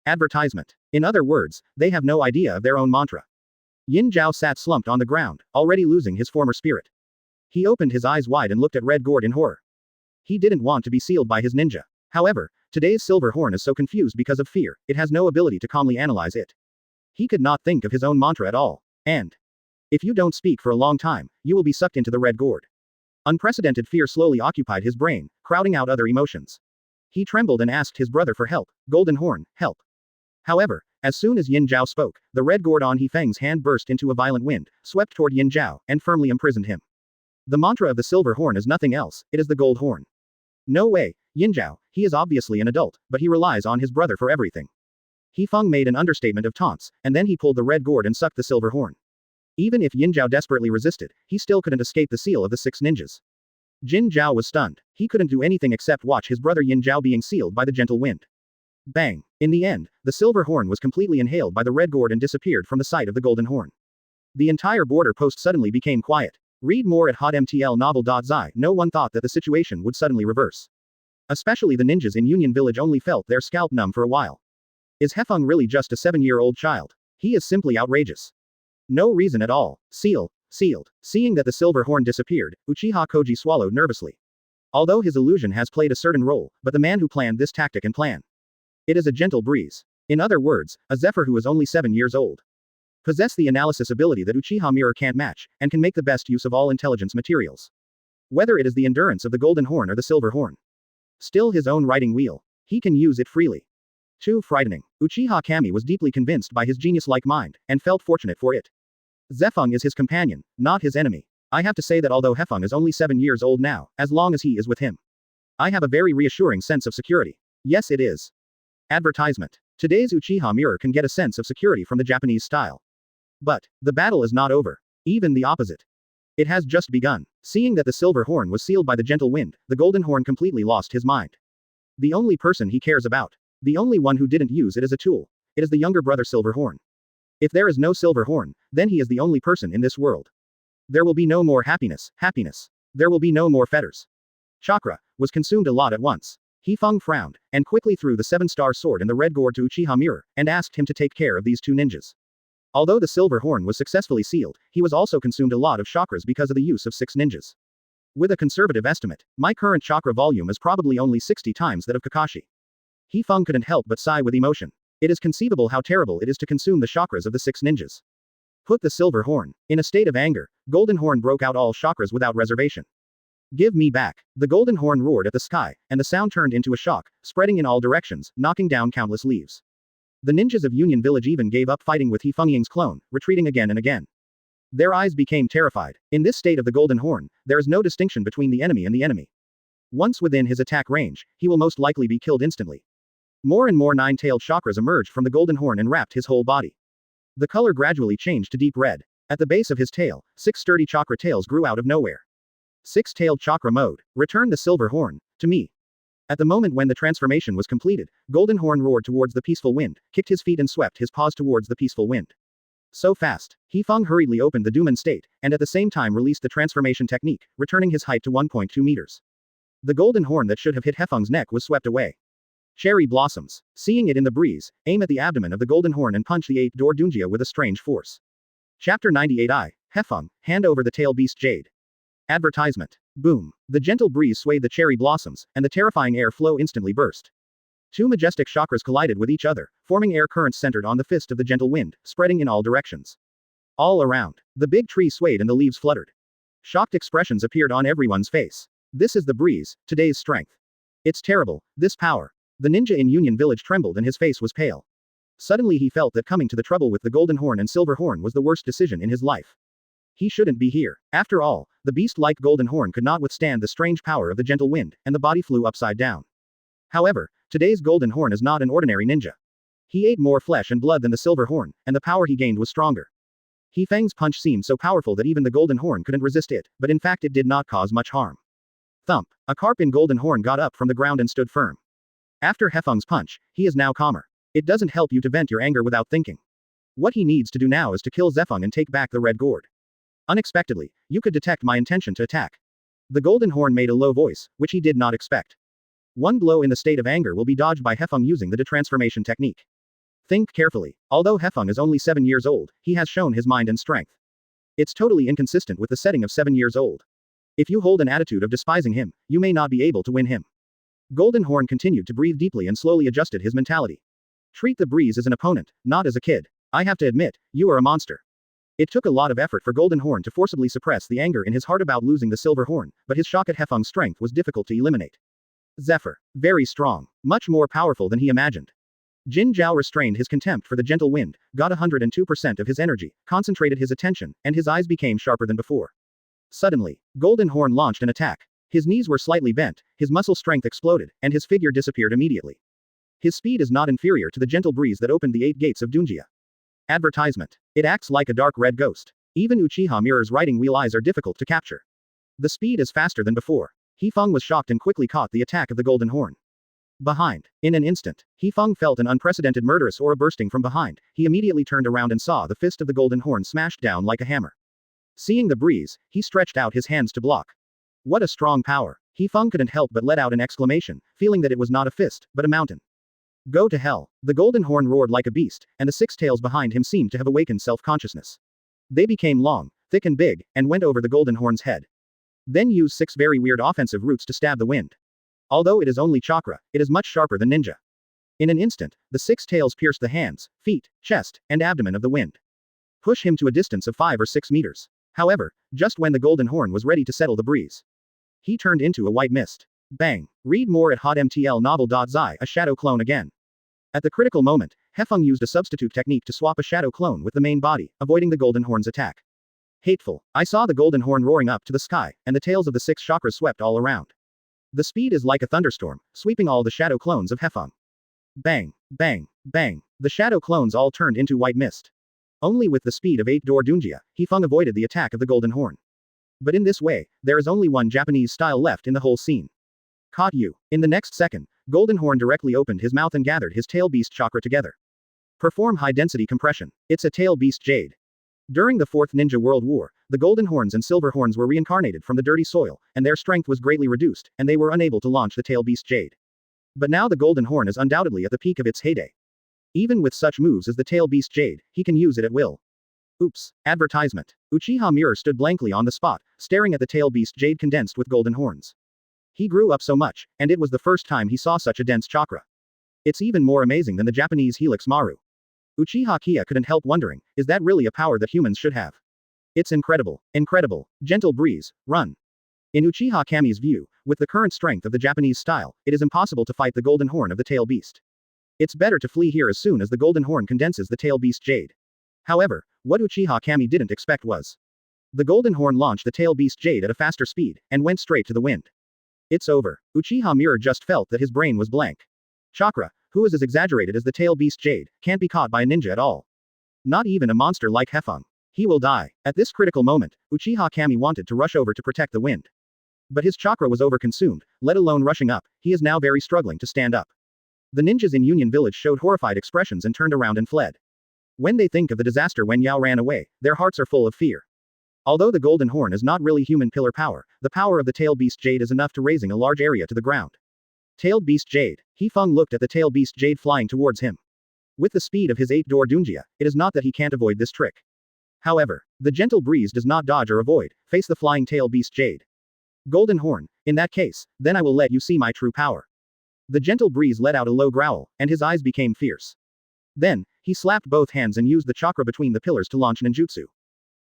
Advertisement. In other words, they have no idea of their own mantra. Yin Zhao sat slumped on the ground, already losing his former spirit. He opened his eyes wide and looked at Red Gourd in horror. He didn't want to be sealed by his ninja. However, today's Silver Horn is so confused because of fear, it has no ability to calmly analyze it. He could not think of his own mantra at all. And if you don't speak for a long time, you will be sucked into the Red Gourd. Unprecedented fear slowly occupied his brain, crowding out other emotions. He trembled and asked his brother for help. Golden Horn, help. However, as soon as Yin Zhao spoke, the red gourd on Hefeng's hand burst into a violent wind, swept toward Yin Zhao, and firmly imprisoned him. The mantra of the Silver Horn is nothing else, it is the Gold Horn. No way, Yin Zhao, he is obviously an adult, but he relies on his brother for everything. Hefeng made an understatement of taunts, and then he pulled the red gourd and sucked the Silver Horn. Even if Yin Zhao desperately resisted, he still couldn't escape the seal of the 6 ninjas. Jin Zhao was stunned. He couldn't do anything except watch his brother Yin Zhao being sealed by the gentle wind. Bang! In the end, the Silver Horn was completely inhaled by the red gourd and disappeared from the sight of the Golden Horn. The entire border post suddenly became quiet. Read more at hotmtlnovel.zi. No one thought that the situation would suddenly reverse. Especially the ninjas in Union Village only felt their scalp numb for a while. Is Hefeng really just a 7-year-old child? He is simply outrageous. No reason at all. Sealed. Seeing that the Silver Horn disappeared, Uchiha Koji swallowed nervously. Although his illusion has played a certain role, but the man who planned this tactic and plan. It is a gentle breeze. In other words, a Zephyr who is only 7 years old. Possess the analysis ability that Uchiha Mirror can't match, and can make the best use of all intelligence materials. Whether it is the endurance of the Golden Horn or the Silver Horn. Still his own writing wheel. He can use it freely. Too frightening. Uchiha Kami was deeply convinced by his genius-like mind, and felt fortunate for it. Hefeng is his companion, not his enemy. I have to say that although Hefeng is only 7 years old now, as long as he is with him, I have a very reassuring sense of security. Yes, it is. Advertisement. Today's Uchiha Mirror can get a sense of security from the Japanese style. But the battle is not over. Even the opposite. It has just begun. Seeing that the Silver Horn was sealed by the gentle wind, the Golden Horn completely lost his mind. The only person he cares about. The only one who didn't use it as a tool. It is the younger brother Silver Horn. If there is no Silver Horn, then he is the only person in this world. There will be no more happiness. There will be no more fetters. Chakra was consumed a lot at once. Hefeng frowned, and quickly threw the 7-star sword and the red gourd to Uchiha Mirror, and asked him to take care of these two ninjas. Although the silver horn was successfully sealed, he was also consumed a lot of chakras because of the use of 6 ninjas. With a conservative estimate, my current chakra volume is probably only 60 times that of Kakashi. Hefeng couldn't help but sigh with emotion. It is conceivable how terrible it is to consume the chakras of the 6 ninjas. Put the silver horn. In a state of anger, Golden Horn broke out all chakras without reservation. Give me back. The Golden Horn roared at the sky, and the sound turned into a shock, spreading in all directions, knocking down countless leaves. The ninjas of Union Village even gave up fighting with Hefeng Ying's clone, retreating again and again. Their eyes became terrified. In this state of the Golden Horn, there is no distinction between the enemy and the enemy. Once within his attack range, he will most likely be killed instantly. More and more 9-tailed chakras emerged from the Golden Horn and wrapped his whole body. The color gradually changed to deep red. At the base of his tail, 6 sturdy chakra tails grew out of nowhere. 6-tailed chakra mode. Return the silver horn to me. At the moment when the transformation was completed, Golden Horn roared towards the peaceful wind, kicked his feet and swept his paws towards the peaceful wind. So fast. Hefeng hurriedly opened the Duman state, and at the same time released the transformation technique, returning his height to 1.2 meters. The Golden Horn that should have hit Hefeng's neck was swept away. Cherry blossoms. Seeing it in the breeze, aim at the abdomen of the Golden Horn and punch the 8-door Dunjia with a strange force. Chapter 98I. Hefeng, hand over the tail beast jade. Advertisement. Boom. The gentle breeze swayed the cherry blossoms, and the terrifying air flow instantly burst. 2 majestic chakras collided with each other, forming air currents centered on the fist of the gentle wind, spreading in all directions. All around, the big tree swayed and the leaves fluttered. Shocked expressions appeared on everyone's face. This is the breeze, today's strength. It's terrible, this power. The ninja in Union Village trembled and his face was pale. Suddenly he felt that coming to the trouble with the Golden Horn and Silver Horn was the worst decision in his life. He shouldn't be here. After all, the beast-like Golden Horn could not withstand the strange power of the gentle wind, and the body flew upside down. However, today's Golden Horn is not an ordinary ninja. He ate more flesh and blood than the Silver Horn, and the power he gained was stronger. Hefeng's punch seemed so powerful that even the Golden Horn couldn't resist it, but in fact it did not cause much harm. Thump. A carp in Golden Horn got up from the ground and stood firm. After Hefeng's punch, he is now calmer. It doesn't help you to vent your anger without thinking. What he needs to do now is to kill Zefeng and take back the red gourd. Unexpectedly, you could detect my intention to attack. The Golden Horn made a low voice, which he did not expect. One blow in the state of anger will be dodged by Hefeng using the detransformation technique. Think carefully. Although Hefeng is only 7 years old, he has shown his mind and strength. It's totally inconsistent with the setting of 7 years old. If you hold an attitude of despising him, you may not be able to win him. Golden Horn continued to breathe deeply and slowly adjusted his mentality. Treat the breeze as an opponent, not as a kid. I have to admit, you are a monster. It took a lot of effort for Golden Horn to forcibly suppress the anger in his heart about losing the Silver Horn, but his shock at Hefeng's strength was difficult to eliminate. Zephyr. Very strong. Much more powerful than he imagined. Jin Zhao restrained his contempt for the gentle wind, got 102% of his energy, concentrated his attention, and his eyes became sharper than before. Suddenly, Golden Horn launched an attack. His knees were slightly bent, his muscle strength exploded, and his figure disappeared immediately. His speed is not inferior to the gentle breeze that opened the 8 gates of Dunjia. Advertisement. It acts like a dark red ghost. Even Uchiha Mirror's riding wheel eyes are difficult to capture. The speed is faster than before. Hefeng was shocked and quickly caught the attack of the Golden Horn. Behind. In an instant, Hefeng felt an unprecedented murderous aura bursting from behind. He immediately turned around and saw the fist of the Golden Horn smashed down like a hammer. Seeing the breeze, he stretched out his hands to block. What a strong power. Hefeng couldn't help but let out an exclamation, feeling that it was not a fist, but a mountain. Go to hell. The Golden Horn roared like a beast, and the 6 tails behind him seemed to have awakened self-consciousness. They became long, thick and big, and went over the Golden Horn's head. Then use 6 very weird offensive roots to stab the wind. Although it is only chakra, it is much sharper than ninja. In an instant, the 6 tails pierced the hands, feet, chest, and abdomen of the wind. Push him to a distance of 5 or 6 meters. However, just when the Golden Horn was ready to settle the breeze, he turned into a white mist. Bang. Read more at hotmtlnovel.zi, a shadow clone again. At the critical moment, Hefeng used a substitute technique to swap a shadow clone with the main body, avoiding the Golden Horn's attack. Hateful. I saw the Golden Horn roaring up to the sky, and the tails of the 6 chakras swept all around. The speed is like a thunderstorm, sweeping all the shadow clones of Hefeng. Bang, bang, bang. The shadow clones all turned into white mist. Only with the speed of 8-door Dunjia, Hefeng avoided the attack of the Golden Horn. But in this way, there is only one Japanese style left in the whole scene. Caught you. In the next second, Golden Horn directly opened his mouth and gathered his tail beast chakra together. Perform high-density compression. It's a tail beast jade. During the 4th Ninja World War, the Golden Horns and Silver Horns were reincarnated from the dirty soil, and their strength was greatly reduced, and they were unable to launch the tail beast jade. But now the Golden Horn is undoubtedly at the peak of its heyday. Even with such moves as the Tail Beast Jade, he can use it at will. Oops. Advertisement. Uchiha Mirror stood blankly on the spot, staring at the Tail Beast Jade condensed with golden horns. He grew up so much, and it was the first time he saw such a dense chakra. It's even more amazing than the Japanese Helix Maru. Uchiha Kia couldn't help wondering, is that really a power that humans should have? It's incredible. Incredible. Gentle breeze, run. In Uchiha Kami's view, with the current strength of the Japanese style, it is impossible to fight the Golden Horn of the Tail Beast. It's better to flee here as soon as the Golden Horn condenses the Tail Beast Jade. However, what Uchiha Kami didn't expect was the Golden Horn launched the Tail Beast Jade at a faster speed, and went straight to the wind. It's over. Uchiha Mirror just felt that his brain was blank. Chakra, who is as exaggerated as the Tail Beast Jade, can't be caught by a ninja at all. Not even a monster like Hefeng. He will die. At this critical moment, Uchiha Kami wanted to rush over to protect the wind. But his chakra was overconsumed, let alone rushing up, he is now very struggling to stand up. The ninjas in Union Village showed horrified expressions and turned around and fled. When they think of the disaster when Yao ran away, their hearts are full of fear. Although the Golden Horn is not really human pillar power, the power of the Tail Beast Jade is enough to razing a large area to the ground. Tailed Beast Jade. Hefeng looked at the Tail Beast Jade flying towards him. With the speed of his 8-door Dunjia, it is not that he can't avoid this trick. However, the gentle breeze does not dodge or avoid, face the flying Tail Beast Jade. Golden Horn, in that case, then I will let you see my true power. The gentle breeze let out a low growl, and his eyes became fierce. Then, he slapped both hands and used the chakra between the pillars to launch ninjutsu.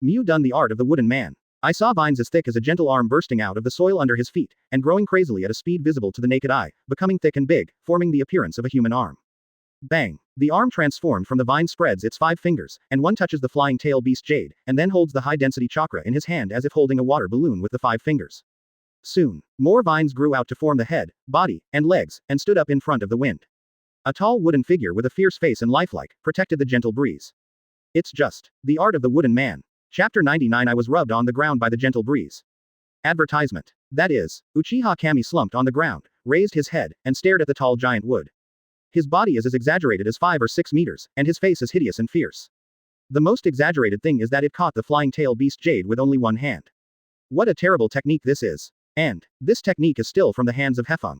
Mu done the art of the wooden man. I saw vines as thick as a gentle arm bursting out of the soil under his feet, and growing crazily at a speed visible to the naked eye, becoming thick and big, forming the appearance of a human arm. Bang! The arm transformed from the vine spreads its 5 fingers, and one touches the flying Tail Beast Jade, and then holds the high-density chakra in his hand as if holding a water balloon with the 5 fingers. Soon, more vines grew out to form the head, body, and legs, and stood up in front of the wind. A tall wooden figure with a fierce face and lifelike, protected the gentle breeze. It's just the art of the wooden man. Chapter 99 I was rubbed on the ground by the gentle breeze. Advertisement. That is, Uchiha Kami slumped on the ground, raised his head, and stared at the tall giant wood. His body is as exaggerated as 5 or 6 meters, and his face is hideous and fierce. The most exaggerated thing is that it caught the flying Tail Beast Jade with only one hand. What a terrible technique this is. And this technique is still from the hands of Hefeng.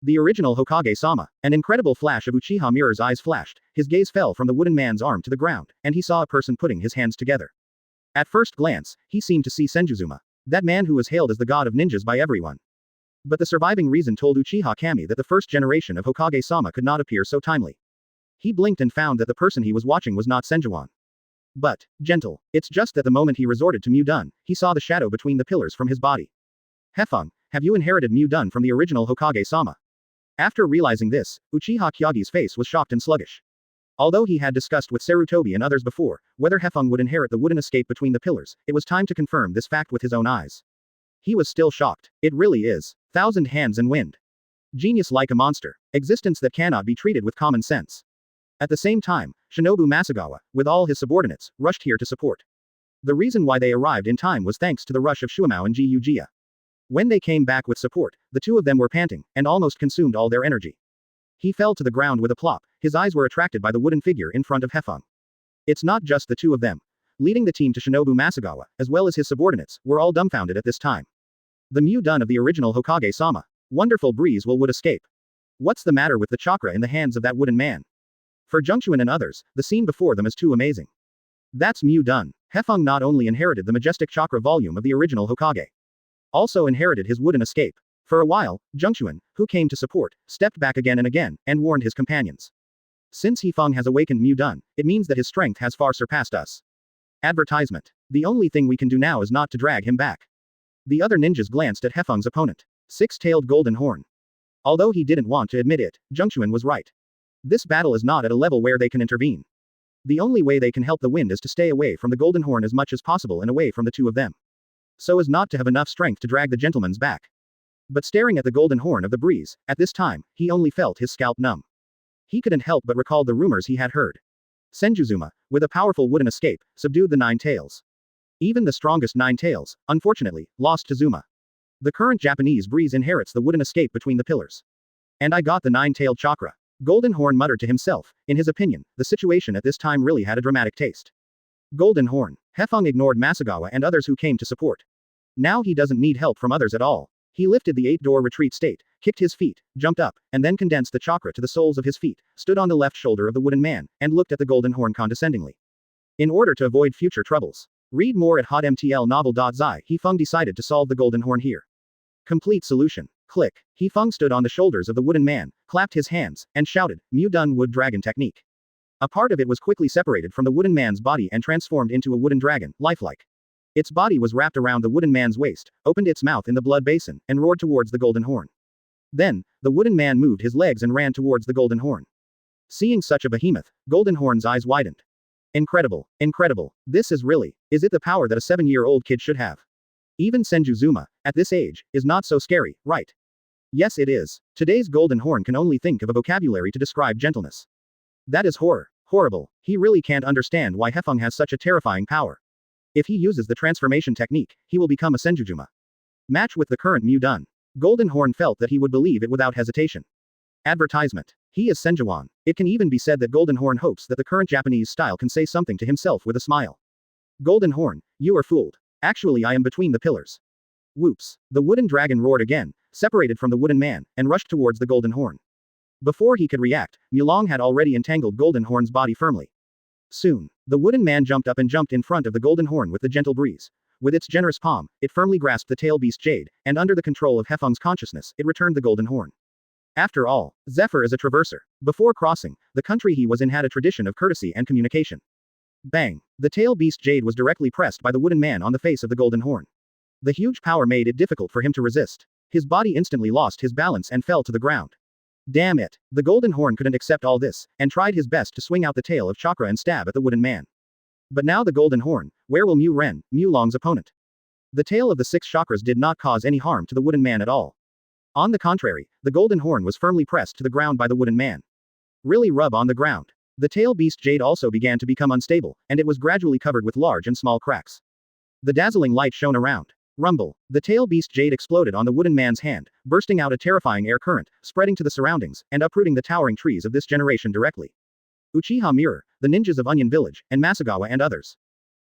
The original Hokage-sama. An incredible flash of Uchiha Mirror's eyes flashed, his gaze fell from the wooden man's arm to the ground, and he saw a person putting his hands together. At first glance, he seemed to see Senjuzuma, that man who was hailed as the god of ninjas by everyone. But the surviving reason told Uchiha Kami that the first generation of Hokage-sama could not appear so timely. He blinked and found that the person he was watching was not Senjuan. But, gentle, it's just that the moment he resorted to Mu-dun, he saw the shadow between the pillars from his body. Hefeng, have you inherited Mu-dun from the original Hokage-sama? After realizing this, Uchiha Kyagi's face was shocked and sluggish. Although he had discussed with Sarutobi and others before, whether Hefeng would inherit the wooden escape between the pillars, it was time to confirm this fact with his own eyes. He was still shocked. It really is. 1,000 hands and wind. Genius like a monster. Existence that cannot be treated with common sense. At the same time, Shinobu Masagawa, with all his subordinates, rushed here to support. The reason why they arrived in time was thanks to the rush of Shuamao and Ji Yujia. When they came back with support, the two of them were panting, and almost consumed all their energy. He fell to the ground with a plop, his eyes were attracted by the wooden figure in front of Hefeng. It's not just the two of them. Leading the team to Shinobu Masagawa, as well as his subordinates, were all dumbfounded at this time. The Mu-dun of the original Hokage-sama. Wonderful breeze would escape. What's the matter with the chakra in the hands of that wooden man? For Jungchuan and others, the scene before them is too amazing. That's Mu-dun. Hefeng not only inherited the majestic chakra volume of the original Hokage, also inherited his wooden escape. For a while, Jungchuan, who came to support, stepped back again and warned his companions. Since Hefeng has awakened Mu-dun, it means that his strength has far surpassed us. Advertisement. The only thing we can do now is not to drag him back. The other ninjas glanced at Hefeng's opponent. 6-tailed golden horn. Although he didn't want to admit it, Jungchuan was right. This battle is not at a level where they can intervene. The only way they can help the wind is to stay away from the golden horn as much as possible and away from the two of them. So as not to have enough strength to drag the gentleman's back. But staring at the golden horn of the breeze, at this time, he only felt his scalp numb. He couldn't help but recall the rumors he had heard. Senjuzuma, with a powerful wooden escape, subdued the 9 tails. Even the strongest 9 tails, unfortunately, lost to Zuma. The current Japanese breeze inherits the wooden escape between the pillars. And I got the 9-tailed chakra. Golden Horn muttered to himself. In his opinion, the situation at this time really had a dramatic taste. Golden Horn. Hefeng ignored Masagawa and others who came to support. Now he doesn't need help from others at all. He lifted the 8-door retreat state, kicked his feet, jumped up, and then condensed the chakra to the soles of his feet, stood on the left shoulder of the wooden man, and looked at the golden horn condescendingly. In order to avoid future troubles. Read more at hotmtlnovel.zi. Hefeng decided to solve the golden horn here. Complete solution. Click. Hefeng stood on the shoulders of the wooden man, clapped his hands, and shouted, "Mu Dun Wood Dragon Technique." A part of it was quickly separated from the wooden man's body and transformed into a wooden dragon, lifelike. Its body was wrapped around the wooden man's waist, opened its mouth in the blood basin, and roared towards the golden horn. Then, the wooden man moved his legs and ran towards the golden horn. Seeing such a behemoth, Golden Horn's eyes widened. Incredible, incredible. Is it the power that a 7-year-old kid should have? Even Senju Zuma, at this age, is not so scary, right? Yes, it is. Today's golden horn can only think of a vocabulary to describe gentleness. That is horrible. He really can't understand why Hefeng has such a terrifying power. If he uses the transformation technique, he will become a Senjujuma. Match with the current Mu Dun. Golden Horn felt that he would believe it without hesitation. Advertisement. He is Senjuan. It can even be said that Golden Horn hopes that the current Japanese style can say something to himself with a smile. Golden Horn, you are fooled. Actually, I am between the pillars. Whoops. The wooden dragon roared again, separated from the wooden man, and rushed towards the Golden Horn. Before he could react, Mulong had already entangled Golden Horn's body firmly. Soon, the wooden man jumped up and jumped in front of the Golden Horn with the gentle breeze. With its generous palm, it firmly grasped the tail beast jade, and under the control of Hefeng's consciousness, it returned the Golden Horn. After all, Zephyr is a traverser. Before crossing, the country he was in had a tradition of courtesy and communication. Bang! The tail beast jade was directly pressed by the wooden man on the face of the Golden Horn. The huge power made it difficult for him to resist. His body instantly lost his balance and fell to the ground. Damn it! The Golden Horn couldn't accept all this, and tried his best to swing out the tail of chakra and stab at the wooden man. But now the Golden Horn, where will Mulong's opponent? The tail of the 6 chakras did not cause any harm to the wooden man at all. On the contrary, the Golden Horn was firmly pressed to the ground by the wooden man. Really rub on the ground. The tail beast jade also began to become unstable, and it was gradually covered with large and small cracks. The dazzling light shone around. Rumble. The tail beast jade exploded on the wooden man's hand, bursting out a terrifying air current, spreading to the surroundings, and uprooting the towering trees of this generation directly. Uchiha Mirror, the ninjas of Onion Village, and Masagawa and others.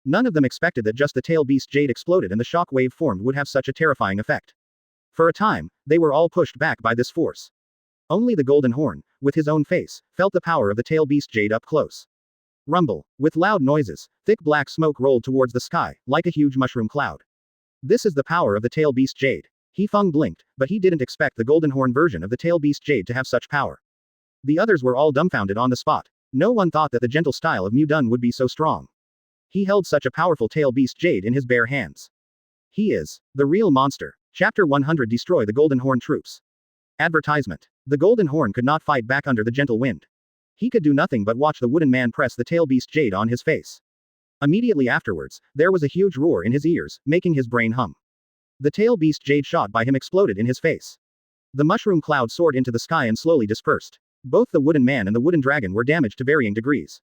None of them expected that just the tail beast jade exploded and the shock wave formed would have such a terrifying effect. For a time, they were all pushed back by this force. Only the Golden Horn, with his own face, felt the power of the tail beast jade up close. Rumble. With loud noises, thick black smoke rolled towards the sky, like a huge mushroom cloud. This is the power of the tail beast jade. Hefeng blinked, but he didn't expect the Golden Horn version of the tail beast jade to have such power. The others were all dumbfounded on the spot. No one thought that the gentle style of Mu Dun would be so strong. He held such a powerful tail beast jade in his bare hands. He is the real monster. Chapter 100 Destroy the Golden Horn Troops. Advertisement. The Golden Horn could not fight back under the gentle wind. He could do nothing but watch the wooden man press the tail beast jade on his face. Immediately afterwards, there was a huge roar in his ears, making his brain hum. The tail beast jade shot by him exploded in his face. The mushroom cloud soared into the sky and slowly dispersed. Both the wooden man and the wooden dragon were damaged to varying degrees.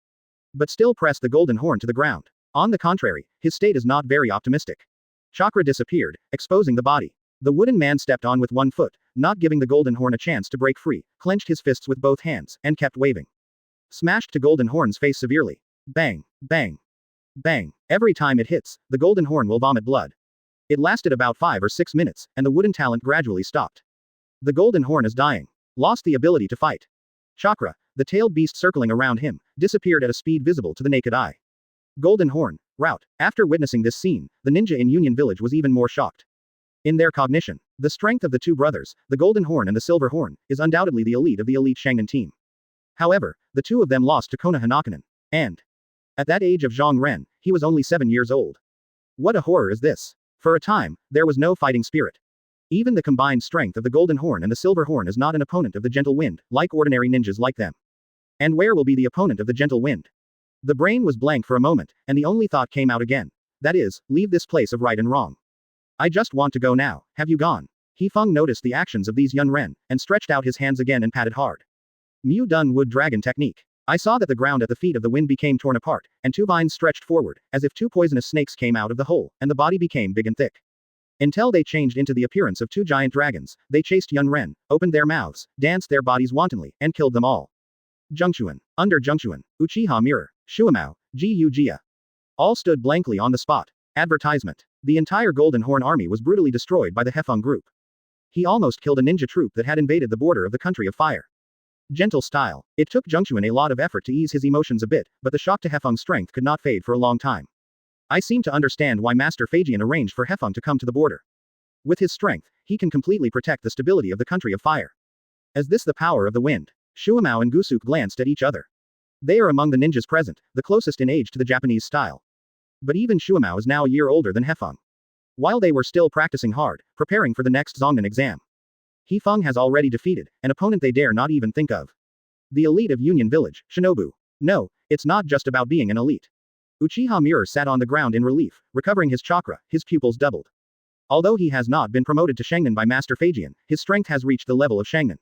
But still pressed the Golden Horn to the ground. On the contrary, his state is not very optimistic. Chakra disappeared, exposing the body. The wooden man stepped on with one foot, not giving the Golden Horn a chance to break free, clenched his fists with both hands, and kept waving. Smashed to Golden Horn's face severely. Bang, bang, bang. Every time it hits, the Golden Horn will vomit blood. It lasted about 5 or 6 minutes, and the wooden talent gradually stopped. The Golden Horn is dying. Lost the ability to fight. Chakra, the tailed beast circling around him, disappeared at a speed visible to the naked eye. Golden Horn, rout. After witnessing this scene, the ninja in Union Village was even more shocked. In their cognition, the strength of the two brothers, the Golden Horn and the Silver Horn, is undoubtedly the elite of the elite Shangan team. However, the two of them lost to Konoha Nakinen. And at that age of Zhang Ren, he was only 7 years old. What a horror is this? For a time, there was no fighting spirit. Even the combined strength of the Golden Horn and the Silver Horn is not an opponent of the Gentle Wind, like ordinary ninjas like them. And where will be the opponent of the Gentle Wind? The brain was blank for a moment, and the only thought came out again. That is, leave this place of right and wrong. I just want to go now. Have you gone? Hefeng noticed the actions of these Yun Ren, and stretched out his hands again and patted hard. Mu Dun Wood Dragon Technique. I saw that the ground at the feet of the wind became torn apart, and 2 vines stretched forward, as if 2 poisonous snakes came out of the hole, and the body became big and thick. Until they changed into the appearance of 2 giant dragons, they chased Yun Ren, opened their mouths, danced their bodies wantonly, and killed them all. Zhengchuan, under Zhengchuan, Uchiha Mirror, Shuamao, Gu Jia. All stood blankly on the spot. Advertisement. The entire Golden Horn army was brutally destroyed by the Hefeng group. He almost killed a ninja troop that had invaded the border of the country of fire. Gentle style. It took Zhengquan a lot of effort to ease his emotions a bit, but the shock to Hefeng's strength could not fade for a long time. I seem to understand why Master Feijian arranged for Hefeng to come to the border. With his strength, he can completely protect the stability of the country of fire. Is this the power of the wind? Shuamao and Gusuk glanced at each other. They are among the ninjas present, the closest in age to the Japanese style. But even Shuamao is now a year older than Hefeng. While they were still practicing hard, preparing for the next Zongnan exam, Hefeng has already defeated an opponent they dare not even think of. The elite of Union Village, Shinobu. No, it's not just about being an elite. Uchiha Mirror sat on the ground in relief, recovering his chakra, his pupils doubled. Although he has not been promoted to Shangnan by Master Feijian, his strength has reached the level of Shangnan.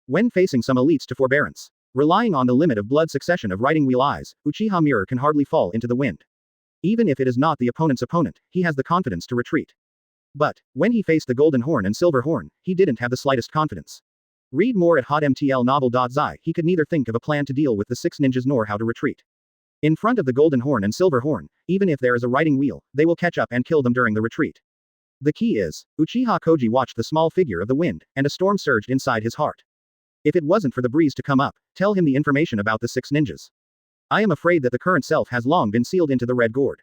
When facing some elites to forbearance, relying on the limit of blood succession of riding wheel eyes, Uchiha Mirror can hardly fall into the wind. Even if it is not the opponent's opponent, he has the confidence to retreat. But, when he faced the Golden Horn and Silver Horn, he didn't have the slightest confidence. Read more at hotmtlnovel.zi. He could neither think of a plan to deal with the 6 ninjas nor how to retreat. In front of the Golden Horn and Silver Horn, even if there is a riding wheel, they will catch up and kill them during the retreat. The key is, Uchiha Koji watched the small figure of the wind, and a storm surged inside his heart. If it wasn't for the breeze to come up, tell him the information about the 6 ninjas. I am afraid that the current self has long been sealed into the red gourd.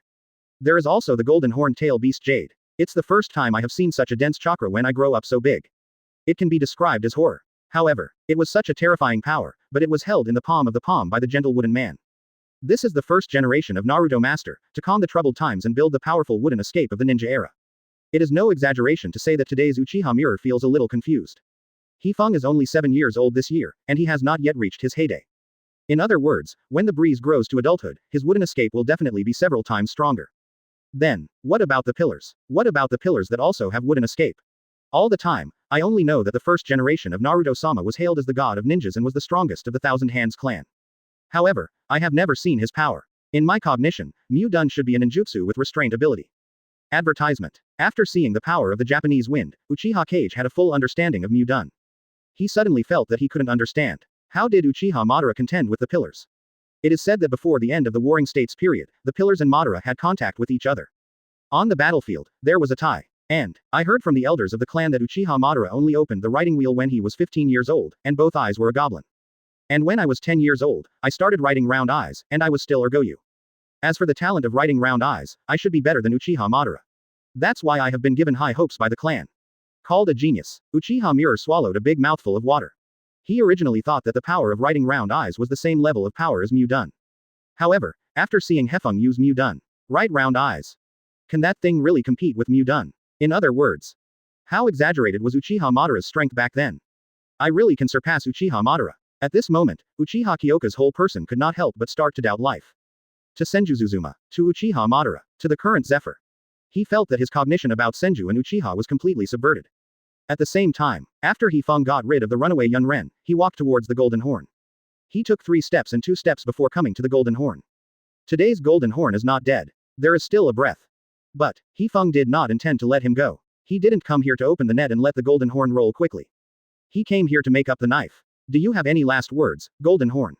There is also the Golden Horn Tail Beast Jade. It's the first time I have seen such a dense chakra when I grow up so big. It can be described as horror. However, it was such a terrifying power, but it was held in the palm of the palm by the gentle wooden man. This is the first generation of Naruto master, to calm the troubled times and build the powerful wooden escape of the ninja era. It is no exaggeration to say that today's Uchiha Mirror feels a little confused. Hefeng is only 7 years old this year, and he has not yet reached his heyday. In other words, when the breeze grows to adulthood, his wooden escape will definitely be several times stronger. Then, what about the pillars? What about the pillars that also have wooden escape? All the time, I only know that the first generation of Naruto-sama was hailed as the god of ninjas and was the strongest of the Thousand Hands clan. However, I have never seen his power. In my cognition, Mu-dun should be a ninjutsu with restraint ability. Advertisement. After seeing the power of the Japanese wind, Uchiha Kage had a full understanding of Mu-dun. He suddenly felt that he couldn't understand. How did Uchiha Madara contend with the pillars? It is said that before the end of the Warring States period, the pillars and Madara had contact with each other. On the battlefield, there was a tie. And, I heard from the elders of the clan that Uchiha Madara only opened the riding wheel when he was 15 years old, and both eyes were a goblin. And when I was 10 years old, I started writing round eyes, and I was still Ergoyu. As for the talent of writing round eyes, I should be better than Uchiha Madara. That's why I have been given high hopes by the clan. Called a genius, Uchiha Mirror swallowed a big mouthful of water. He originally thought that the power of writing round eyes was the same level of power as Mu-dun. However, after seeing Hefeng use Mu-dun, write round eyes. Can that thing really compete with Mu-dun? In other words, how exaggerated was Uchiha Madara's strength back then? I really can surpass Uchiha Madara. At this moment, Uchiha Kyoka's whole person could not help but start to doubt life. To Senjuzuzuma, to Uchiha Madara, to the current Zephyr. He felt that his cognition about Senju and Uchiha was completely subverted. At the same time, after Hefeng got rid of the runaway Yunren, he walked towards the Golden Horn. He took 3 steps and 2 steps before coming to the Golden Horn. Today's Golden Horn is not dead. There is still a breath. But, Hefeng did not intend to let him go. He didn't come here to open the net and let the Golden Horn roll quickly. He came here to make up the knife. Do you have any last words, Golden Horn?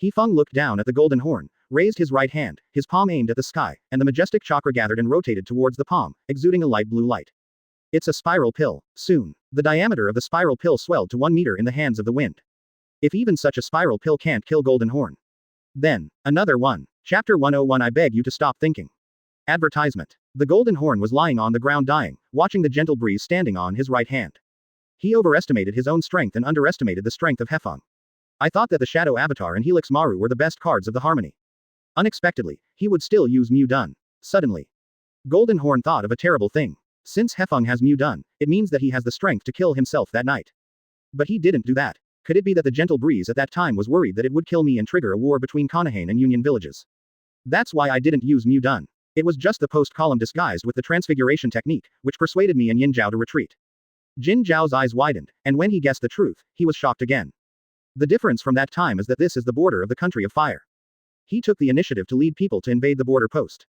Hefeng looked down at the Golden Horn, raised his right hand, his palm aimed at the sky, and the majestic chakra gathered and rotated towards the palm, exuding a light blue light. It's a spiral pill. Soon, the diameter of the spiral pill swelled to 1 meter in the hands of the wind. If even such a spiral pill can't kill Golden Horn, then, another one. Chapter 101. I beg you to stop thinking. Advertisement. The Golden Horn was lying on the ground dying, watching the gentle breeze standing on his right hand. He overestimated his own strength and underestimated the strength of Hefeng. I thought that the Shadow Avatar and Helix Maru were the best cards of the harmony. Unexpectedly, he would still use Mu-dun. Suddenly, Golden Horn thought of a terrible thing. Since Hefeng has Mu-dun, it means that he has the strength to kill himself that night. But he didn't do that. Could it be that the gentle breeze at that time was worried that it would kill me and trigger a war between Konoha and Union villages? That's why I didn't use Mu-dun. It was just the post-column disguised with the transfiguration technique, which persuaded me and Yin Zhao to retreat. Jin Zhao's eyes widened, and when he guessed the truth, he was shocked again. The difference from that time is that this is the border of the country of fire. He took the initiative to lead people to invade the border post.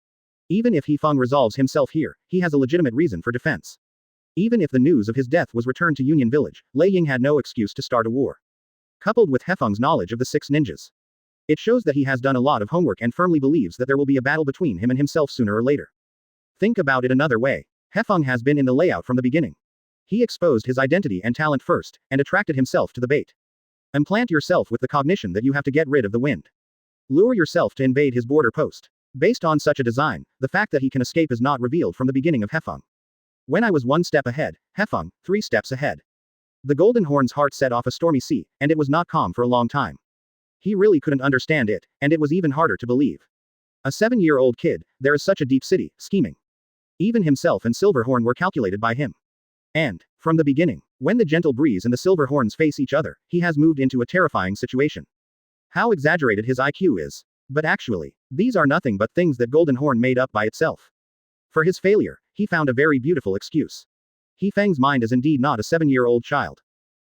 Even if Hefeng resolves himself here, he has a legitimate reason for defense. Even if the news of his death was returned to Union Village, Lei Ying had no excuse to start a war. Coupled with Hefeng's knowledge of the 6 ninjas, it shows that he has done a lot of homework and firmly believes that there will be a battle between him and himself sooner or later. Think about it another way. Hefeng has been in the layout from the beginning. He exposed his identity and talent first, and attracted himself to the bait. Implant yourself with the cognition that you have to get rid of the wind. Lure yourself to invade his border post. Based on such a design, the fact that he can escape is not revealed from the beginning of Hefeng. When I was 1 step ahead, Hefeng, 3 steps ahead. The Golden Horn's heart set off a stormy sea, and it was not calm for a long time. He really couldn't understand it, and it was even harder to believe. A 7-year-old kid, there is such a deep city, scheming. Even himself and Silverhorn were calculated by him. And, from the beginning, when the Gentle Breeze and the Silverhorns face each other, he has moved into a terrifying situation. How exaggerated his IQ is. But actually, these are nothing but things that Golden Horn made up by itself. For his failure, he found a very beautiful excuse. Hefeng's mind is indeed not a 7-year-old child.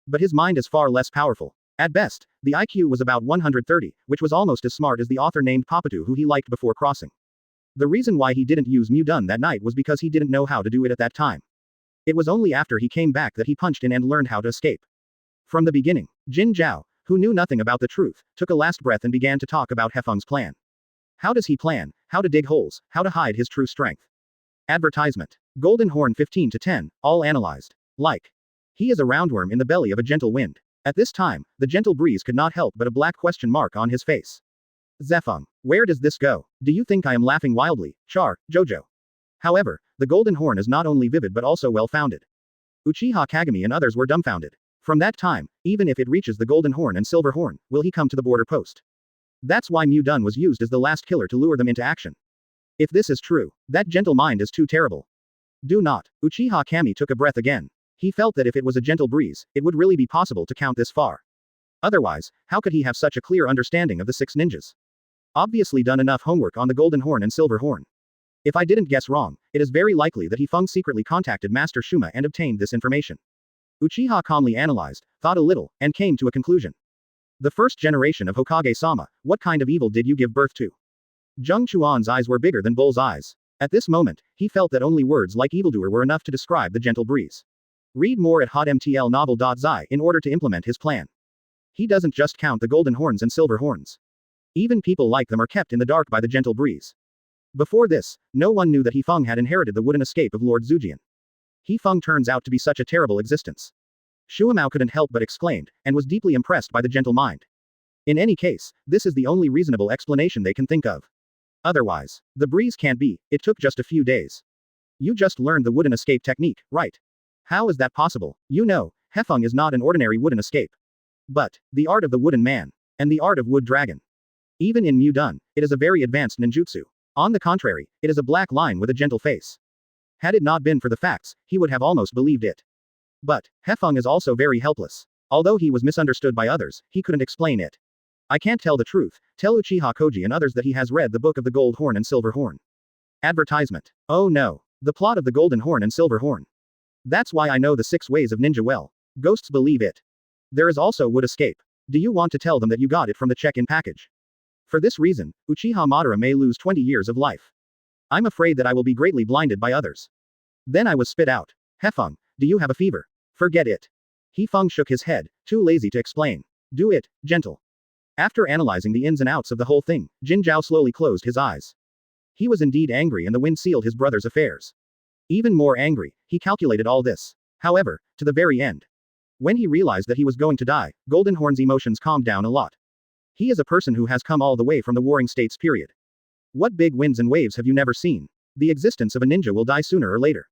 But his mind is far less powerful. At best, the IQ was about 130, which was almost as smart as the author named Papatu who he liked before crossing. The reason why he didn't use Mudun that night was because he didn't know how to do it at that time. It was only after he came back that he punched in and learned how to escape. From the beginning, Jin Zhao, who knew nothing about the truth, took a last breath and began to talk about Hefeng's plan. How does he plan? How to dig holes, how to hide his true strength. Advertisement. Golden Horn 15-10, all analyzed. Like. He is a roundworm in the belly of a gentle wind. At this time, the Gentle Breeze could not help but a black question mark on his face. Zefeng, where does this go? Do you think I am laughing wildly, Char, Jojo? However, the Golden Horn is not only vivid but also well-founded. Uchiha Kagami and others were dumbfounded. From that time, even if it reaches the Golden Horn and Silver Horn, will he come to the border post? That's why Mudun was used as the last killer to lure them into action. If this is true, that gentle mind is too terrible. Do not. Uchiha Kami took a breath again. He felt that if it was a Gentle Breeze, it would really be possible to count this far. Otherwise, how could he have such a clear understanding of the 6 ninjas? Obviously done enough homework on the Golden Horn and Silver Horn. If I didn't guess wrong, it is very likely that Hefeng secretly contacted Master Shuma and obtained this information. Uchiha calmly analyzed, thought a little, and came to a conclusion. The first generation of Hokage-sama, what kind of evil did you give birth to? Zheng Chuan's eyes were bigger than Bull's eyes. At this moment, he felt that only words like evildoer were enough to describe the Gentle Breeze. Read more at hotmtlnovel.zi in order to implement his plan. He doesn't just count the Golden Horns and Silver Horns. Even people like them are kept in the dark by the Gentle Breeze. Before this, no one knew that Hefeng had inherited the wooden escape of Lord Zujian. Hefeng turns out to be such a terrible existence. Shuamao couldn't help but exclaimed, and was deeply impressed by the gentle mind. In any case, this is the only reasonable explanation they can think of. Otherwise, the breeze can't be, it took just a few days. You just learned the wooden escape technique, right? How is that possible? You know, Hefeng is not an ordinary wooden escape. But, the art of the wooden man, and the art of wood dragon. Even in Mudun, it is a very advanced ninjutsu. On the contrary, it is a black line with a gentle face. Had it not been for the facts, he would have almost believed it. But, Hefeng is also very helpless. Although he was misunderstood by others, he couldn't explain it. I can't tell the truth, tell Uchiha Koji and others that he has read the book of the Gold Horn and Silver Horn. Advertisement. Oh no. The plot of the Golden Horn and Silver Horn. That's why I know the 6 ways of ninja well. Ghosts believe it. There is also wood escape. Do you want to tell them that you got it from the check-in package? For this reason, Uchiha Madara may lose 20 years of life. I'm afraid that I will be greatly blinded by others. Then I was spit out. Hefeng, do you have a fever? Forget it. Hefeng shook his head, too lazy to explain. Do it, gentle. After analyzing the ins and outs of the whole thing, Jin Zhao slowly closed his eyes. He was indeed angry and the wind sealed his brother's affairs. Even more angry, he calculated all this. However, to the very end. When he realized that he was going to die, Golden Horn's emotions calmed down a lot. He is a person who has come all the way from the Warring States period. What big winds and waves have you never seen? The existence of a ninja will die sooner or later.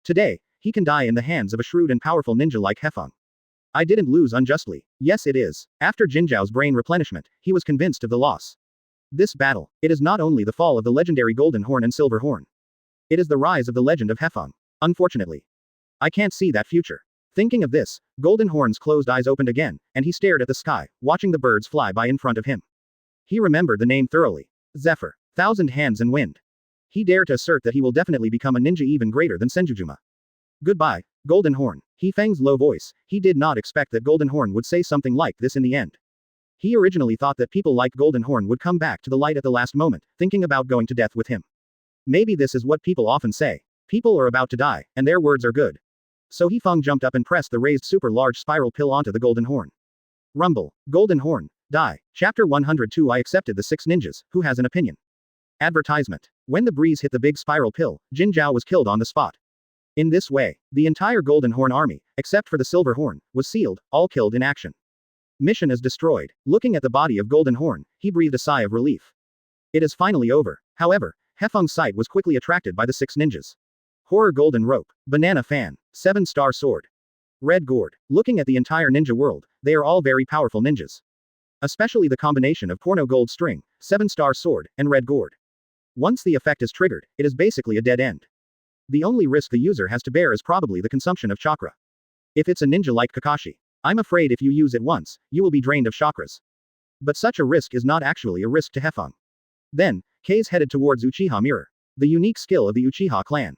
Today, he can die in the hands of a shrewd and powerful ninja like Hefeng. I didn't lose unjustly. Yes it is. After Jin Zhao's brain replenishment, he was convinced of the loss. This battle, it is not only the fall of the legendary Golden Horn and Silver Horn. It is the rise of the legend of Hefeng. Unfortunately. I can't see that future. Thinking of this, Golden Horn's closed eyes opened again, and he stared at the sky, watching the birds fly by in front of him. He remembered the name thoroughly. Zephyr. 1,000 Hands and Wind. He dared to assert that he will definitely become a ninja even greater than Senjujuma. Goodbye, Golden Horn. Hefeng's low voice, he did not expect that Golden Horn would say something like this in the end. He originally thought that people like Golden Horn would come back to the light at the last moment, thinking about going to death with him. Maybe this is what people often say. People are about to die, and their words are good. So Hefeng jumped up and pressed the raised super large spiral pill onto the Golden Horn. Rumble. Golden Horn. Die. Chapter 102 I accepted the 6 ninjas, who has an opinion. Advertisement. When the breeze hit the big spiral pill, Jin Zhao was killed on the spot. In this way, the entire Golden Horn army, except for the Silver Horn, was sealed, all killed in action. Mission is destroyed. Looking at the body of Golden Horn, he breathed a sigh of relief. It is finally over. However, Hefeng's sight was quickly attracted by the 6 ninjas. Horror Golden Rope, Banana Fan, 7-star Sword, Red Gourd. Looking at the entire ninja world, they are all very powerful ninjas. Especially the combination of Porno Gold String, 7-star Sword, and Red Gourd. Once the effect is triggered, it is basically a dead end. The only risk the user has to bear is probably the consumption of chakra. If it's a ninja like Kakashi, I'm afraid if you use it once, you will be drained of chakras. But such a risk is not actually a risk to Hefeng. Then, Kei's headed towards Uchiha Mirror, the unique skill of the Uchiha clan.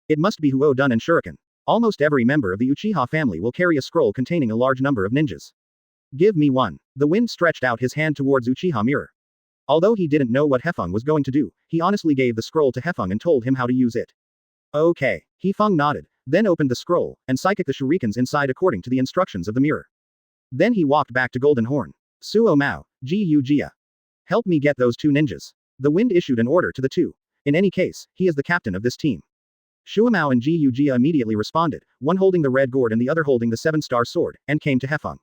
It must be Huo Dun and Shuriken. Almost every member of the Uchiha family will carry a scroll containing a large number of ninjas. Give me one. The wind stretched out his hand towards Uchiha Mirror. Although he didn't know what Hefeng was going to do, he honestly gave the scroll to Hefeng and told him how to use it. Okay. Hefeng nodded, then opened the scroll, and psychic the shurikens inside according to the instructions of the mirror. Then he walked back to Golden Horn. Suo Mao, Ji Jia. Help me get those 2 ninjas. The wind issued an order to the 2. In any case, he is the captain of this team. Shuamao and Ji Jia immediately responded, one holding the red gourd and the other holding the 7-star sword, and came to Hefeng.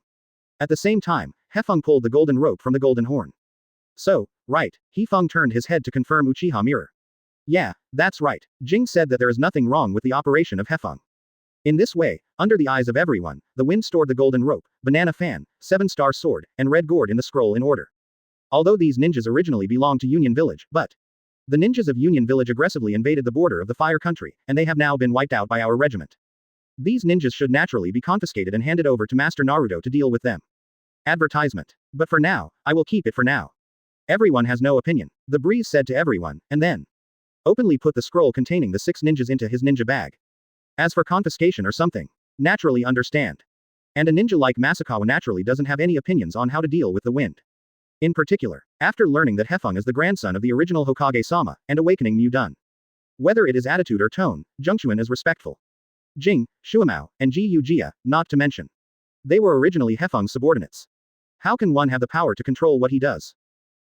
At the same time, Hefeng pulled the golden rope from the golden horn. So, right, Hefeng turned his head to confirm Uchiha Mirror. Yeah, that's right. Jing said that there is nothing wrong with the operation of Hefeng. In this way, under the eyes of everyone, the wind stored the golden rope, banana fan, 7-star sword, and red gourd in the scroll in order. Although these ninjas originally belonged to Union Village, but the ninjas of Union Village aggressively invaded the border of the Fire Country, and they have now been wiped out by our regiment. These ninjas should naturally be confiscated and handed over to Master Naruto to deal with them. Advertisement. But for now, I will keep it for now. Everyone has no opinion, the breeze said to everyone, and then openly put the scroll containing the 6 ninjas into his ninja bag. As for confiscation or something, naturally understand. And a ninja like Masakawa naturally doesn't have any opinions on how to deal with the wind. In particular, after learning that Hefeng is the grandson of the original Hokage-sama, and awakening Mu Dun. Whether it is attitude or tone, Zhengquan is respectful. Jing, Shuamao, and Ji Jia, not to mention. They were originally Hefeng's subordinates. How can one have the power to control what he does?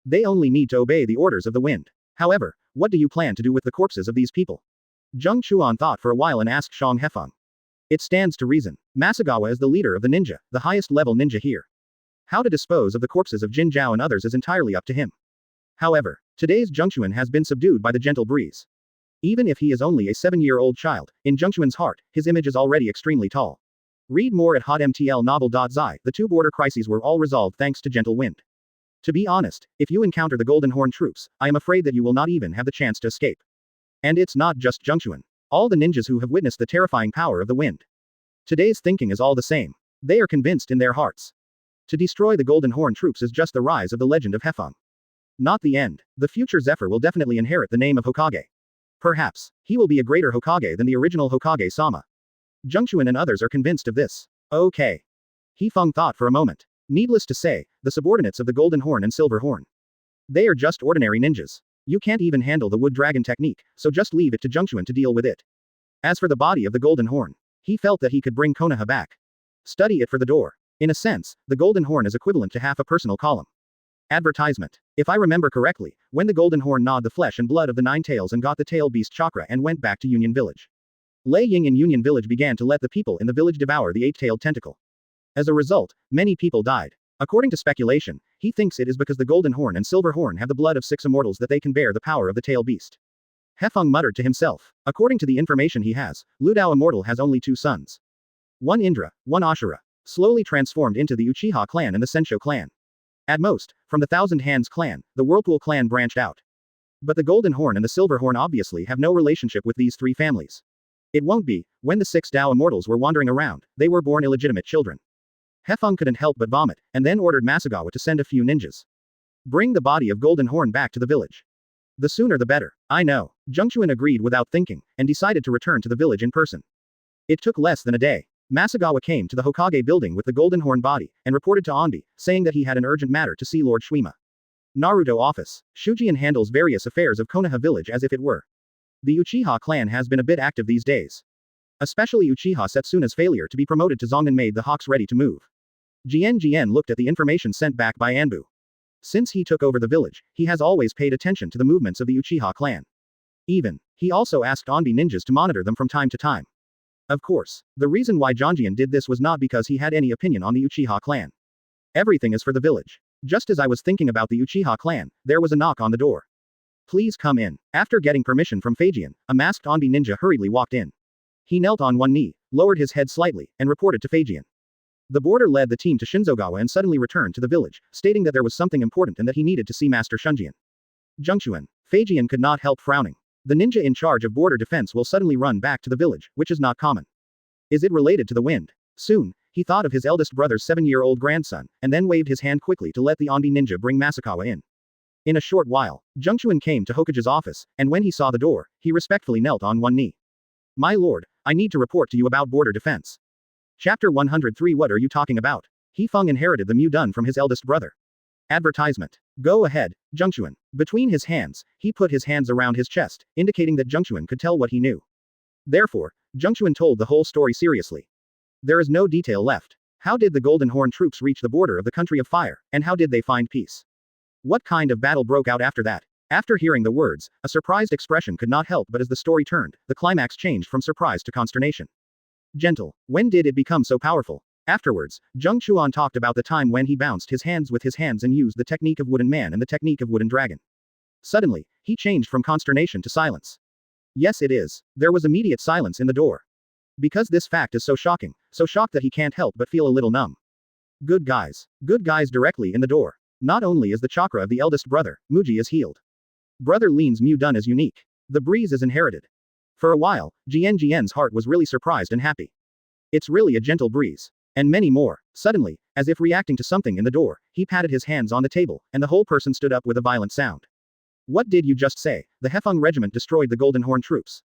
They only need to obey the orders of the wind. However, what do you plan to do with the corpses of these people? Zheng Chuan thought for a while and asked Shang Hefeng. It stands to reason. Masagawa is the leader of the ninja, the highest level ninja here. How to dispose of the corpses of Jin Zhao and others is entirely up to him. However, today's Zhengquan has been subdued by the gentle breeze. Even if he is only a 7-year-old child, in Zhengquan's heart, his image is already extremely tall. Read more at hotmtlnovel.zi. The 2 border crises were all resolved thanks to gentle wind. To be honest, if you encounter the Golden Horn troops, I am afraid that you will not even have the chance to escape. And it's not just Zhengquan. All the ninjas who have witnessed the terrifying power of the wind. Today's thinking is all the same. They are convinced in their hearts. To destroy the Golden Horn troops is just the rise of the legend of Hefeng. Not the end. The future Zephyr will definitely inherit the name of Hokage. Perhaps, he will be a greater Hokage than the original Hokage-sama. Zhengquan and others are convinced of this. Okay. Hefeng thought for a moment. Needless to say, the subordinates of the Golden Horn and Silver Horn. They are just ordinary ninjas. You can't even handle the Wood Dragon technique, so just leave it to Zhengquan to deal with it. As for the body of the Golden Horn, he felt that he could bring Konoha back. Study it for the door. In a sense, the Golden Horn is equivalent to half a personal column. Advertisement. If I remember correctly, when the Golden Horn gnawed the flesh and blood of the 9 tails and got the tail beast chakra and went back to Union Village. Lei Ying in Union Village began to let the people in the village devour the 8-tailed tentacle. As a result, many people died. According to speculation, he thinks it is because the Golden Horn and Silver Horn have the blood of 6 immortals that they can bear the power of the tail beast. Hefeng muttered to himself. According to the information he has, Lu Dao Immortal has only 2 sons. One Indra, one Ashura. Slowly transformed into the Uchiha clan and the Sensho clan. At most, from the Thousand Hands clan, the Whirlpool clan branched out. But the Golden Horn and the Silver Horn obviously have no relationship with these 3 families. It won't be. When the 6 Dao Immortals were wandering around, they were born illegitimate children. Hefeng couldn't help but vomit, and then ordered Masagawa to send a few ninjas. Bring the body of Golden Horn back to the village. The sooner the better. I know. Zhengquan agreed without thinking, and decided to return to the village in person. It took less than a day. Masagawa came to the Hokage building with the Golden Horn body, and reported to Onbi, saying that he had an urgent matter to see Lord Shuima. Naruto office. Shujian handles various affairs of Konoha village as if it were. The Uchiha clan has been a bit active these days. Especially Uchiha Setsuna's failure to be promoted to Zongan made the Hawks ready to move. Jien looked at the information sent back by Anbu. Since he took over the village, he has always paid attention to the movements of the Uchiha clan. He also asked Onbi ninjas to monitor them from time to time. Of course, the reason why Janjian did this was not because he had any opinion on the Uchiha clan. Everything is for the village. Just as I was thinking about the Uchiha clan, there was a knock on the door. Please come in. After getting permission from Feijian, a masked Onbi ninja hurriedly walked in. He knelt on one knee, lowered his head slightly, and reported to Feijian. The boarder led the team to Shinzogawa and suddenly returned to the village, stating that there was something important and that he needed to see Master Shunjian. Zhengchuan. Feijian could not help frowning. The ninja in charge of border defense will suddenly run back to the village, which is not common. Is it related to the wind? Soon, he thought of his eldest brother's 7-year-old grandson, and then waved his hand quickly to let the Onbi ninja bring Masakawa in. In a short while, Zhengchuan came to Hokage's office, and when he saw the door, he respectfully knelt on one knee. My lord, I need to report to you about border defense. Chapter 103. What are you talking about? Hefeng inherited the Mu Dun from his eldest brother. Advertisement. Go ahead, Zhengchuan. Between his hands, he put his hands around his chest, indicating that Zhengchuan could tell what he knew. Therefore, Zhengchuan told the whole story seriously. There is no detail left. How did the Golden Horn troops reach the border of the country of fire, and how did they find peace? What kind of battle broke out after that? After hearing the words, a surprised expression could not help but as the story turned, the climax changed from surprise to consternation. Gentle. When did it become so powerful? Afterwards, Zheng Chuan talked about the time when he bounced his hands with his hands and used the technique of wooden man and the technique of wooden dragon. Suddenly, he changed from consternation to silence. Yes, it is. There was immediate silence in the door. Because this fact is so shocking, so shocked that he can't help but feel a little numb. Good guys. Good guys directly in the door. Not only is the chakra of the eldest brother, Muji is healed. Brother Lin's Mu Dun is unique. The breeze is inherited. For a while, Jian's heart was really surprised and happy. It's really a gentle breeze. And many more. Suddenly, as if reacting to something in the door, he patted his hands on the table, and the whole person stood up with a violent sound. What did you just say? The Hefeng regiment destroyed the Golden Horn troops.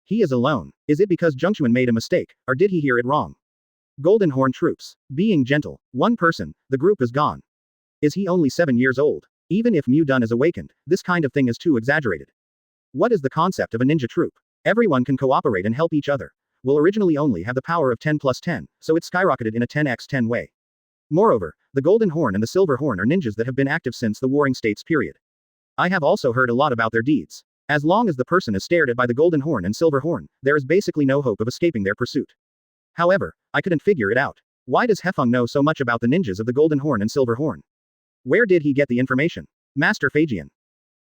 He is alone. Is it because Zhengchuan made a mistake, or did he hear it wrong? Golden Horn troops. Being gentle. One person, the group is gone. Is he only 7 years old? Even if Mu Dun is awakened, this kind of thing is too exaggerated. What is the concept of a ninja troop? Everyone can cooperate and help each other. Will originally only have the power of 10 plus 10, so it skyrocketed in a 10x10 way. Moreover, the Golden Horn and the Silver Horn are ninjas that have been active since the Warring States period. I have also heard a lot about their deeds. As long as the person is stared at by the Golden Horn and Silver Horn, there is basically no hope of escaping their pursuit. However, I couldn't figure it out. Why does Hefeng know so much about the ninjas of the Golden Horn and Silver Horn? Where did he get the information? Master Feijian.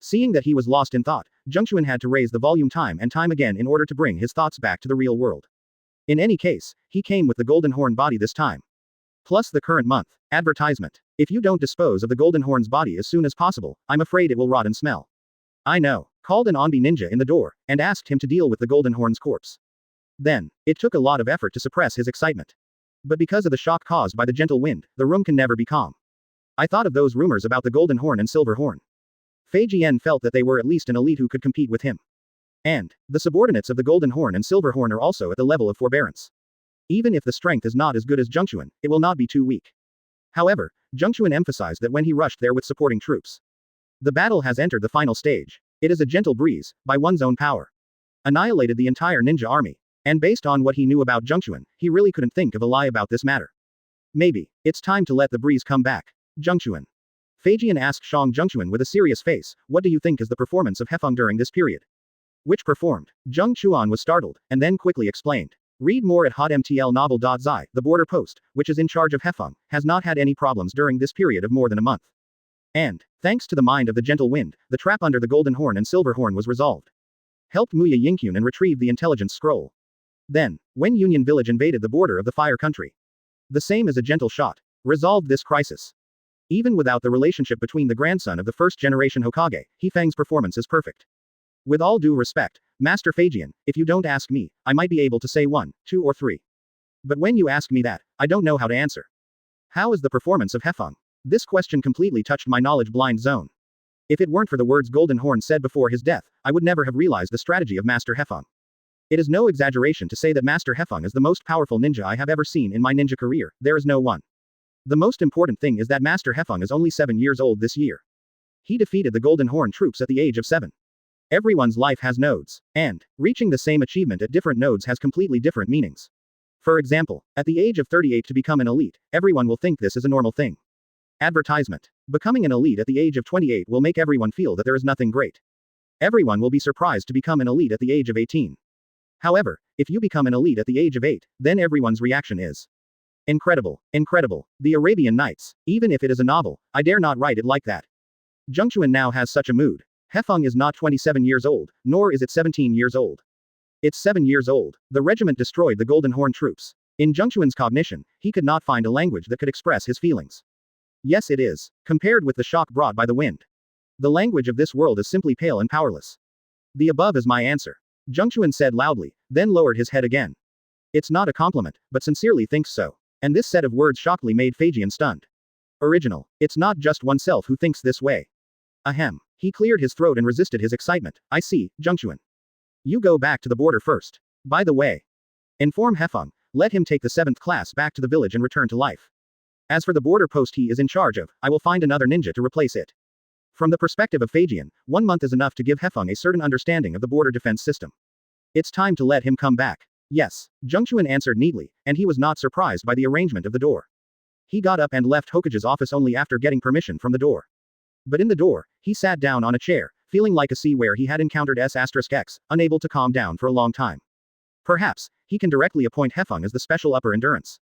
Seeing that he was lost in thought, Zhengchuan had to raise the volume time and time again in order to bring his thoughts back to the real world. In any case, he came with the Golden Horn body this time. Plus the current month. Advertisement. If you don't dispose of the Golden Horn's body as soon as possible, I'm afraid it will rot and smell. I know. Called an Onbi ninja in the door, and asked him to deal with the Golden Horn's corpse. Then, it took a lot of effort to suppress his excitement. But because of the shock caused by the gentle wind, the room can never be calm. I thought of those rumors about the Golden Horn and Silver Horn. Fei Jian felt that they were at least an elite who could compete with him. And, the subordinates of the Golden Horn and Silver Horn are also at the level of forbearance. Even if the strength is not as good as Zhengchuan, it will not be too weak. However, Zhengchuan emphasized that when he rushed there with supporting troops. The battle has entered the final stage. It is a gentle breeze, by one's own power. Annihilated the entire ninja army. And based on what he knew about Zhengchuan, he really couldn't think of a lie about this matter. Maybe, it's time to let the breeze come back. Zhengchuan. Feijian asked Shang Zhengchuan with a serious face, what do you think is the performance of Hefeng during this period? Which performed? Zheng Chuan was startled, and then quickly explained. Read more at hotmtlnovel.zi, the border post, which is in charge of Hefeng, has not had any problems during this period of more than a month. And, thanks to the mind of the gentle wind, the trap under the Golden Horn and Silver Horn was resolved. Helped Muya Yingkyun and retrieve the intelligence scroll. Then, when Union Village invaded the border of the Fire Country. The same as a gentle shot. Resolved this crisis. Even without the relationship between the grandson of the first-generation Hokage, Hefeng's performance is perfect. With all due respect, Master Feijian, if you don't ask me, I might be able to say 1, 2 or 3. But when you ask me that, I don't know how to answer. How is the performance of Hefeng? This question completely touched my knowledge-blind zone. If it weren't for the words Golden Horn said before his death, I would never have realized the strategy of Master Hefeng. It is no exaggeration to say that Master Hefeng is the most powerful ninja I have ever seen in my ninja career, there is no one. The most important thing is that Master Hefeng is only 7 years old this year. He defeated the Golden Horn troops at the age of 7. Everyone's life has nodes, and reaching the same achievement at different nodes has completely different meanings. For example, at the age of 38 to become an elite, everyone will think this is a normal thing. Advertisement. Becoming an elite at the age of 28 will make everyone feel that there is nothing great. Everyone will be surprised to become an elite at the age of 18. However, if you become an elite at the age of 8, then everyone's reaction is incredible, incredible. The Arabian Nights. Even if it is a novel, I dare not write it like that. Zhengquan now has such a mood. Hefeng is not 27 years old, nor is it 17 years old. It's 7 years old. The regiment destroyed the Golden Horn troops. In Zhengquan's cognition, he could not find a language that could express his feelings. Yes, it is. Compared with the shock brought by the wind. The language of this world is simply pale and powerless. The above is my answer. Zhengquan said loudly, then lowered his head again. It's not a compliment, but sincerely thinks so. And this set of words shockingly made Feijian stunned. Original. It's not just oneself who thinks this way. Ahem. He cleared his throat and resisted his excitement. I see, Zhengquan. You go back to the border first. By the way. Inform Hefeng, let him take the 7th class back to the village and return to life. As for the border post he is in charge of, I will find another ninja to replace it. From the perspective of Feijian, 1 month is enough to give Hefeng a certain understanding of the border defense system. It's time to let him come back. Yes, Zhengquan answered neatly, and he was not surprised by the arrangement of the door. He got up and left Hokage's office only after getting permission from the door. But in the door, he sat down on a chair, feeling like a sea where he had encountered S*X, unable to calm down for a long time. Perhaps, he can directly appoint Hefeng as the special upper endurance.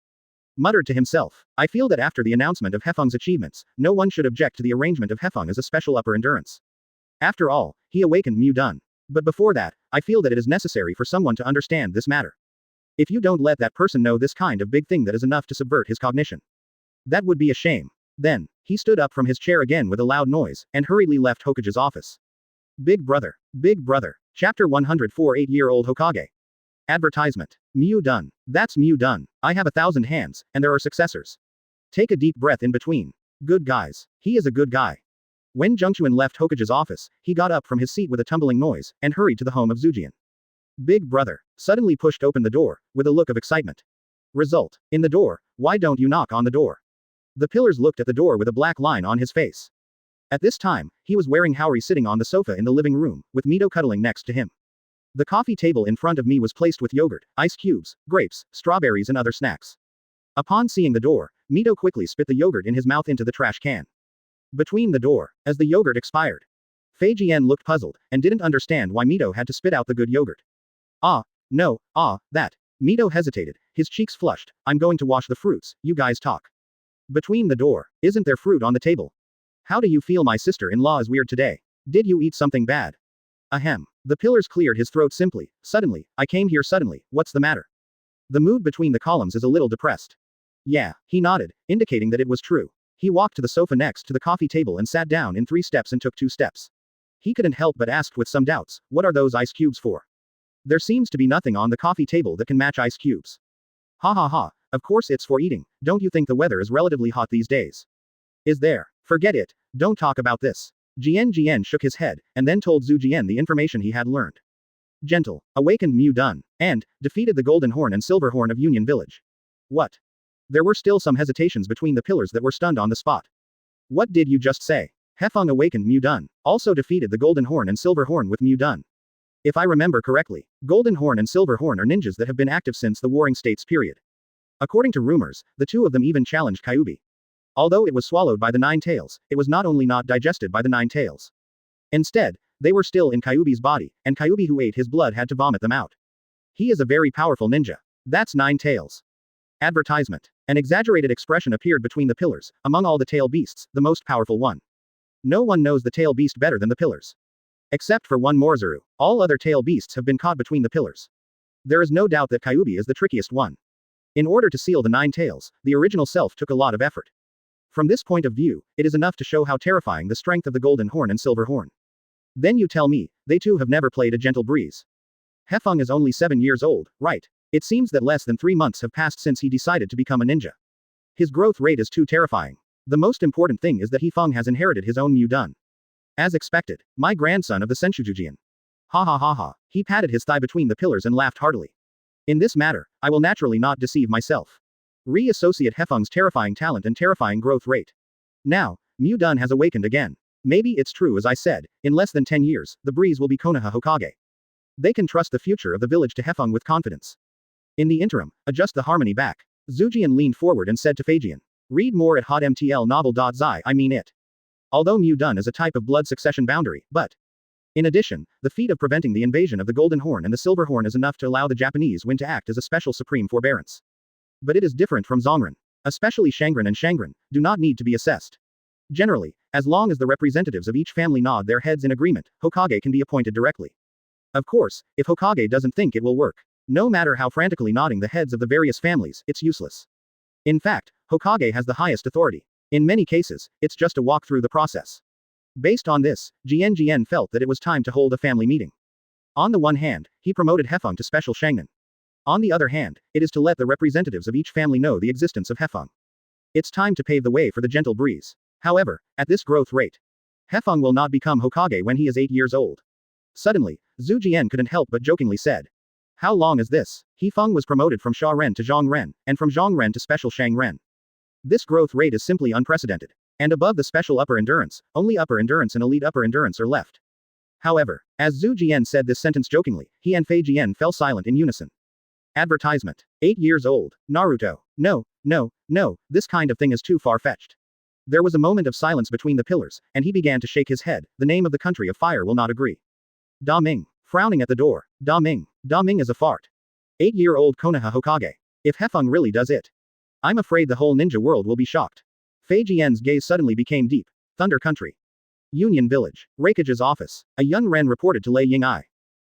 Muttered to himself, I feel that after the announcement of Hefeng's achievements, no one should object to the arrangement of Hefeng as a special upper endurance. After all, he awakened Mu Dun. But before that, I feel that it is necessary for someone to understand this matter. If you don't let that person know this kind of big thing, that is enough to subvert his cognition. That would be a shame. Then, he stood up from his chair again with a loud noise, and hurriedly left Hokage's office. Big Brother. Big Brother. Chapter 104 8-year-old Hokage. Advertisement. Mu Dun. That's Mu Dun. I have 1,000 hands, and there are successors. Take a deep breath in between. Good guys. He is a good guy. When Zhengquan left Hokage's office, he got up from his seat with a tumbling noise, and hurried to the home of Zujian. Big Brother suddenly pushed open the door, with a look of excitement. Result. In the door, why don't you knock on the door? The pillars looked at the door with a black line on his face. At this time, he was wearing Haori sitting on the sofa in the living room, with Mito cuddling next to him. The coffee table in front of me was placed with yogurt, ice cubes, grapes, strawberries and other snacks. Upon seeing the door, Mito quickly spit the yogurt in his mouth into the trash can. Between the door, as the yogurt expired. Feijian looked puzzled, and didn't understand why Mito had to spit out the good yogurt. That. Mito hesitated, his cheeks flushed. I'm going to wash the fruits, you guys talk. Between the door, isn't there fruit on the table? How do you feel? My sister-in-law is weird today. Did you eat something bad? Ahem. The pillars cleared his throat simply. Suddenly, I came here suddenly, what's the matter? The mood between the columns is a little depressed. Yeah, he nodded, indicating that it was true. He walked to the sofa next to the coffee table and sat down in 3 steps and took 2 steps. He couldn't help but ask with some doubts, what are those ice cubes for? There seems to be nothing on the coffee table that can match ice cubes. Ha ha ha, of course it's for eating, don't you think the weather is relatively hot these days? Is there? Forget it, don't talk about this. Jian shook his head, and then told Zhu Jian the information he had learned. Gentle, awakened Mu Dun, and defeated the Golden Horn and Silver Horn of Union Village. What? There were still some hesitations between the pillars that were stunned on the spot. What did you just say? Hefeng awakened Mu Dun, also defeated the Golden Horn and Silver Horn with Mu Dun. If I remember correctly, Golden Horn and Silver Horn are ninjas that have been active since the Warring States period. According to rumors, the 2 of them even challenged Kyuubi. Although it was swallowed by the 9 tails, it was not only not digested by the 9 tails. Instead, they were still in Kyuubi's body, and Kyuubi who ate his blood had to vomit them out. He is a very powerful ninja. That's 9 tails. Advertisement. An exaggerated expression appeared between the pillars. Among all the tail beasts, the most powerful one. No one knows the tail beast better than the pillars. Except for one Morizuru, all other tail beasts have been caught between the pillars. There is no doubt that Kyuubi is the trickiest one. In order to seal the 9 tails, the original self took a lot of effort. From this point of view, it is enough to show how terrifying the strength of the Golden Horn and Silver Horn. Then you tell me, they too have never played a gentle breeze. Hefeng is only 7 years old, right? It seems that less than 3 months have passed since he decided to become a ninja. His growth rate is too terrifying. The most important thing is that Hefeng has inherited his own Mu Dun. As expected, my grandson of the Senshujujian. Ha ha ha ha, he patted his thigh between the pillars and laughed heartily. In this matter, I will naturally not deceive myself. Re-associate Hefeng's terrifying talent and terrifying growth rate. Now, Mu Dun has awakened again. Maybe it's true as I said, in less than 10 years, the breeze will be Konoha Hokage. They can trust the future of the village to Hefeng with confidence. In the interim, adjust the harmony back. Zujian leaned forward and said to Feijian. Read more at hotmtlnovel.zi. I mean it. Although Mu Dun is a type of blood succession boundary, but In addition, the feat of preventing the invasion of the Golden Horn and the Silver Horn is enough to allow the Japanese Wind to act as a special supreme forbearance. But it is different from Zongren. Especially Shangren and Shangren, do not need to be assessed. Generally, as long as the representatives of each family nod their heads in agreement, Hokage can be appointed directly. Of course, if Hokage doesn't think it will work, no matter how frantically nodding the heads of the various families, it's useless. In fact, Hokage has the highest authority. In many cases, it's just a walk through the process. Based on this, Jian felt that it was time to hold a family meeting. On the one hand, he promoted Hefeng to special shangnan. On the other hand, it is to let the representatives of each family know the existence of Hefeng. It's time to pave the way for the gentle breeze. However, at this growth rate, Hefeng will not become Hokage when he is 8 years old. Suddenly, Zhu Jian couldn't help but jokingly said. How long is this? Hefeng was promoted from Sha Ren to Zhang Ren, and from Zhang Ren to special Shang Ren. This growth rate is simply unprecedented. And above the special upper endurance, only upper endurance and elite upper endurance are left. However, as Zhu Jian said this sentence jokingly, he and Fei Jian fell silent in unison. Advertisement. 8 years old. Naruto. No, this kind of thing is too far-fetched. There was a moment of silence between the pillars, and he began to shake his head. The name of the country of fire will not agree. Da Ming. Frowning at the door. Da Ming is a fart. 8-year-old Konoha Hokage. If Hefeng really does it, I'm afraid the whole ninja world will be shocked. Fei Jian's gaze suddenly became deep. Thunder Country. Union Village. Hokage's office. A young Ren reported to Lei Ying'ai.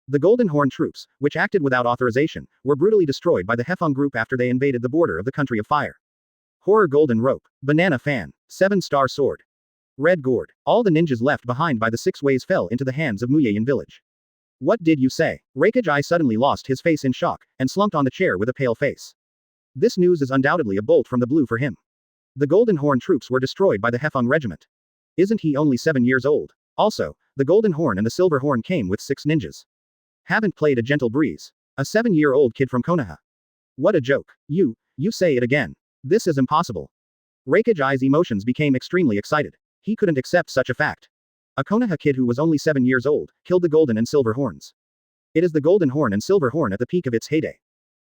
The Golden Horn troops, which acted without authorization, were brutally destroyed by the Hefeng group after they invaded the border of the country of fire. Horror Golden Rope. Banana Fan. 7-star Sword. Red Gourd. All the ninjas left behind by the 6 ways fell into the hands of Muyayan village. What did you say? Hokage suddenly lost his face in shock, and slumped on the chair with a pale face. This news is undoubtedly a bolt from the blue for him. The Golden Horn troops were destroyed by the Hefeng regiment. Isn't he only 7 years old? Also, the Golden Horn and the Silver Horn came with 6 ninjas. Haven't played a gentle breeze. A 7-year-old kid from Konoha. What a joke. You say it again. This is impossible. Hokage's emotions became extremely excited. He couldn't accept such a fact. A Konoha kid who was only 7 years old, killed the Golden and Silver Horns. It is the Golden Horn and Silver Horn at the peak of its heyday.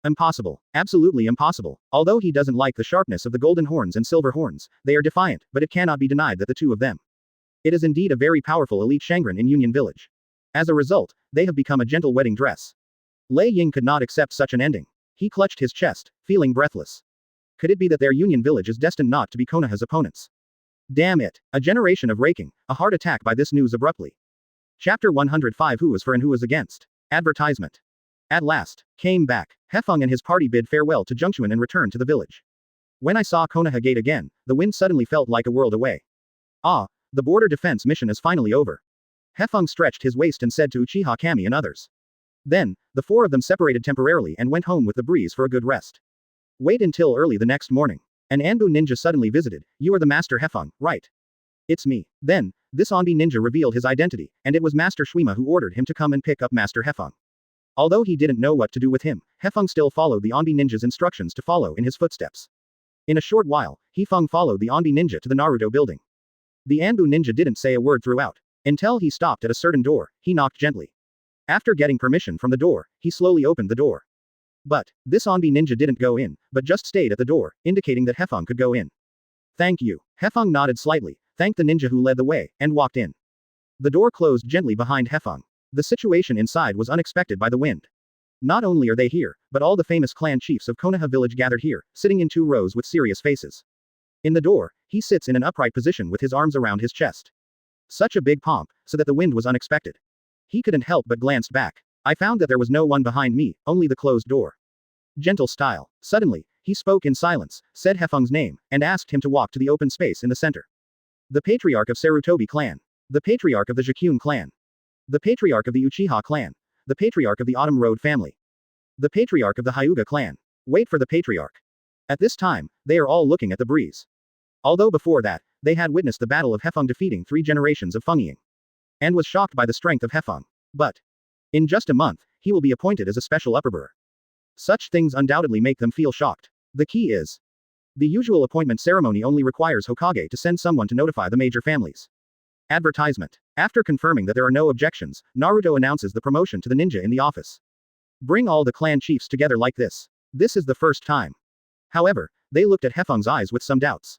Impossible. Absolutely impossible. Although he doesn't like the sharpness of the Golden Horns and Silver Horns, they are defiant, but it cannot be denied that the two of them. It is indeed a very powerful elite Shangren in Union Village. As a result, they have become a gentle wedding dress. Lei Ying could not accept such an ending. He clutched his chest, feeling breathless. Could it be that their Union Village is destined not to be Konoha's opponents? Damn it. A generation of raking, a heart attack by this news abruptly. Chapter 105 Who is for and who is against? Advertisement. At last, came back. Hefeng and his party bid farewell to Zhengchuan and returned to the village. When I saw Konoha Gate again, the wind suddenly felt like a world away. Ah, the border defense mission is finally over. Hefeng stretched his waist and said to Uchiha Kami and others. Then, the 4 of them separated temporarily and went home with the breeze for a good rest. Wait until early the next morning. An Anbu ninja suddenly visited. You are the Master Hefeng, right? It's me. Then, this Anbu ninja revealed his identity, and it was Master Shuima who ordered him to come and pick up Master Hefeng. Although he didn't know what to do with him, Hefeng still followed the Anbu ninja's instructions to follow in his footsteps. In a short while, Hefeng followed the Anbu ninja to the Naruto building. The Anbu ninja didn't say a word throughout. Until he stopped at a certain door, he knocked gently. After getting permission from the door, he slowly opened the door. But, this Anbu ninja didn't go in, but just stayed at the door, indicating that Hefeng could go in. Thank you. Hefeng nodded slightly, thanked the ninja who led the way, and walked in. The door closed gently behind Hefeng. The situation inside was unexpected by the wind. Not only are they here, but all the famous clan chiefs of Konoha village gathered here, sitting in 2 rows with serious faces. In the door, he sits in an upright position with his arms around his chest. Such a big pomp, so that the wind was unexpected. He couldn't help but glanced back. I found that there was no one behind me, only the closed door. Gentle style. Suddenly, he spoke in silence, said Hefeng's name, and asked him to walk to the open space in the center. The Patriarch of Sarutobi clan. The Patriarch of the Jakun clan. The Patriarch of the Uchiha clan. The Patriarch of the Autumn Road family. The Patriarch of the Hyuga clan. Wait for the Patriarch. At this time, they are all looking at the breeze. Although before that, they had witnessed the battle of Hefeng defeating 3 generations of Fengying. And was shocked by the strength of Hefeng. But, in just a month, he will be appointed as a special upperbearer. Such things undoubtedly make them feel shocked. The key is, the usual appointment ceremony only requires Hokage to send someone to notify the major families. Advertisement. After confirming that there are no objections, Naruto announces the promotion to the ninja in the office. Bring all the clan chiefs together like this. This is the first time. However, they looked at Hefeng's eyes with some doubts.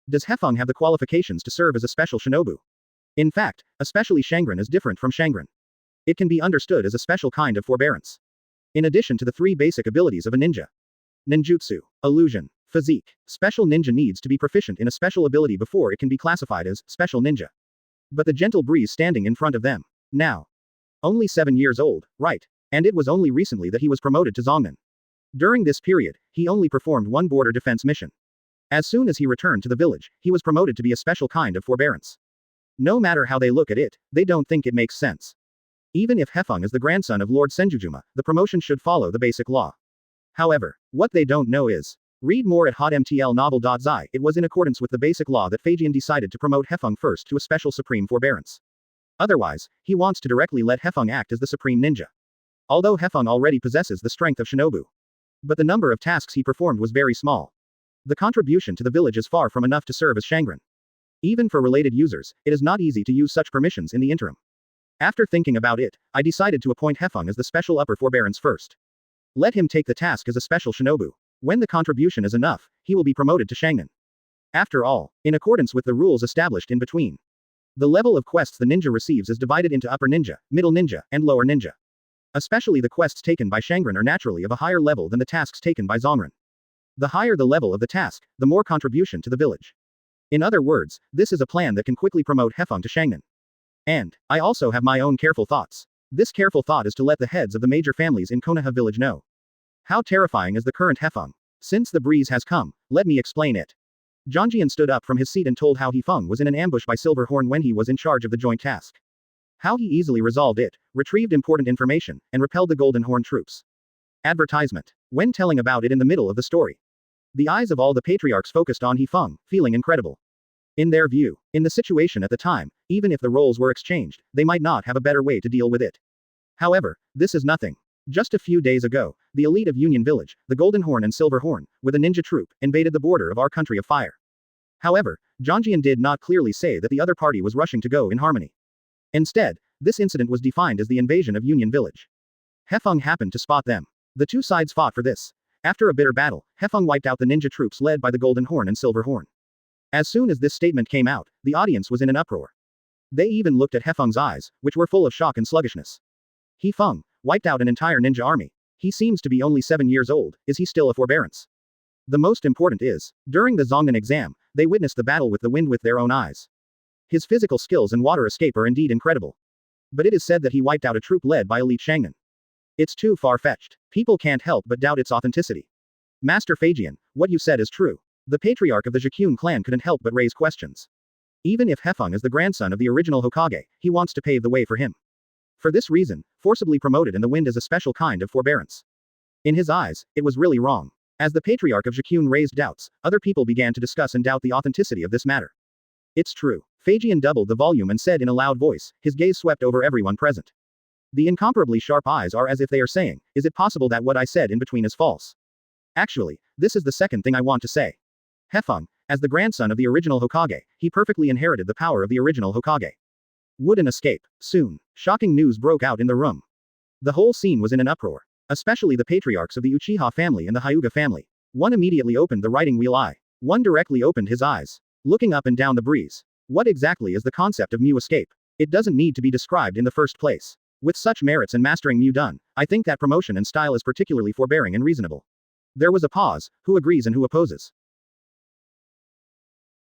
Does Hefeng have the qualifications to serve as a special shinobu? In fact, especially Shangren is different from Shangren. It can be understood as a special kind of forbearance. In addition to the three basic abilities of a ninja: ninjutsu, illusion, physique, special ninja needs to be proficient in a special ability before it can be classified as special ninja. But the gentle breeze standing in front of them, now, only 7 years old, right? And it was only recently that he was promoted to Zongnan. During this period, he only performed one border defense mission. As soon as he returned to the village, he was promoted to be a special kind of forbearance. No matter how they look at it, they don't think it makes sense. Even if Hefeng is the grandson of Lord Senjujuma, the promotion should follow the basic law. However, what they don't know is, read more at hotmtlnovel.zi. It was in accordance with the basic law that Feijian decided to promote Hefeng first to a special supreme forbearance. Otherwise, he wants to directly let Hefeng act as the supreme ninja. Although Hefeng already possesses the strength of shinobu. But the number of tasks he performed was very small. The contribution to the village is far from enough to serve as Shangren. Even for related users, it is not easy to use such permissions in the interim. After thinking about it, I decided to appoint Hefeng as the special upper forbearance first. Let him take the task as a special shinobu. When the contribution is enough, he will be promoted to Shangnan. After all, in accordance with the rules established in between, the level of quests the ninja receives is divided into upper ninja, middle ninja, and lower ninja. Especially the quests taken by Shangren are naturally of a higher level than the tasks taken by Zongren. The higher the level of the task, the more contribution to the village. In other words, this is a plan that can quickly promote Hefeng to Shangnan. And, I also have my own careful thoughts. This careful thought is to let the heads of the major families in Konoha village know how terrifying is the current Hefeng. Since the breeze has come, let me explain it. Zhangjian stood up from his seat and told how Hefeng was in an ambush by Silverhorn when he was in charge of the joint task. How he easily resolved it, retrieved important information, and repelled the Golden Horn troops. Advertisement. When telling about it in the middle of the story, the eyes of all the patriarchs focused on Hefeng, feeling incredible. In their view, in the situation at the time, even if the roles were exchanged, they might not have a better way to deal with it. However, this is nothing. Just a few days ago, the elite of Union Village, the Golden Horn and Silver Horn, with a ninja troop, invaded the border of our country of fire. However, Zhangjian did not clearly say that the other party was rushing to go in harmony. Instead, this incident was defined as the invasion of Union Village. Hefeng happened to spot them. The two sides fought for this. After a bitter battle, Hefeng wiped out the ninja troops led by the Golden Horn and Silver Horn. As soon as this statement came out, the audience was in an uproar. They even looked at Hefeng's eyes, which were full of shock and sluggishness. Hefeng wiped out an entire ninja army. He seems to be only 7 years old. Is he still a forbearance? The most important is, during the Zongnan exam, they witnessed the battle with the wind with their own eyes. His physical skills and water escape are indeed incredible. But it is said that he wiped out a troop led by elite Shangnan. It's too far-fetched. People can't help but doubt its authenticity. Master Feijian, what you said is true. The patriarch of the Zhikun clan couldn't help but raise questions. Even if Hefeng is the grandson of the original Hokage, he wants to pave the way for him. For this reason, forcibly promoted in the wind is a special kind of forbearance. In his eyes, it was really wrong. As the patriarch of Zhikun raised doubts, other people began to discuss and doubt the authenticity of this matter. It's true. Feijian doubled the volume and said in a loud voice, his gaze swept over everyone present. The incomparably sharp eyes are as if they are saying, is it possible that what I said in between is false? Actually, this is the second thing I want to say. Hefeng, as the grandson of the original Hokage, he perfectly inherited the power of the original Hokage. Wouldn't escape. Soon, shocking news broke out in the room. The whole scene was in an uproar. Especially the patriarchs of the Uchiha family and the Hyuga family. One immediately opened the writing wheel eye. One directly opened his eyes, looking up and down the breeze. What exactly is the concept of Mu escape? It doesn't need to be described in the first place. With such merits and mastering Mu done, I think that promotion and style is particularly forbearing and reasonable. There was a pause. Who agrees and who opposes?